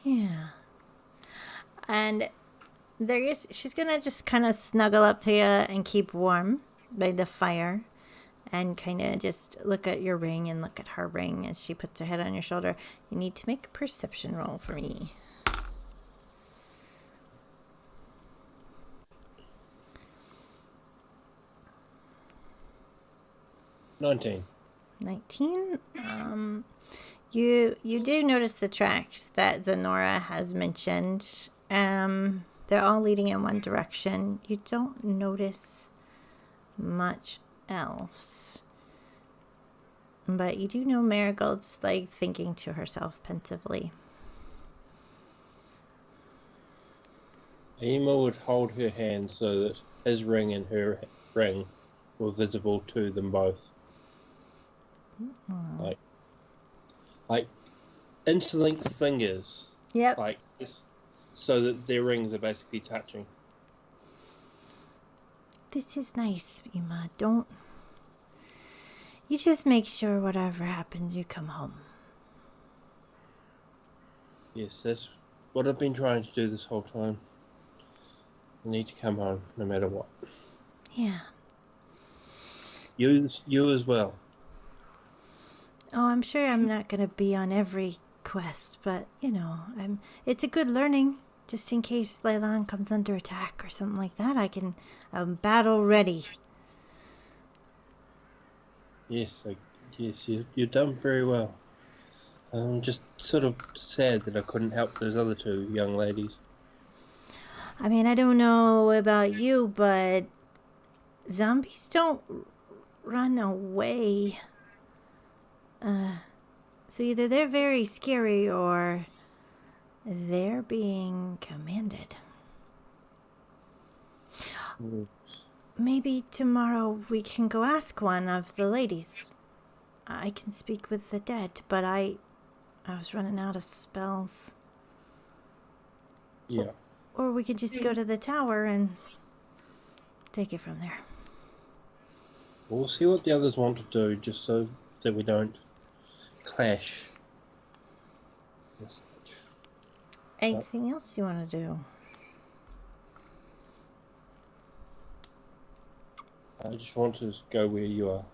Yeah. And she's going to just kind of snuggle up to you and keep warm by the fire. And kind of just look at your ring and look at her ring as she puts her head on your shoulder. You need to make a perception roll for me. $19. 19. You do notice the tracks that Zenora has mentioned. They're all leading in one direction. You don't notice much else. But you do know Marigold's like thinking to herself pensively. Emma would hold her hand so that his ring and her ring were visible to them both. Like interlinked fingers. Yep. Like this, so that their rings are basically touching. This is nice, Emma. You just make sure whatever happens, you come home. Yes, that's what I've been trying to do this whole time. I need to come home, no matter what. Yeah. You as well. Oh, I'm sure I'm not going to be on every quest, but, it's a good learning. Just in case Leilan comes under attack or something like that, I'm battle ready. Yes, you've done very well. I'm just sort of sad that I couldn't help those other two young ladies. I mean, I don't know about you, but zombies don't run away. So either they're very scary or they're being commanded. Maybe tomorrow we can go ask one of the ladies. I can speak with the dead, but I was running out of spells. Yeah. Or we could just go to the tower and take it from there. We'll see what the others want to do, just so that we don't clash. Yes. Anything else you want to do? I just want to go where you are.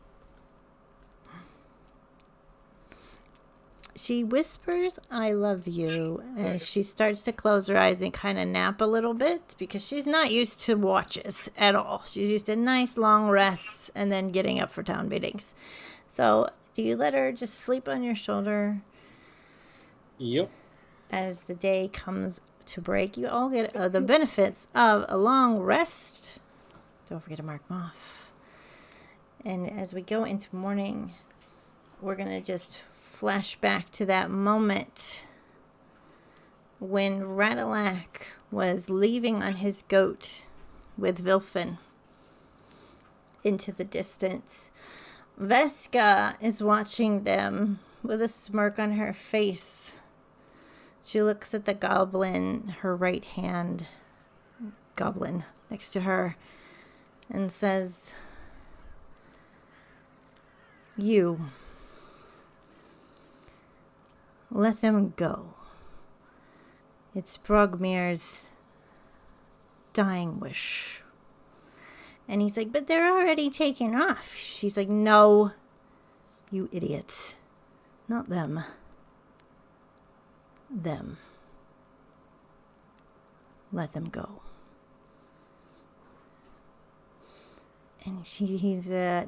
She whispers, "I love you," and she starts to close her eyes and kind of nap a little bit because she's not used to watches at all. She's used to nice long rests and then getting up for town meetings. So, do you let her just sleep on your shoulder? Yep. As the day comes to break, you all get the benefits of a long rest. Don't forget to mark them off. And as we go into morning, we're going to just flash back to that moment when Radolak was leaving on his goat with Vilfin into the distance. Veska is watching them with a smirk on her face. She looks at the goblin, her right hand goblin next to her, and says, "You, let them go. It's Brogmir's dying wish." And he's like, "But they're already taken off." She's like, "No, you idiot. Not them. Them. Let them go." And he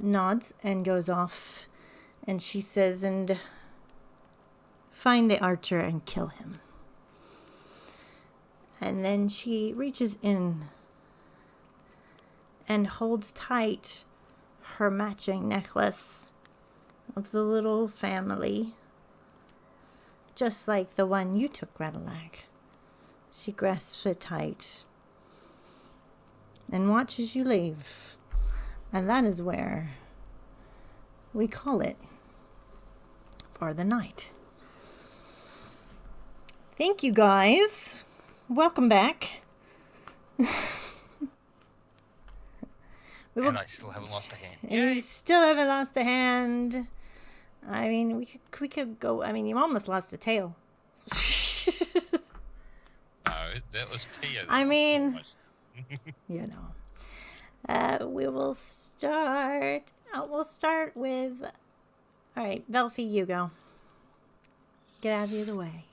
nods and goes off. And she says, "And find the archer and kill him." And then she reaches in and holds tight her matching necklace of the little family, just like the one you took, Radolak. She grasps it tight and watches you leave. And that is where we call it for the night. Thank you, guys. Welcome back. And I still haven't lost a hand. You still haven't lost a hand. I mean, we could go. I mean, you almost lost a tail. No, that was Tia. I mean, you know. We will start. We'll start with. All right, Velfie, you go. Get out of the way.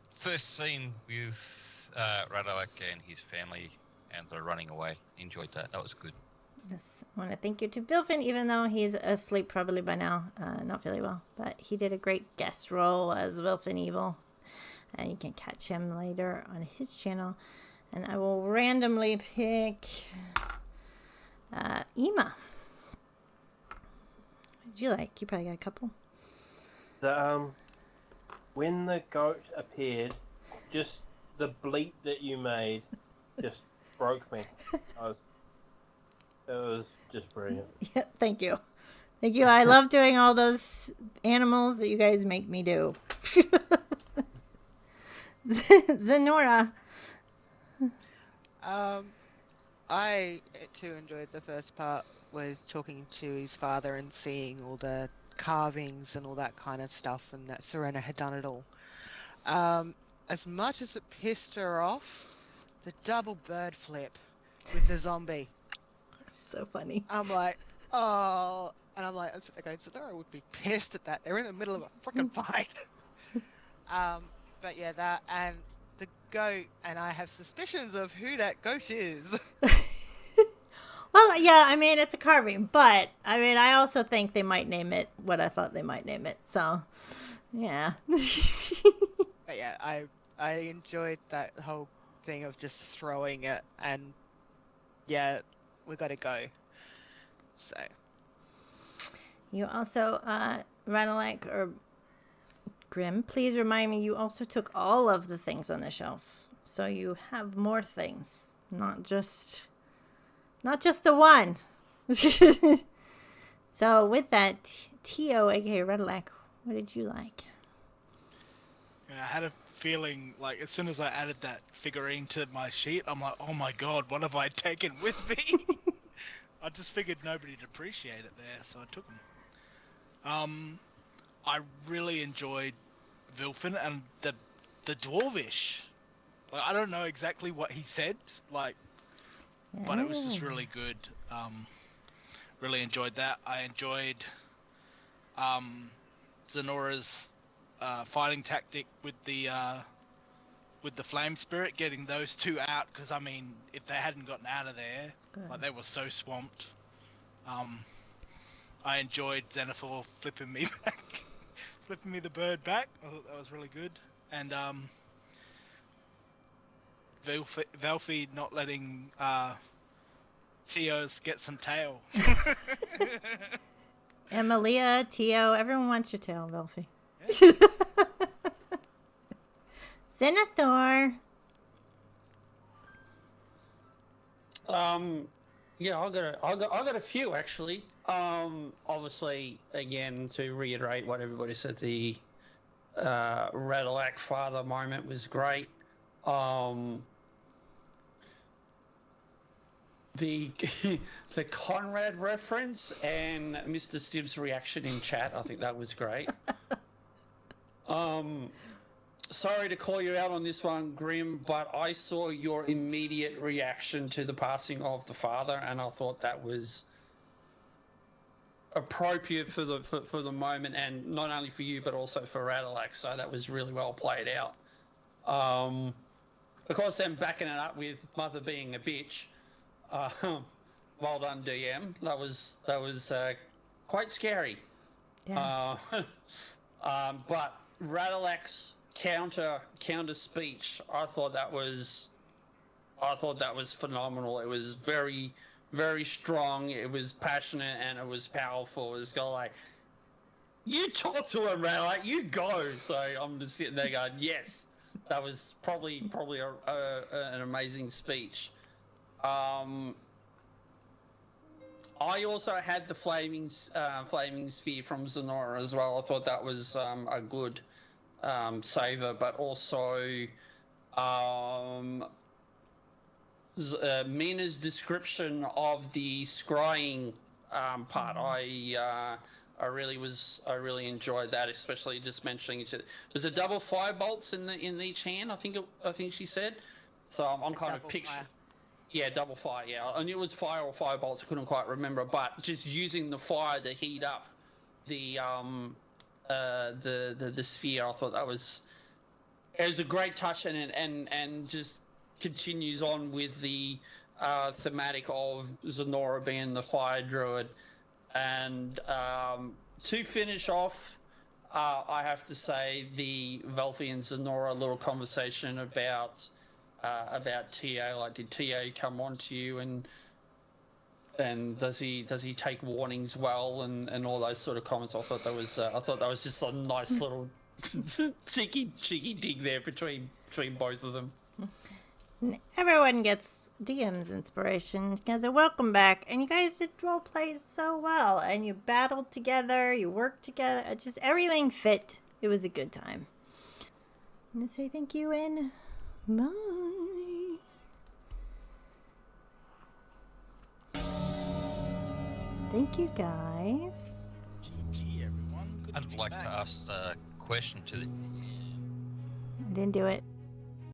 First scene with Radolak and his family, and they're running away. Enjoyed that. That was good. Yes, I want to thank you to Vilfin, even though he's asleep probably by now, not feeling well. But he did a great guest role as Vilfin Evil. And you can catch him later on his channel. And I will randomly pick Ema. What did you like? You probably got a couple. When the goat appeared, just the bleat that you made just broke me. It was just brilliant. Yeah, thank you. Thank you. I love doing all those animals that you guys make me do. Zenora. I too enjoyed the first part with talking to his father and seeing all the carvings and all that kind of stuff, and that Serena had done it all. As much as it pissed her off, the double bird flip with the zombie. So funny. I'm like, oh, and I'm like, okay, Sonora would be pissed at that. They're in the middle of a freaking fight. But yeah, that and the goat, and I have suspicions of who that goat is. Well, Well, yeah, I mean, it's a carving, but I mean, I also think they might name it what I thought they might name it. So, yeah. But yeah, I enjoyed that whole thing of just throwing it, and yeah, we gotta go. So You also, Radolak or Grim, please remind me you also took all of the things on the shelf. So you have more things, not just the one. So with that, Tio, aka Radolak, what did you like? I had a feeling like as soon as I added that figurine to my sheet, I'm like, oh my god, what have I taken with me? I just figured nobody'd appreciate it there, so I took them. I really enjoyed Vilfin and the dwarvish. Like, I don't know exactly what he said, like, but it was just really good. Really enjoyed that. I enjoyed Zenora's fighting tactic with the flame spirit, getting those two out, because I mean, if they hadn't gotten out of there, like, they were so swamped. I enjoyed Xenophor flipping me back, flipping me the bird back. I thought that was really good. And Velfie not letting Tios get some tail. Emilia, Tio, everyone wants your tail, Velfie. Zenithor. Yeah, I got a few actually. Obviously, again, to reiterate what everybody said, the Radolak father moment was great. The the Conrad reference and Mr. Stibbs' reaction in chat, I think that was great. Sorry to call you out on this one, Grim, but I saw your immediate reaction to the passing of the father, and I thought that was appropriate for the moment, and not only for you but also for Radolaks. So that was really well played out. Of course, then backing it up with mother being a bitch. Well done, DM. That was quite scary. Yeah. But Radolak's counter speech, I thought that was phenomenal. It was very, very strong. It was passionate and it was powerful. It was kind of like, you talk to him, Radolak, you go. So I'm just sitting there going, yes, that was probably an amazing speech. I also had the flaming spear from Zenora as well. I thought that was a good saver, but also Mina's description of the scrying part. I really enjoyed that, especially just mentioning there's a double fire bolts in each hand. I think she said. So I'm kind of picturing. Yeah, double fire. Yeah, I knew it was fire or fire bolts. I couldn't quite remember, but just using the fire to heat up the sphere, I thought it was a great touch, and just continues on with the thematic of Zenora being the fire druid. And to finish off, I have to say the Velfie and Zenora little conversation about Tio, like, did Tio come on to you, and does he take warnings well, and all those sort of comments. I thought that was just a nice little cheeky dig there between both of them. Everyone gets DM's inspiration because welcome back, and you guys did role play so well, and you battled together, you worked together, just everything fit. It was a good time. I'm gonna say thank you and bye. Thank you, guys. GG, everyone. Good I'd like to ask a question to the... I didn't do it.